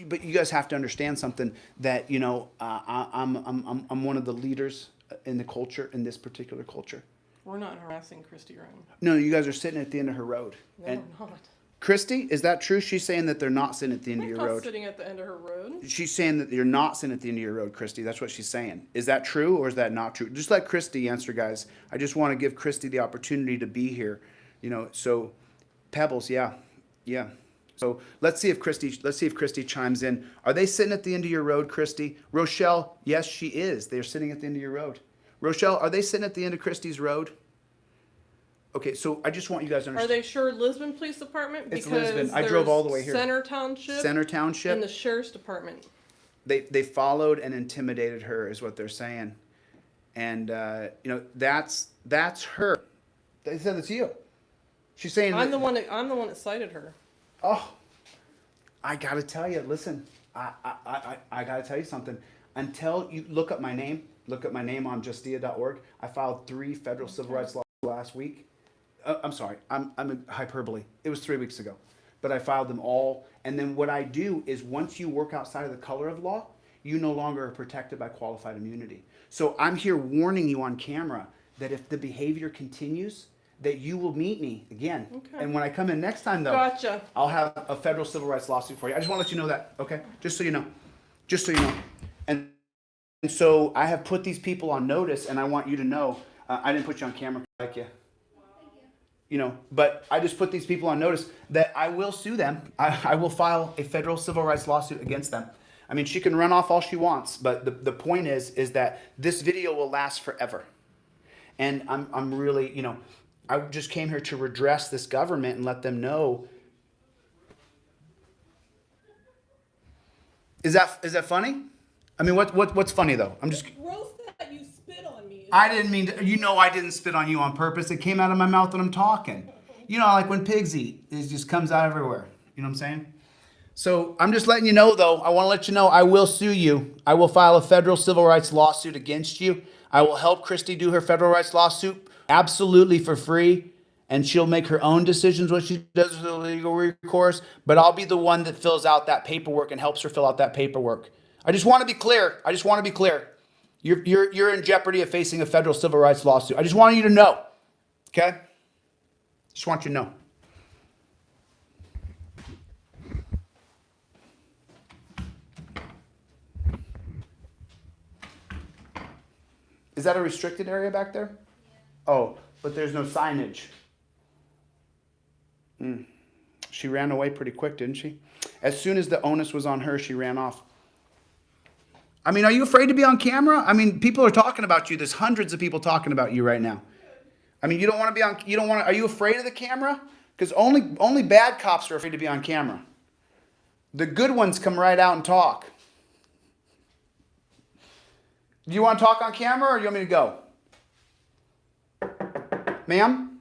but you guys have to understand something that I'm one of the leaders in the culture, in this particular culture. We're not harassing Christy Roan. No, you guys are sitting at the end of her road. No, And we're not. Christy, is that true? She's saying that they're not sitting at the end of We're your not road. sitting at the end of her road. She's saying that you're not sitting at the end of your road, Christy. That's what she's saying. Is that true or is that not true? Just let Christy answer, guys. I just want to give Christy the opportunity to be here. So Pebbles, yeah. So let's see if Christy chimes in. Are they sitting at the end of your road, Christy? Rochelle, yes, she is. They're sitting at the end of your road. Rochelle, are they sitting at the end of Christy's road? Okay, so I just want you guys to Are understand. they sure Lisbon Police Department? It's Because Lisbon. I drove all the way here. Center Township. Center Township. And the Sheriff's Department. They followed and intimidated her, is what they're saying, and that's her. They said it's you. She's saying I'm the one that cited her. Oh, I gotta tell you. Listen, I gotta tell you something. Until you look up my name on justia.org. I filed 3 federal civil rights laws last week. I'm sorry, I'm a hyperbole. It was 3 weeks ago, but I filed them all. And then what I do is once you work outside of the color of law, you no longer are protected by qualified immunity. So I'm here warning you on camera that if the behavior continues, that you will meet me again. Okay. And when I come in next time, though, Gotcha. I'll have a federal civil rights lawsuit for you. I just want to let you know that, okay? Just so you know. And so I have put these people on notice, and I want you to know, I didn't put you on camera, like you. But I just put these people on notice that I will sue them. I will file a federal civil rights lawsuit against them. I mean, she can run off all she wants, but the point is that this video will last forever. And I'm really, I just came here to redress this government and let them know. Is that funny? I mean, what's funny though? I'm just. Gross that you spit on me I didn't mean to, I didn't spit on you on purpose. It came out of my mouth when I'm talking. Like when pigs eat, it just comes out everywhere. You know what I'm saying? So I'm just letting you know, though. I want to let you know I will sue you. I will file a federal civil rights lawsuit against you. I will help Christy do her federal rights lawsuit absolutely for free. And she'll make her own decisions what she does with the legal recourse. But I'll be the one that fills out that paperwork and helps her fill out that paperwork. I just want to be clear. You're in jeopardy of facing a federal civil rights lawsuit. I just want you to know. Okay? Just want you to know. Is that a restricted area back there? Yeah. Oh, but there's no signage. She ran away pretty quick, didn't she? As soon as the onus was on her, she ran off. I mean, are you afraid to be on camera? I mean, people are talking about you. There's hundreds of people talking about you right now. I mean, are you afraid of the camera? Because only bad cops are afraid to be on camera. The good ones come right out and talk. Do you want to talk on camera or do you want me to go? Ma'am?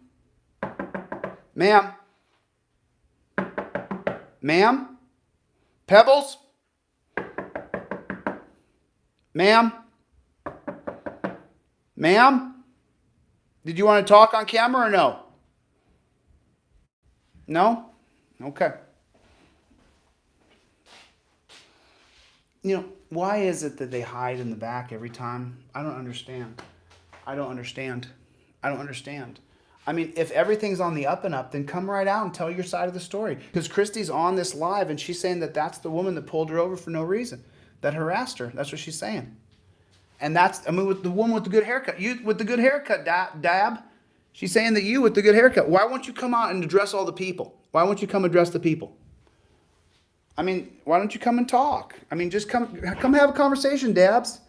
Ma'am? Ma'am? Pebbles? Ma'am? Ma'am? Did you want to talk on camera or no? No? Okay. Why is it that they hide in the back every time? I don't understand. I mean, if everything's on the up and up, then come right out and tell your side of the story. Because Christy's on this live and she's saying that that's the woman that pulled her over for no reason, that harassed her. That's what she's saying. And with the woman with the good haircut, you with the good haircut, Dab. She's saying that you with the good haircut. Why won't you come out and address all the people? Why won't you come address the people? I mean, why don't you come and talk? I mean, just come have a conversation, Dabs.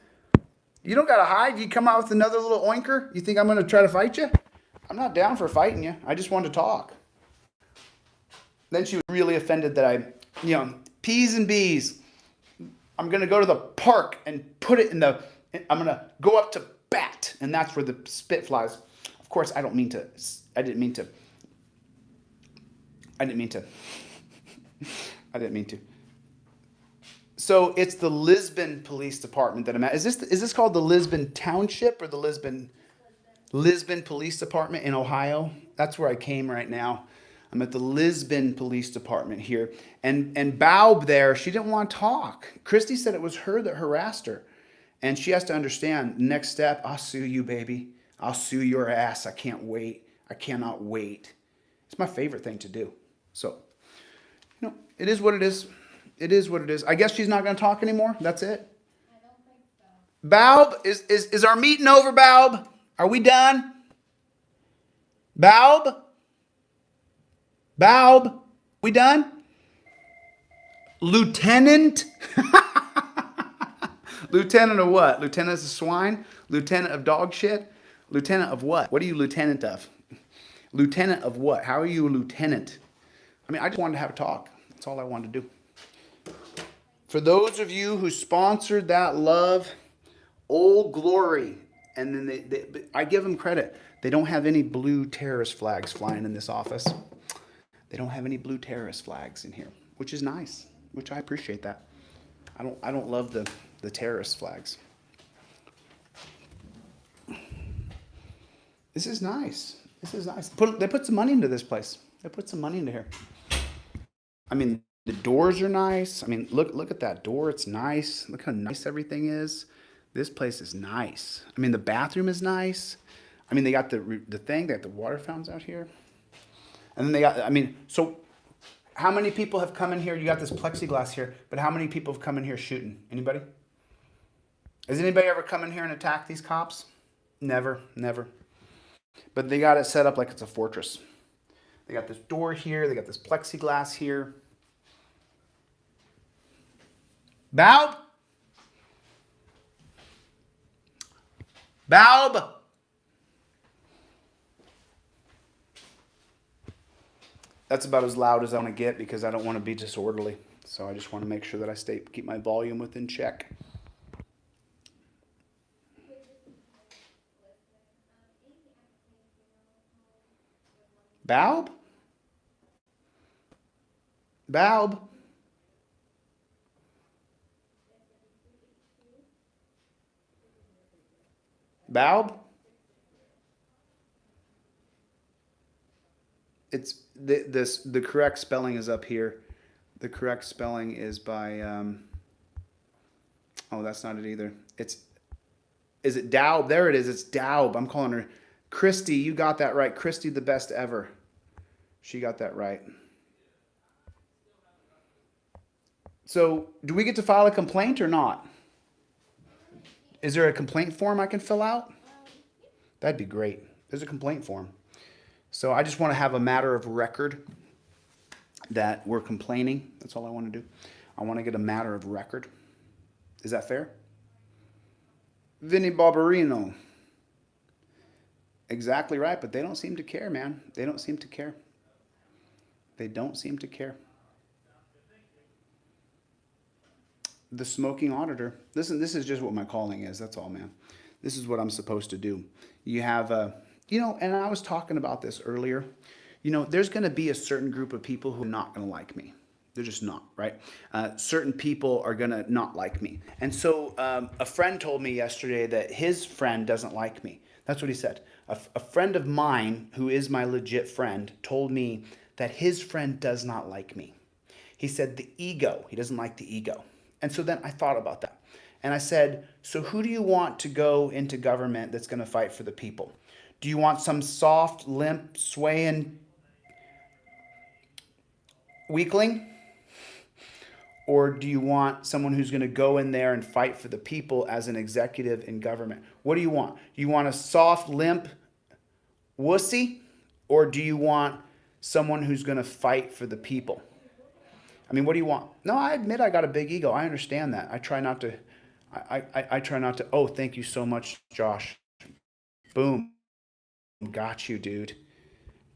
You don't got to hide. You come out with another little oinker. You think I'm going to try to fight you? I'm not down for fighting you. I just wanted to talk. Then she was really offended that P's and B's. I'm going to go to the park and put it I'm going to go up to bat. And that's where the spit flies. Of course, I didn't mean to. So it's the Lisbon Police Department that I'm at. Is this called the Lisbon Township or the Lisbon Police Department in Ohio? That's where I came right now. I'm at the Lisbon Police Department here. And Baub there, she didn't want to talk. Christy said it was her that harassed her. And she has to understand, next step, I'll sue you, baby. I'll sue your ass. I can't wait. I cannot wait. It's my favorite thing to do. So, it is what it is. It is what it is. I guess she's not going to talk anymore. That's it. I don't think so. Baub, is our meeting over, Baub? Are we done? Baub? We done? Lieutenant? Lieutenant of what? Lieutenant of swine? Lieutenant of dog shit? Lieutenant of what? What are you lieutenant of? Lieutenant of what? How are you a lieutenant? I mean, I just wanted to have a talk. That's all I wanted to do. For those of you who sponsored that love, Old Glory, and then I give them credit. They don't have any blue terrorist flags flying in this office. They don't have any blue terrorist flags in here, which is nice, which I appreciate that. I don't love the terrorist flags. This is nice. They put some money into this place. They put some money into here. I mean, the doors are nice. I mean, look at that door. It's nice. Look how nice everything is. This place is nice. I mean, the bathroom is nice. I mean, they got the thing. They got the water fountains out here. And then they got, so how many people have come in here? You got this plexiglass here, but how many people have come in here shooting? Anybody? Has anybody ever come in here and attacked these cops? Never. But they got it set up like it's a fortress. They got this door here. They got this plexiglass here. Baub? That's about as loud as I want to get because I don't want to be disorderly. So I just want to make sure that I keep my volume within check. Baub? Baub? Baub? It's the correct spelling is up here. The correct spelling is by oh, that's not it either. Is it Daub? There it is. It's Daub. I'm calling her Christy. You got that right. Christy, the best ever. She got that right. So, do we get to file a complaint or not? Is there a complaint form I can fill out? That'd be great. There's a complaint form. So I just want to have a matter of record that we're complaining. That's all I want to do. I want to get a matter of record. Is that fair? Vinny Barbarino. Exactly right, but they don't seem to care, man. They don't seem to care. They don't seem to care. The smoking auditor. Listen, this is just what my calling is. That's all, man. This is what I'm supposed to do. You have and I was talking about this earlier. There's going to be a certain group of people who are not going to like me. They're just not, right? Certain people are going to not like me. And so a friend told me yesterday that his friend doesn't like me. That's what he said. A friend of mine, who is my legit friend, told me that his friend does not like me. He said the ego. He doesn't like the ego. And so then I thought about that. And I said, so who do you want to go into government that's going to fight for the people? Do you want some soft, limp, swaying weakling? Or do you want someone who's going to go in there and fight for the people as an executive in government? What do you want? Do you want a soft, limp wussy? Or do you want someone who's going to fight for the people? I mean, what do you want? No, I admit I got a big ego. I understand that. I try not to. I try not to. Oh, thank you so much, Josh. Boom. Got you, dude.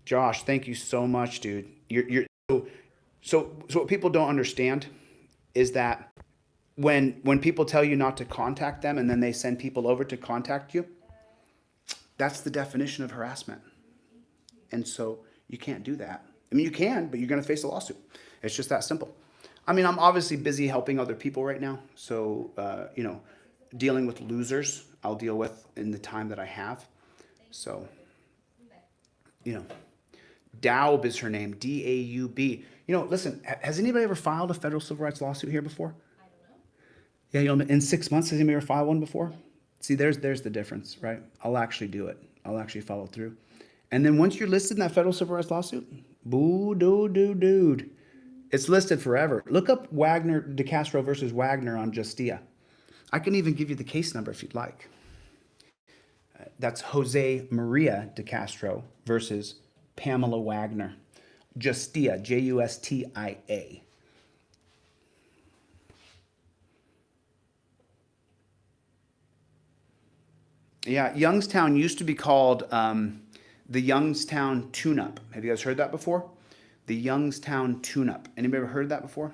Josh, thank you so much, dude. You're so what people don't understand is that when people tell you not to contact them and then they send people over to contact you, that's the definition of harassment. And so you can't do that. I mean, you can, but you're going to face a lawsuit. It's just that simple. I mean, I'm obviously busy helping other people right now. So, dealing with losers, I'll deal with in the time that I have. So, Daub is her name, D-A-U-B. Listen, has anybody ever filed a federal civil rights lawsuit here before? I don't know. Yeah, in 6 months, has anybody ever filed one before? See, there's the difference, right? I'll actually do it. I'll actually follow through. And then once you're listed in that federal civil rights lawsuit, dude. It's listed forever. Look up DeCastro versus Wagner on Justia. I can even give you the case number if you'd like. That's Jose Maria DeCastro versus Pamela Wagner. Justia, Justia. Yeah, Youngstown used to be called the Youngstown Tune-Up. Have you guys heard that before? The Youngstown Tune-Up. Anybody ever heard that before?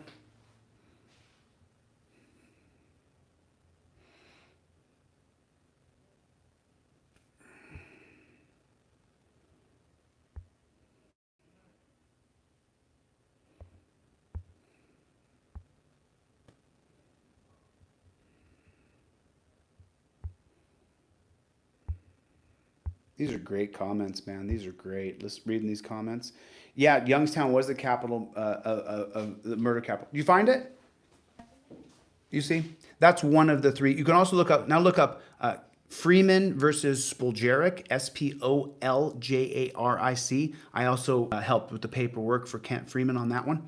These are great comments, man. These are great. Let's read these comments. Yeah, Youngstown was the capital of the murder capital. You find it? You see? That's one of the three. You can also look up Freeman versus Spoljaric, Spoljaric. I also helped with the paperwork for Kent Freeman on that one.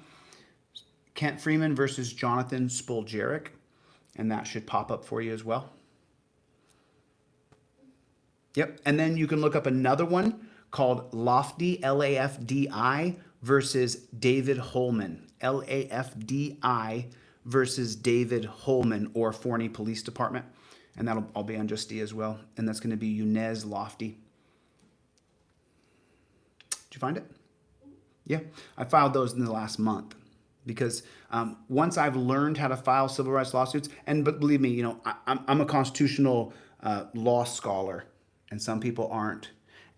Kent Freeman versus Jonathan Spoljaric, and that should pop up for you as well. Yep, and then you can look up another one called Lofty, L-A-F-D-I, versus David Holman, L-A-F-D-I versus David Holman, or Forney Police Department, and that'll all be on Justia as well, and that's going to be Yunez Lofty. Did you find it? Yeah, I filed those in the last month because once I've learned how to file civil rights lawsuits, but believe me, I'm a constitutional law scholar, and some people aren't.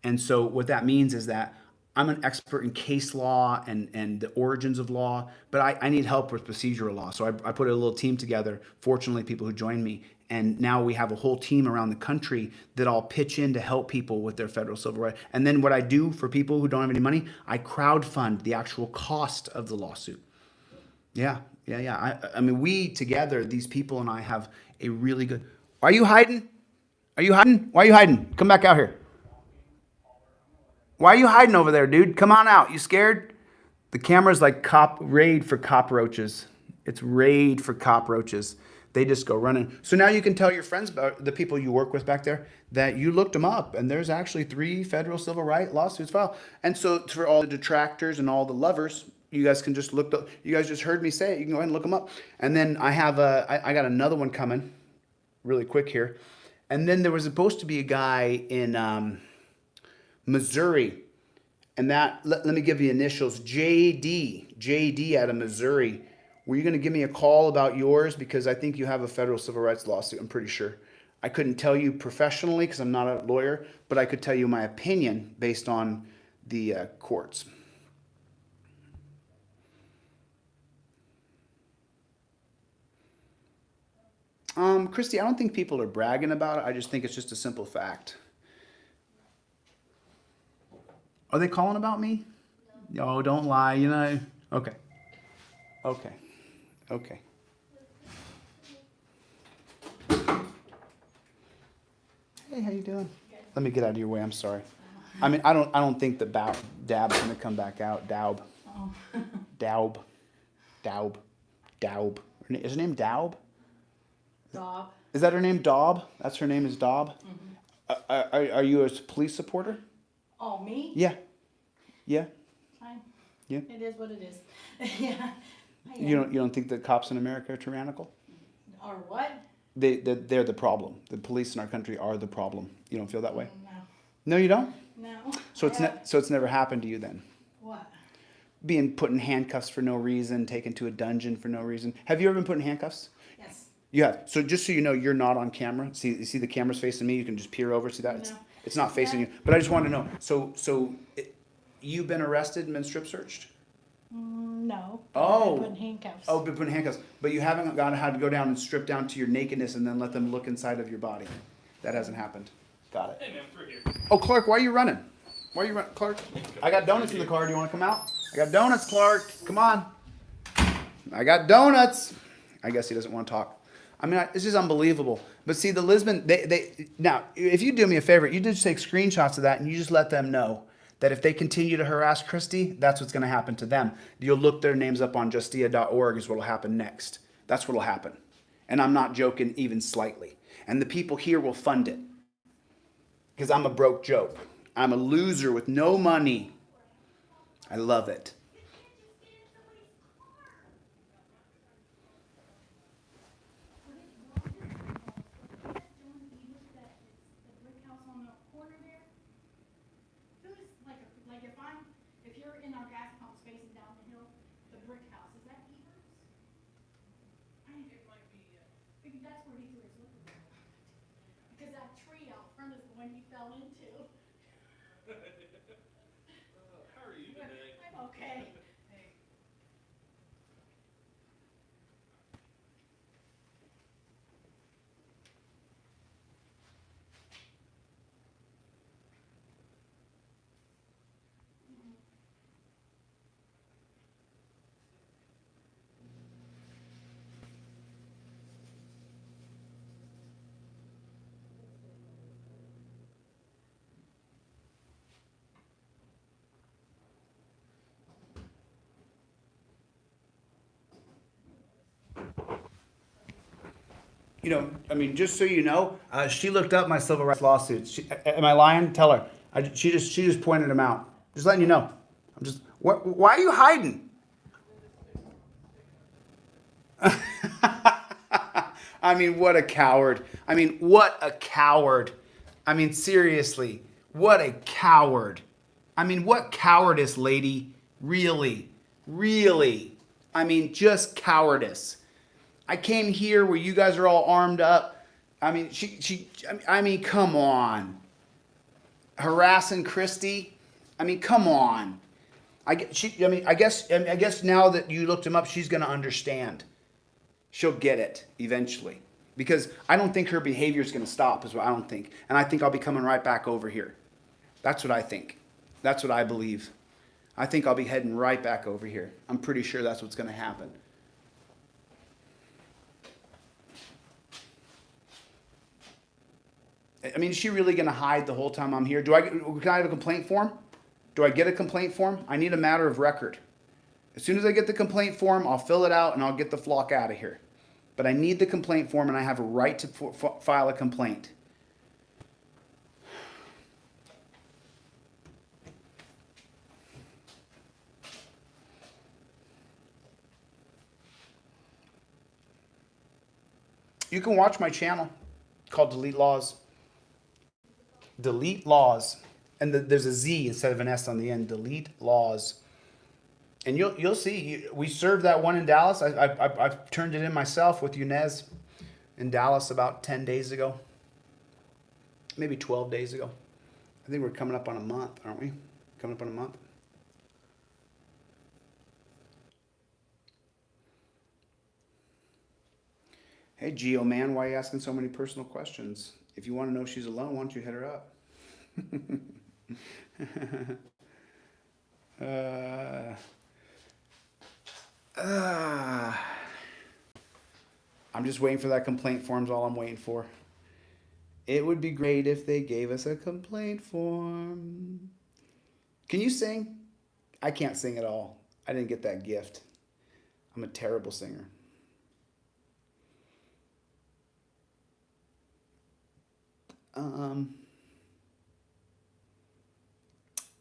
And so what that means is that I'm an expert in case law and the origins of law, but I need help with procedural law. So I put a little team together, fortunately, people who joined me. And now we have a whole team around the country that all pitch in to help people with their federal civil rights. And then what I do for people who don't have any money, I crowdfund the actual cost of the lawsuit. Yeah. I mean, we together, these people and I have a really good... Are you hiding? Are you hiding? Why are you hiding? Come back out here. Why are you hiding over there, dude? Come on out. You scared? The camera's like raid for cockroaches. It's raid for cockroaches. They just go running. So now you can tell your friends, about the people you work with back there, that you looked them up and there's actually 3 federal civil rights lawsuits filed. And so for all the detractors and all the lovers, you guys can just look. You guys just heard me say it. You can go ahead and look them up. And then I have I got another one coming really quick here. And then there was supposed to be a guy in Missouri. And that, let me give you initials, JD out of Missouri. Were you going to give me a call about yours? Because I think you have a federal civil rights lawsuit, I'm pretty sure. I couldn't tell you professionally because I'm not a lawyer, but I could tell you my opinion based on the courts. Christy, I don't think people are bragging about it. I just think it's just a simple fact. Are they calling about me? No, don't lie, you know. Okay. Hey, how you doing? Let me get out of your way. I'm sorry. I mean, I don't think that Dab's gonna come back out. Daub. Is her name Daub? Daub. Is that her name, Daub? That's her name is Daub? Mm-hmm. Are you a police supporter? Oh, me? Yeah. Fine. Yeah. It is what it is. Yeah. You don't think that cops in America are tyrannical? Or what? They're the problem. The police in our country are the problem. You don't feel that way? No. No, you don't? No. So it's never happened to you then? What? Being put in handcuffs for no reason, taken to a dungeon for no reason. Have you ever been put in handcuffs? Yes. You have. So just so you know, you're not on camera. You see the camera's facing me. You can just peer over. See that? No. It's not facing you. But I just want to know. So you've been arrested and been strip searched? No. Oh. Put in handcuffs. Oh, been put in handcuffs. But you haven't had to go down and strip down to your nakedness and then let them look inside of your body. That hasn't happened. Got it. Hey man, through here. Oh, Clark, why are you running? Why are you running, Clark? I got donuts in the car. Do you want to come out? I got donuts, Clark. Come on. I got donuts. I guess he doesn't want to talk. I mean, it's just unbelievable. But see, the Lisbon, now, if you do me a favor, you just take screenshots of that and you just let them know that if they continue to harass Christy, that's what's going to happen to them. You'll look their names up on justia.org is what will happen next. That's what will happen. And I'm not joking even slightly. And the people here will fund it. Because I'm a broke joke. I'm a loser with no money. I love it. If you're in our gas pumps facing down the hill, the brick house, is that Evers? I think it might be, maybe that's where he threw his liquor barrel. Because that tree out front is the one you fell into. How are you today? I'm okay. You know, I mean, just so you know, she looked up my civil rights lawsuits. Am I lying? Tell her. She just pointed them out. Just letting you know. Why are you hiding? I mean, what a coward. I mean, seriously, what a coward. I mean, what cowardice, lady. Really. I mean, just cowardice. I came here where you guys are all armed up. I mean, come on. Harassing Christy. I mean, come on. I guess now that you looked him up, she's going to understand. She'll get it eventually. Because I don't think her behavior is going to stop, is what I don't think. And I think I'll be coming right back over here. That's what I think. That's what I believe. I think I'll be heading right back over here. I'm pretty sure that's what's going to happen. I mean, is she really going to hide the whole time I'm here? Can I have a complaint form? Do I get a complaint form? I need a matter of record. As soon as I get the complaint form, I'll fill it out and I'll get the flock out of here. But I need the complaint form and I have a right to file a complaint. You can watch my channel called DeleteLawZ. DeleteLawZ. And there's a Z instead of an S on the end. DeleteLawZ. And you'll see, we served that one in Dallas. I've turned it in myself with Yunez in Dallas about 10 days ago. Maybe 12 days ago. I think we're coming up on a month, aren't we? Coming up on a month. Hey, Geo man, why are you asking so many personal questions? If you want to know if she's alone, why don't you hit her up? I'm just waiting for that complaint form is all I'm waiting for. It would be great if they gave us a complaint form. Can you sing? I can't sing at all. I didn't get that gift. I'm a terrible singer.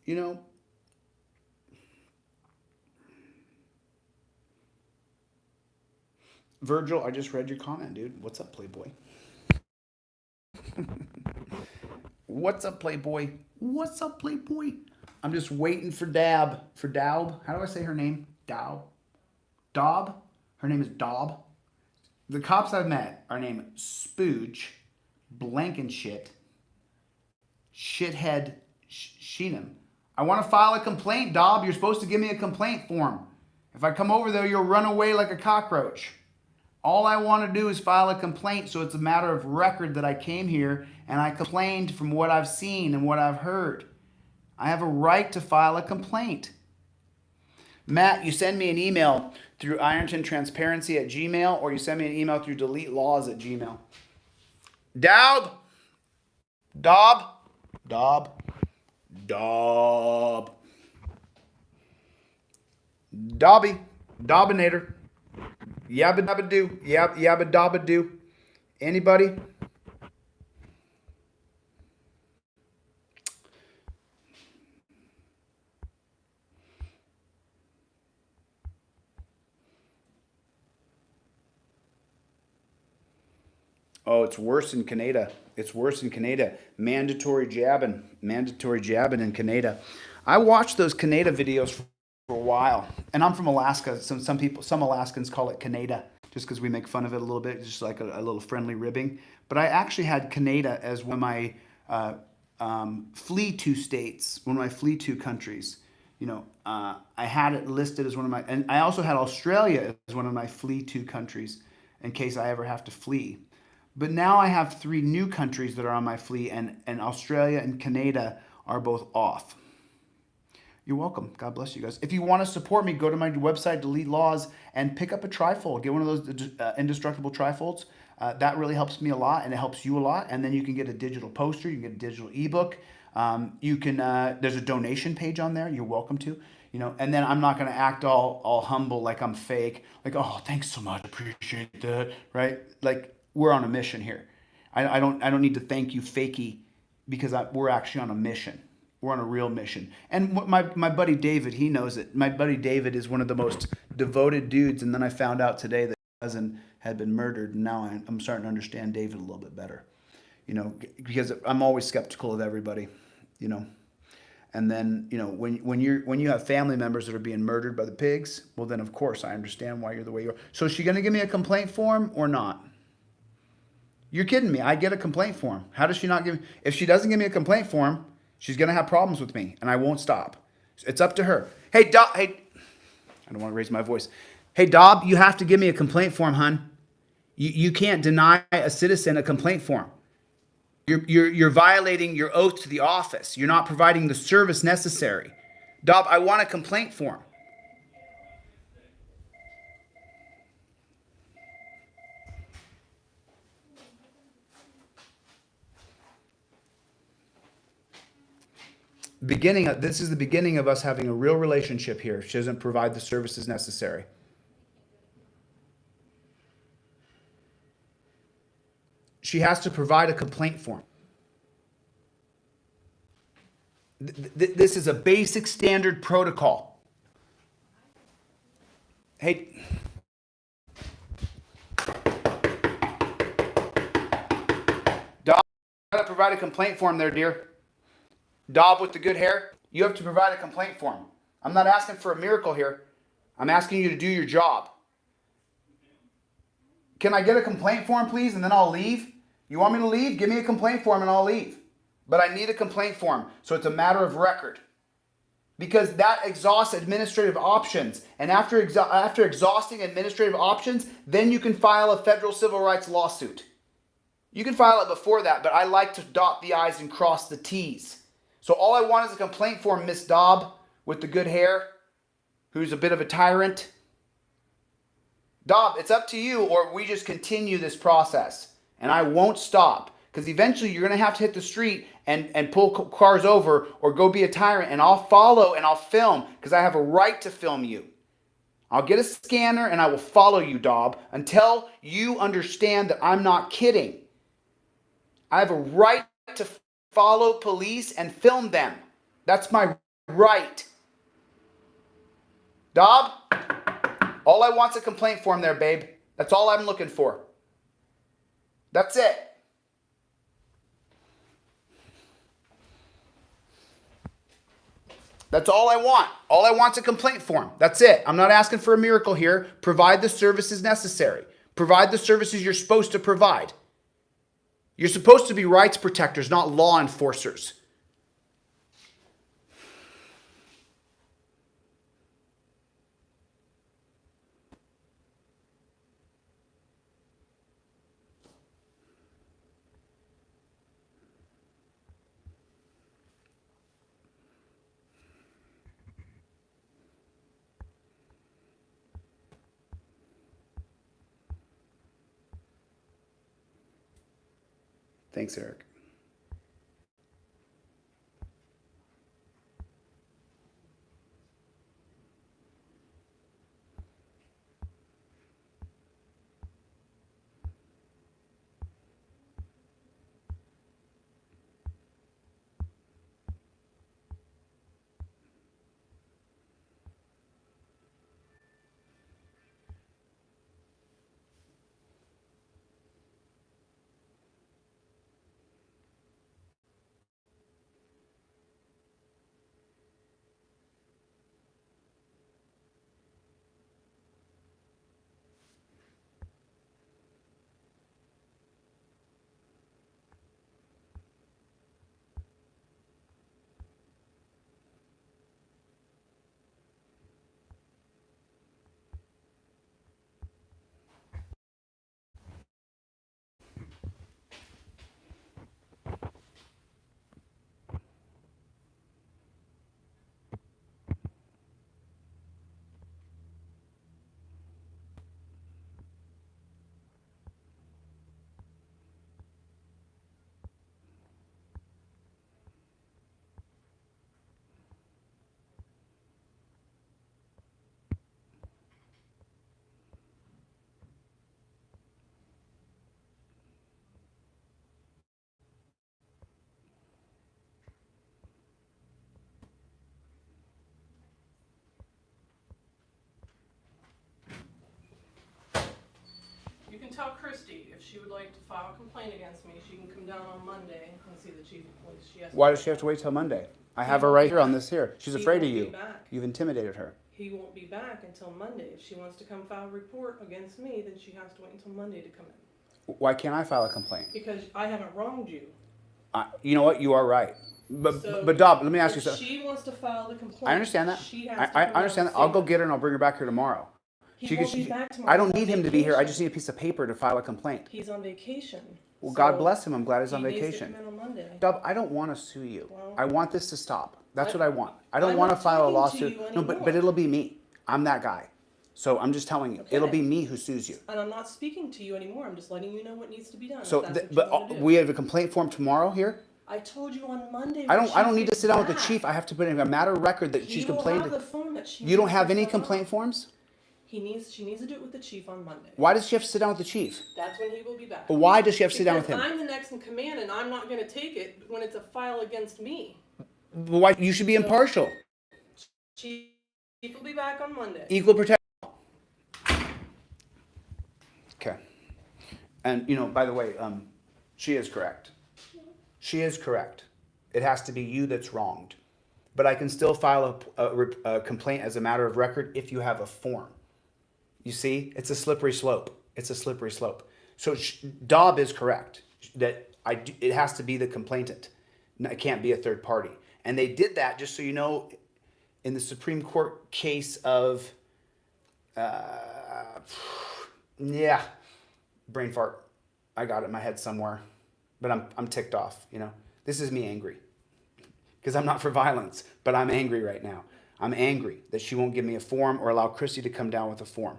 You know, Virgil, I just read your comment, dude. What's up, Playboy? What's up, Playboy? What's up, Playboy? I'm just waiting for Daub. For Daub. How do I say her name? Daub. Daub? Her name is Daub. The cops I've met are named Spooge, Blankenshit, Shithead Sheenham. I want to file a complaint, Daub. You're supposed to give me a complaint form. If I come over there, you'll run away like a cockroach. All I want to do is file a complaint, so it's a matter of record that I came here and I complained from what I've seen and what I've heard. I have a right to file a complaint. Matt, you send me an email through irontontransparency@gmail, or you send me an email through DeleteLawZ@gmail. Daub. Daub. Daub. Daub. Dobby. Dobbinator. Yabba dabba do. Yabba dabba do. Anybody? Oh, it's worse in Canada. It's worse in Canada. Mandatory jabbing. Mandatory jabbing in Canada. I watched those Canada videos for a while. And I'm from Alaska. Some Alaskans call it Canada, just because we make fun of it a little bit, just like a little friendly ribbing. But I actually had Canada as one of my flee to states, one of my flee to countries. You know, I had it listed as one of my, and I also had Australia as one of my flee to countries in case I ever have to flee. But now I have 3 new countries that are on my flee, and Australia and Canada are both off. You're welcome. God bless you guys. If you want to support me, go to my website, DeleteLawZ, and pick up a trifold. Get one of those indestructible trifolds. That really helps me a lot, and it helps you a lot. And then you can get a digital poster. You can get a digital ebook. You can. There's a donation page on there. You're welcome to. You know. And then I'm not going to act all humble like I'm fake. Like, oh, thanks so much. Appreciate that. Right? Like, we're on a mission here. I don't need to thank you, fakey, because we're actually on a mission. We're on a real mission. And my buddy David, he knows it. My buddy David is one of the most devoted dudes. And then I found out today that his cousin had been murdered. And now I'm starting to understand David a little bit better. You know, because I'm always skeptical of everybody, you know. And then, you know, when you have family members that are being murdered by the pigs, well, then, of course, I understand why you're the way you are. So is she going to give me a complaint form or not? You're kidding me. I get a complaint form. How does she not give me? If she doesn't give me a complaint form, She's going to have problems with me, and I won't stop. It's up to her. Hey, Dob. Hey, I don't want to raise my voice. Hey, Dob, you have to give me a complaint form, hun. You can't deny a citizen a complaint form. You're violating your oath to the office. You're not providing the service necessary. Dob, I want a complaint form. This is the beginning of us having a real relationship here. She doesn't provide the services necessary. She has to provide a complaint form. This is a basic standard protocol. Hey. Dob, you gotta provide a complaint form there, dear. Dob with the good hair, you have to provide a complaint form. I'm not asking for a miracle here. I'm asking you to do your job. Can I get a complaint form, please, and then I'll leave? You want me to leave? Give me a complaint form and I'll leave. But I need a complaint form, so it's a matter of record. Because that exhausts administrative options. And after exhausting administrative options, then you can file a federal civil rights lawsuit. You can file it before that, but I like to dot the I's and cross the T's. So all I want is a complaint form, Miss Dob, with the good hair, who's a bit of a tyrant. Dob, it's up to you, or we just continue this process. And I won't stop. Because eventually you're going to have to hit the street and pull cars over or go be a tyrant. And I'll follow and I'll film because I have a right to film you. I'll get a scanner and I will follow you, Dob, until you understand that I'm not kidding. I have a right to follow police and film them. That's my right. Dob, all I want's a complaint form there, babe. That's all I'm looking for. That's it. That's all I want. All I want's a complaint form. That's it. I'm not asking for a miracle here. Provide the services necessary. Provide the services you're supposed to provide. You're supposed to be rights protectors, not law enforcers. Thanks, Eric. You can tell Christy if she would like to file a complaint against me, she can come down on Monday and see the chief of police. Why does she have to wait till Monday? I have her right here on this here. She's afraid of won't you. be back. You've intimidated her. He won't be back until Monday. If she wants to come file a report against me, then she has to wait until Monday to come in. Why can't I file a complaint? Because I haven't wronged you. You know what? You are right. But Dob, let me ask you if something. she wants to file the complaint. I understand that. She has to I come understand out that. I'll and go say get her and I'll bring her back here tomorrow. He won't be back tomorrow. I don't He's need on him to be here. I vacation. just need a piece of paper to file a complaint. He's on vacation. Well, So God bless him. I'm glad he's on he needs to vacation. come in on Monday. Dub, I don't want to sue you. Well, I want this to stop. That's what I want. I don't I'm want to not file a talking to lawsuit. you No, but anymore. it'll be me. I'm that guy. So I'm just telling you, it'll Okay. be me who sues you. And I'm not speaking to you anymore. I'm just letting you know what needs to be done. So, if that's what but you wanna do. we have a complaint form tomorrow here. I told you on Monday. I when don't she need to gets sit down with the back. chief. I have to put in a matter of record that He she's will complained. have the form that she You don't needs have to any fill complaint out. forms? She needs to do it with the chief on Monday. Why does she have to sit down with the chief? That's when he will be back. But why does she have to sit down with Because him? I'm the next in command, and I'm not going to take it when it's a file against me. Why? You should be impartial. Chief will be back on Monday. Equal protection. Okay. And, by the way, she is correct. She is correct. It has to be you that's wronged. But I can still file a complaint as a matter of record if you have a form. You see? It's a slippery slope. It's a slippery slope. So Dob is correct that it has to be the complainant. It can't be a third party. And they did that, just so you know, in the Supreme Court case of, brain fart. I got it in my head somewhere, but I'm ticked off. This is me angry because I'm not for violence, but I'm angry right now. I'm angry that she won't give me a form or allow Christy to come down with a form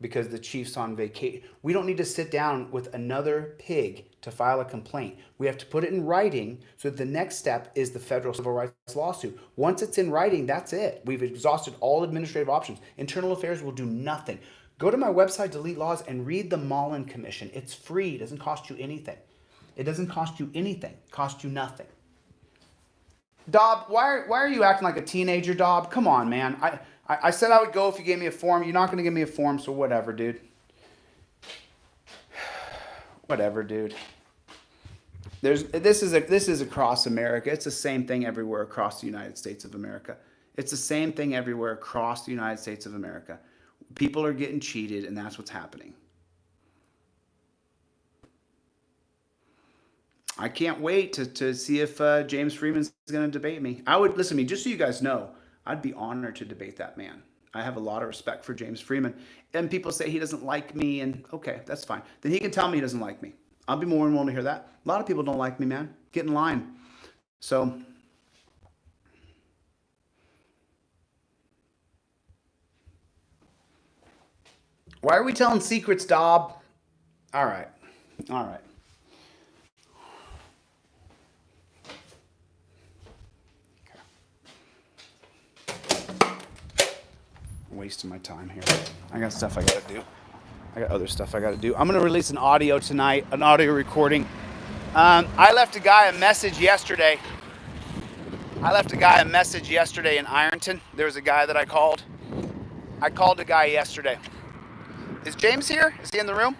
because the chief's on vacation. We don't need to sit down with another pig to file a complaint. We have to put it in writing so that the next step is the federal civil rights lawsuit. Once it's in writing, that's it. We've exhausted all administrative options. Internal Affairs will do nothing. Go to my website, DeleteLawZ, and read the Mullen Commission. It's free. It doesn't cost you anything. It doesn't cost you anything. It costs you nothing. Dob, why are you acting like a teenager, Dob? Come on, man. I said I would go if you gave me a form. You're not going to give me a form, so whatever, dude. Whatever, dude. This is across America. It's the same thing everywhere across the United States of America. It's the same thing everywhere across the United States of America. People are getting cheated, and that's what's happening. I can't wait to see if James Freeman's going to debate me. Listen to me, just so you guys know, I'd be honored to debate that man. I have a lot of respect for James Freeman. And people say he doesn't like me, and okay, that's fine. Then he can tell me he doesn't like me. I'll be more than willing to hear that. A lot of people don't like me, man. Get in line. So, why are we telling secrets, Dob? All right. I'm wasting my time here. I got stuff I got to do. I got other stuff I got to do. I'm going to release an audio tonight, an audio recording. I left a guy a message yesterday. in Ironton. There was a guy that I called. I called a guy yesterday. Is James here? Is he in the room?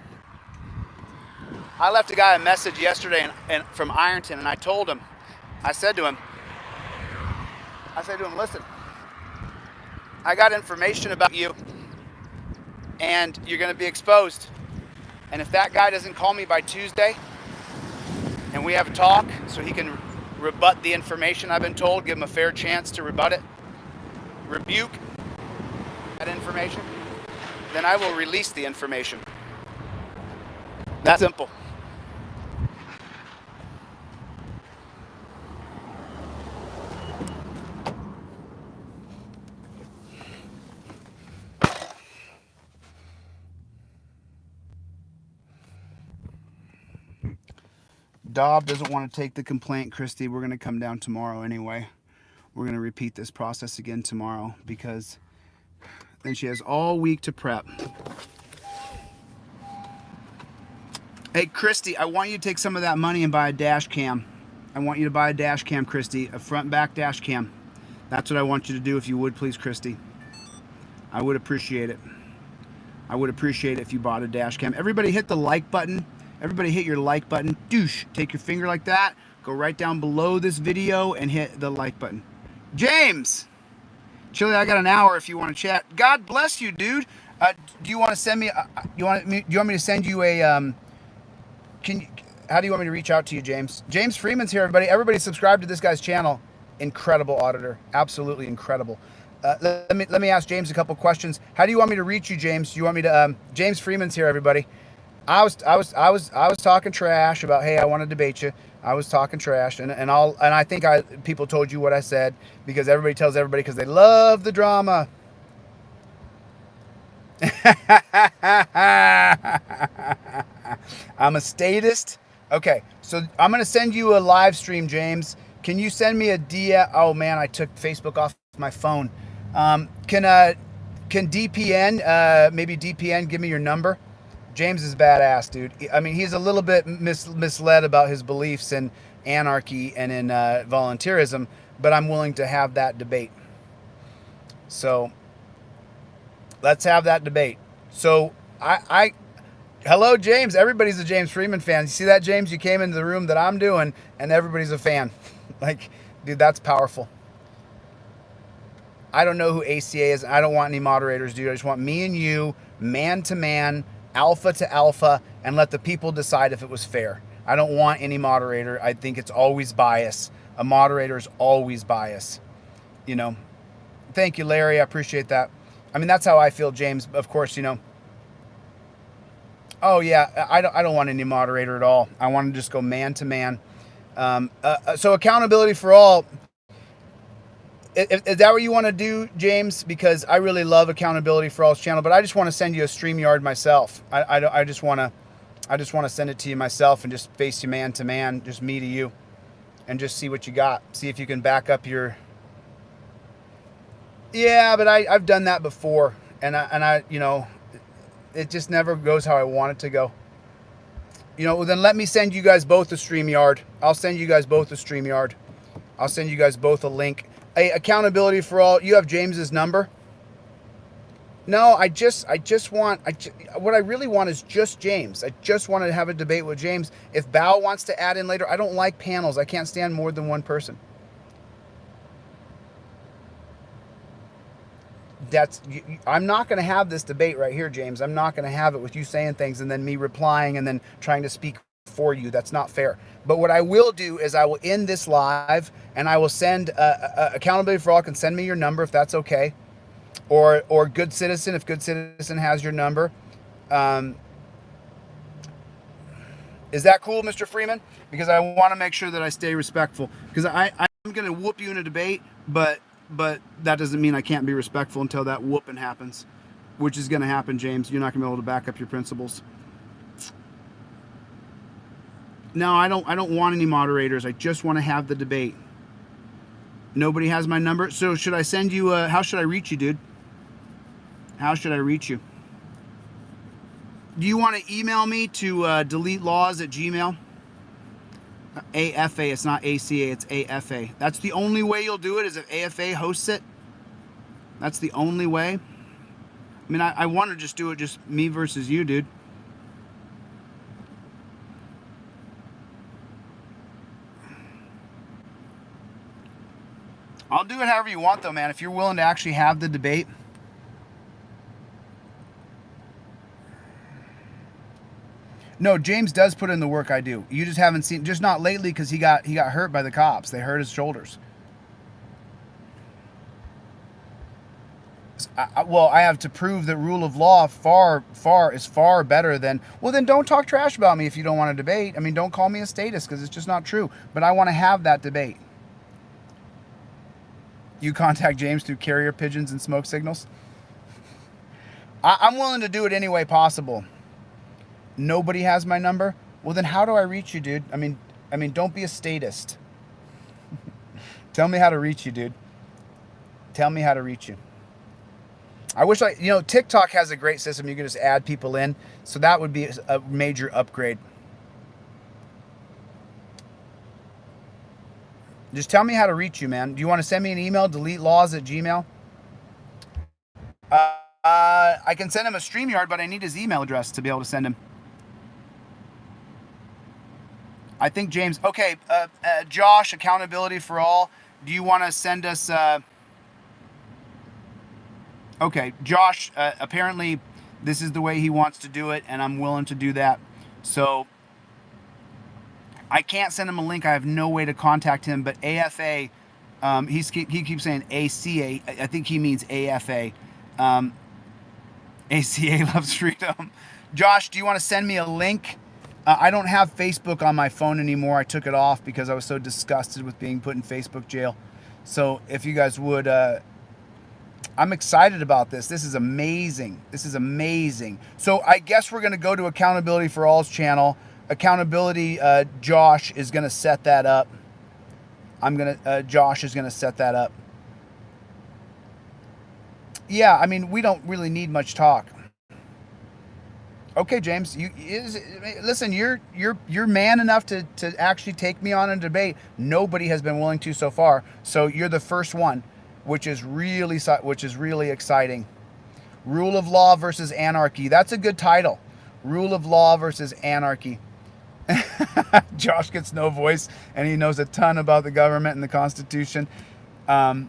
I left a guy a message yesterday from Ironton, and I told him, I said to him, listen, I got information about you, and you're going to be exposed. And if that guy doesn't call me by Tuesday, and we have a talk so he can rebut the information I've been told, give him a fair chance to rebut it, rebuke that information, then I will release the information. That's simple. Dob doesn't want to take the complaint, Christy. We're going to come down tomorrow anyway. We're going to repeat this process again tomorrow because then she has all week to prep. Hey, Christy, I want you to take some of that money and buy a dash cam. I want you to buy a dash cam, Christy, a front back dash cam. That's what I want you to do if you would, please, Christy. I would appreciate it. I would appreciate it if you bought a dash cam. Everybody hit the like button. Everybody hit your like button. Douche. Take your finger like that. Go right down below this video and hit the like button. James! Chille, I got an hour if you want to chat. God bless you, dude. Do you want to send me? Do you want me to send you a? How do you want me to reach out to you, James? James Freeman's here, everybody. Everybody subscribe to this guy's channel. Incredible auditor. Absolutely incredible. Let me ask James a couple questions. How do you want me to reach you, James? Do you want me to James Freeman's here, everybody. I was talking trash about, hey, I want to debate you. I was talking trash, and I think people told you what I said, because everybody tells everybody because they love the drama. I'm a statist. Okay, so I'm gonna send you a live stream, James. Can you send me a DM? Oh man, I took Facebook off my phone. Can DPN, maybe DPN, give me your number? James is badass, dude. I mean, he's a little bit misled about his beliefs in anarchy and in volunteerism, but I'm willing to have that debate. So let's have that debate. So hello, James. Everybody's a James Freeman fan. You see that, James? You came into the room that I'm doing, and everybody's a fan. Like, dude, that's powerful. I don't know who ACA is. I don't want any moderators, dude. I just want me and you, man to man, alpha to alpha, and let the people decide if it was fair. I don't want any moderator. I think it's always bias. A moderator is always bias. You know. Thank you, Larry. I appreciate that. I mean, that's how I feel, James. Of course, you know. Oh yeah, I don't want any moderator at all. I want to just go man to man. So accountability for all. Is that what you want to do, James? Because I really love Accountability for All's channel, but I just want to send you a StreamYard myself. I just want to send it to you myself and just face you man to man, just me to you, and just see what you got. See if you can back up your. Yeah, but I've done that before, and I you know, it just never goes how I want it to go. You know, well then let me send you guys both a StreamYard. I'll send you guys both a StreamYard. I'll send you guys both a link. Hey, Accountability for All, you have James's number? No, what I really want is just James. I just want to have a debate with James. If Bao wants to add in later, I don't like panels. I can't stand more than one person. I'm not going to have this debate right here, James. I'm not going to have it with you saying things and then me replying and then trying to speak for you. That's not fair. But what I will do is I will end this live and I will send Accountability for All can send me your number if that's okay, or Good Citizen if Good Citizen has your number. Is that cool, Mr. Freeman? Because I want to make sure that I stay respectful, because I'm going to whoop you in a debate, but that doesn't mean I can't be respectful until that whooping happens, which is going to happen, James. You're not going to be able to back up your principles. No, I don't want any moderators. I just want to have the debate. Nobody has my number. So should I send you how should I reach you, dude? How should I reach you? Do you want to email me to DeleteLawZ@gmail.com? AFA, it's not ACA, it's AFA. That's the only way you'll do it, is if AFA hosts it. That's the only way. I mean, I want to just do it just me versus you, dude. I'll do it however you want, though, man. If you're willing to actually have the debate. No, James does put in the work. I do. You just haven't seen, just not lately, because he got hurt by the cops. They hurt his shoulders. Well, I have to prove that rule of law is far better than. Well, then don't talk trash about me if you don't want to debate. I mean, don't call me a statist, because it's just not true. But I want to have that debate. You contact James through carrier pigeons and smoke signals? I'm willing to do it any way possible. Nobody has my number? Well, then how do I reach you, dude? I mean, don't be a statist. Tell me how to reach you, dude. Tell me how to reach you. I wish TikTok has a great system. You can just add people in. So that would be a major upgrade. Just tell me how to reach you, man. Do you want to send me an email? DeleteLawZ@gmail.com? I can send him a StreamYard, but I need his email address to be able to send him. I think James. Okay, Josh, Accountability for All. Do you want to send us? Okay, Josh. Apparently, this is the way he wants to do it, and I'm willing to do that. So, I can't send him a link. I have no way to contact him. But AFA, he keeps saying ACA. I think he means AFA. ACA loves freedom. Josh, do you want to send me a link? I don't have Facebook on my phone anymore. I took it off because I was so disgusted with being put in Facebook jail. So if you guys would, I'm excited about this. This is amazing. This is amazing. So I guess we're going to go to Accountability for All's channel. Accountability, Josh is going to set that up. Josh is going to set that up. Yeah, I mean, we don't really need much talk. Okay, James, listen, you're man enough to actually take me on a debate. Nobody has been willing to so far. So you're the first one, which is really exciting. Rule of law versus anarchy. That's a good title. Rule of law versus anarchy. Josh gets no voice, and he knows a ton about the government and the Constitution. AFA,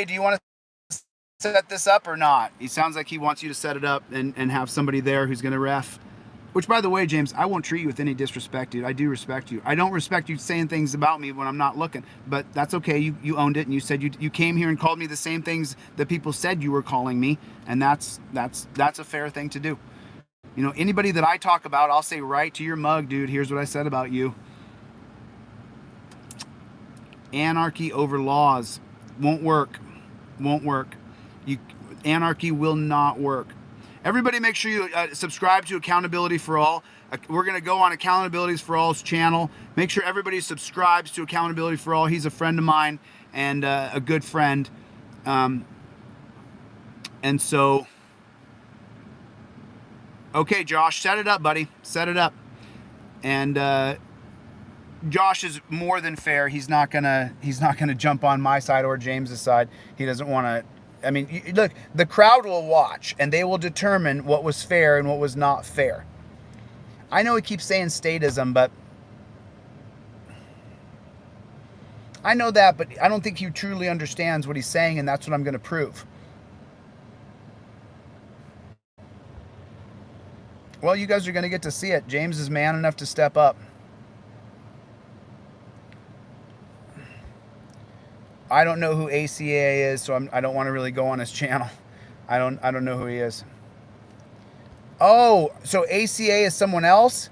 do you want to set this up or not? He sounds like he wants you to set it up and have somebody there who's going to ref. Which, by the way, James, I won't treat you with any disrespect, dude. I do respect you. I don't respect you saying things about me when I'm not looking, but that's okay. You owned it, and you said you came here and called me the same things that people said you were calling me, and that's a fair thing to do. You know, anybody that I talk about, I'll say right to your mug, dude. Here's what I said about you. Anarchy over laws won't work. Won't work. Anarchy will not work. Everybody make sure you subscribe to Accountability for All. We're going to go on Accountability for All's channel. Make sure everybody subscribes to Accountability for All. He's a friend of mine and a good friend. And so, okay, Josh, set it up, buddy. Set it up. And Josh is more than fair. He's not gonna jump on my side or James's side. He doesn't want to. I mean, look, the crowd will watch, and they will determine what was fair and what was not fair. I know he keeps saying statism, but I know that, but I don't think he truly understands what he's saying, and that's what I'm going to prove. Well, you guys are going to get to see it. James is man enough to step up. I don't know who ACA is, so I don't want to really go on his channel. I don't know who he is. Oh, so ACA is someone else?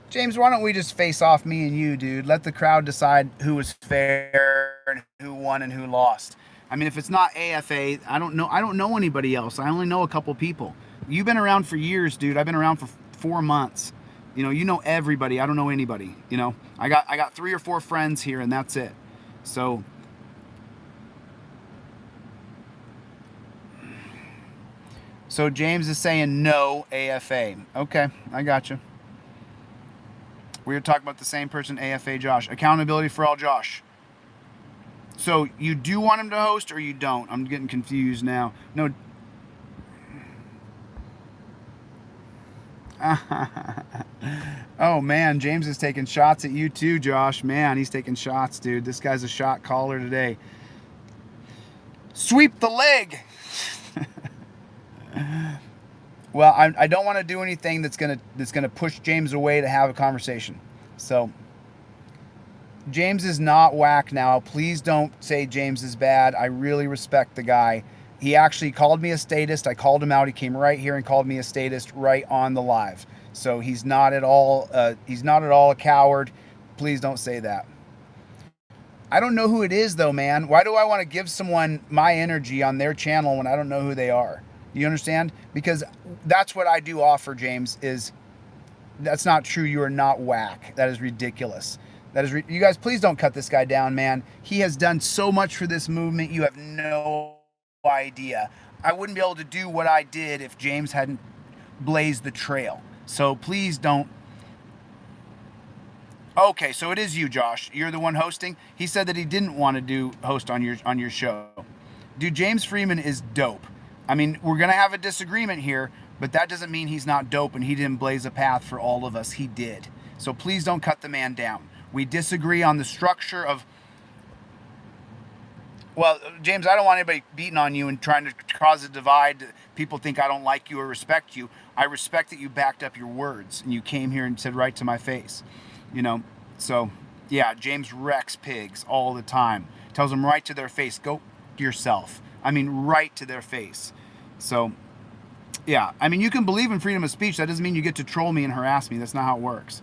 James, why don't we just face off, me and you, dude? Let the crowd decide who was fair and who won and who lost. I mean, if it's not AFA, I don't know anybody else. I only know a couple people. You've been around for years, dude. I've been around for 4 months. You know everybody. I don't know anybody. I got 3 or 4 friends here, and that's it. So James is saying no AFA. Okay, I got you. We were talking about the same person, AFA Josh. Accountability for All Josh. So you do want him to host or you don't? I'm getting confused now. No. Oh, man, James is taking shots at you too, Josh. Man, he's taking shots, dude. This guy's a shot caller today. Sweep the leg. Well, I don't want to do anything that's gonna push James away to have a conversation. So James is not whack now. Please don't say James is bad. I really respect the guy. He actually called me a statist. I called him out. He came right here and called me a statist right on the live. So he's not at all a coward. Please don't say that. I don't know who it is though, man. Why do I want to give someone my energy on their channel when I don't know who they are? You understand? Because that's what I do offer, James, that's not true. You are not whack. That is ridiculous. You guys, please don't cut this guy down, man. He has done so much for this movement. You have no idea. I wouldn't be able to do what I did if James hadn't blazed the trail. So please don't. Okay, so it is you, Josh. You're the one hosting. He said that he didn't want to host on your show. Dude, James Freeman is dope. I mean, we're going to have a disagreement here, but that doesn't mean he's not dope and he didn't blaze a path for all of us. He did. So please don't cut the man down. We disagree on the structure of Well, James, I don't want anybody beating on you and trying to cause a divide. People think I don't like you or respect you. I respect that you backed up your words and you came here and said right to my face. You know, so yeah, James wrecks pigs all the time. Tells them right to their face, go yourself. I mean, right to their face. So yeah, I mean, you can believe in freedom of speech. That doesn't mean you get to troll me and harass me. That's not how it works.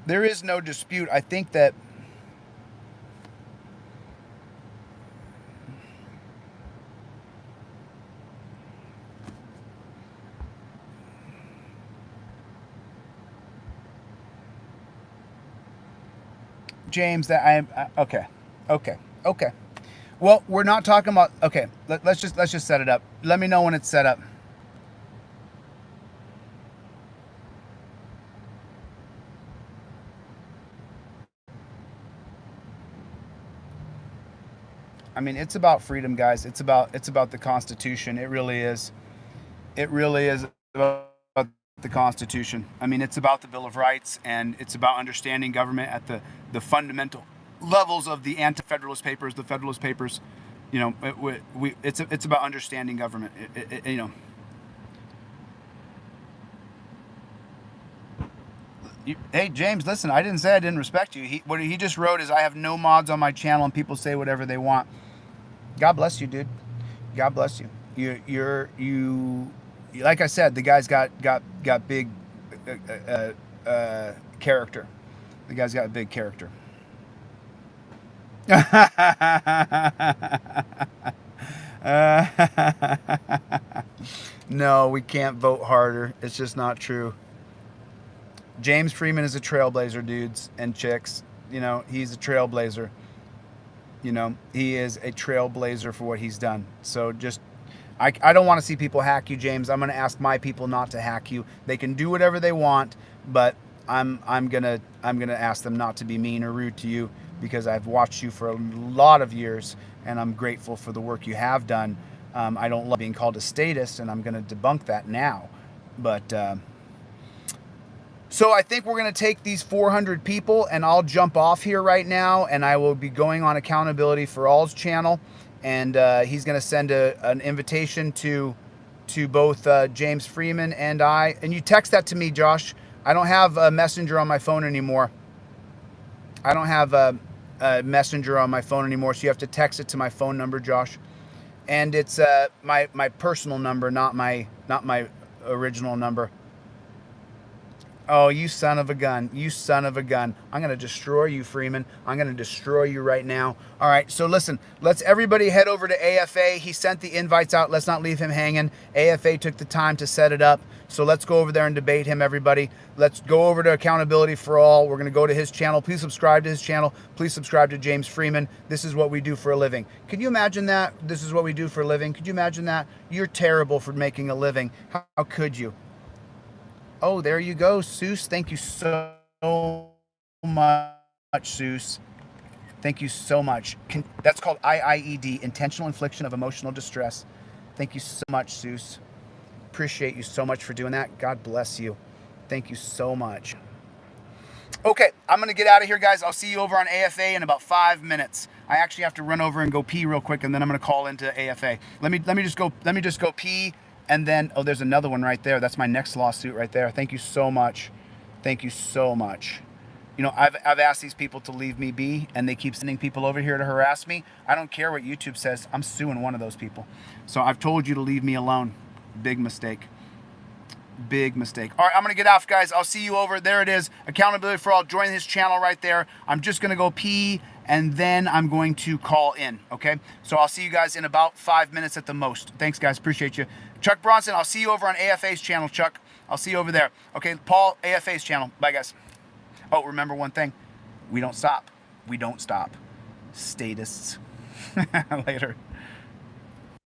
There is no dispute. I think that James, that okay. Well, we're not talking about okay. Let's just set it up. Let me know when it's set up. I mean, it's about freedom, guys. It's about the Constitution. It really is. It really is about the Constitution. I mean, it's about the Bill of Rights, and it's about understanding government at the fundamental levels of the anti-federalist papers, the Federalist Papers. You know, it's about understanding government. You know. Hey, James, listen, I didn't say I didn't respect you. What he just wrote is, I have no mods on my channel and people say whatever they want. God bless you, dude. God bless you. You like I said, the guy's got big character. The guy's got a big character. No, we can't vote harder. It's just not true. James Freeman is a trailblazer, dudes and chicks. You know, he's a trailblazer. You know, he is a trailblazer for what he's done. So just, I don't want to see people hack you, James. I'm going to ask my people not to hack you. They can do whatever they want, but I'm gonna ask them not to be mean or rude to you, because I've watched you for a lot of years and I'm grateful for the work you have done. I don't love being called a statist, and I'm going to debunk that now. But so I think we're going to take these 400 people, and I'll jump off here right now, and I will be going on Accountability for All's channel, and he's going to send an invitation to both James Freeman and I. And you text that to me, Josh. I don't have a messenger on my phone anymore. I don't have a messenger on my phone anymore, so you have to text it to my phone number, Josh. And it's my personal number, not my original number. Oh, you son of a gun. You son of a gun. I'm going to destroy you, Freeman. I'm going to destroy you right now. All right, so listen, let's everybody head over to AFA. He sent the invites out. Let's not leave him hanging. AFA took the time to set it up. So let's go over there and debate him, everybody. Let's go over to Accountability for All. We're going to go to his channel. Please subscribe to his channel. Please subscribe to James Freeman. This is what we do for a living. Can you imagine that? This is what we do for a living. Could you imagine that? You're terrible for making a living. How could you? Oh, there you go, Seuss. Thank you so much, Seuss. Thank you so much. That's called IIED, Intentional Infliction of Emotional Distress. Thank you so much, Seuss. Appreciate you so much for doing that. God bless you. Thank you so much. Okay, I'm going to get out of here, guys. I'll see you over on AFA in about 5 minutes. I actually have to run over and go pee real quick, and then I'm going to call into AFA. Let me just go pee. And then, oh, there's another one right there. That's my next lawsuit right there. Thank you so much. Thank you so much. You know, I've asked these people to leave me be, and they keep sending people over here to harass me. I don't care what YouTube says. I'm suing one of those people. So I've told you to leave me alone. Big mistake. Big mistake. All right, I'm going to get off, guys. I'll see you over. There it is. Accountability for All. Join his channel right there. I'm just going to go pee, and then I'm going to call in, okay? So I'll see you guys in about 5 minutes at the most. Thanks, guys. Appreciate you. Chuck Bronson, I'll see you over on AFA's channel, Chuck. I'll see you over there. Okay, Paul, AFA's channel. Bye, guys. Oh, remember one thing. We don't stop. We don't stop. Statists. Later.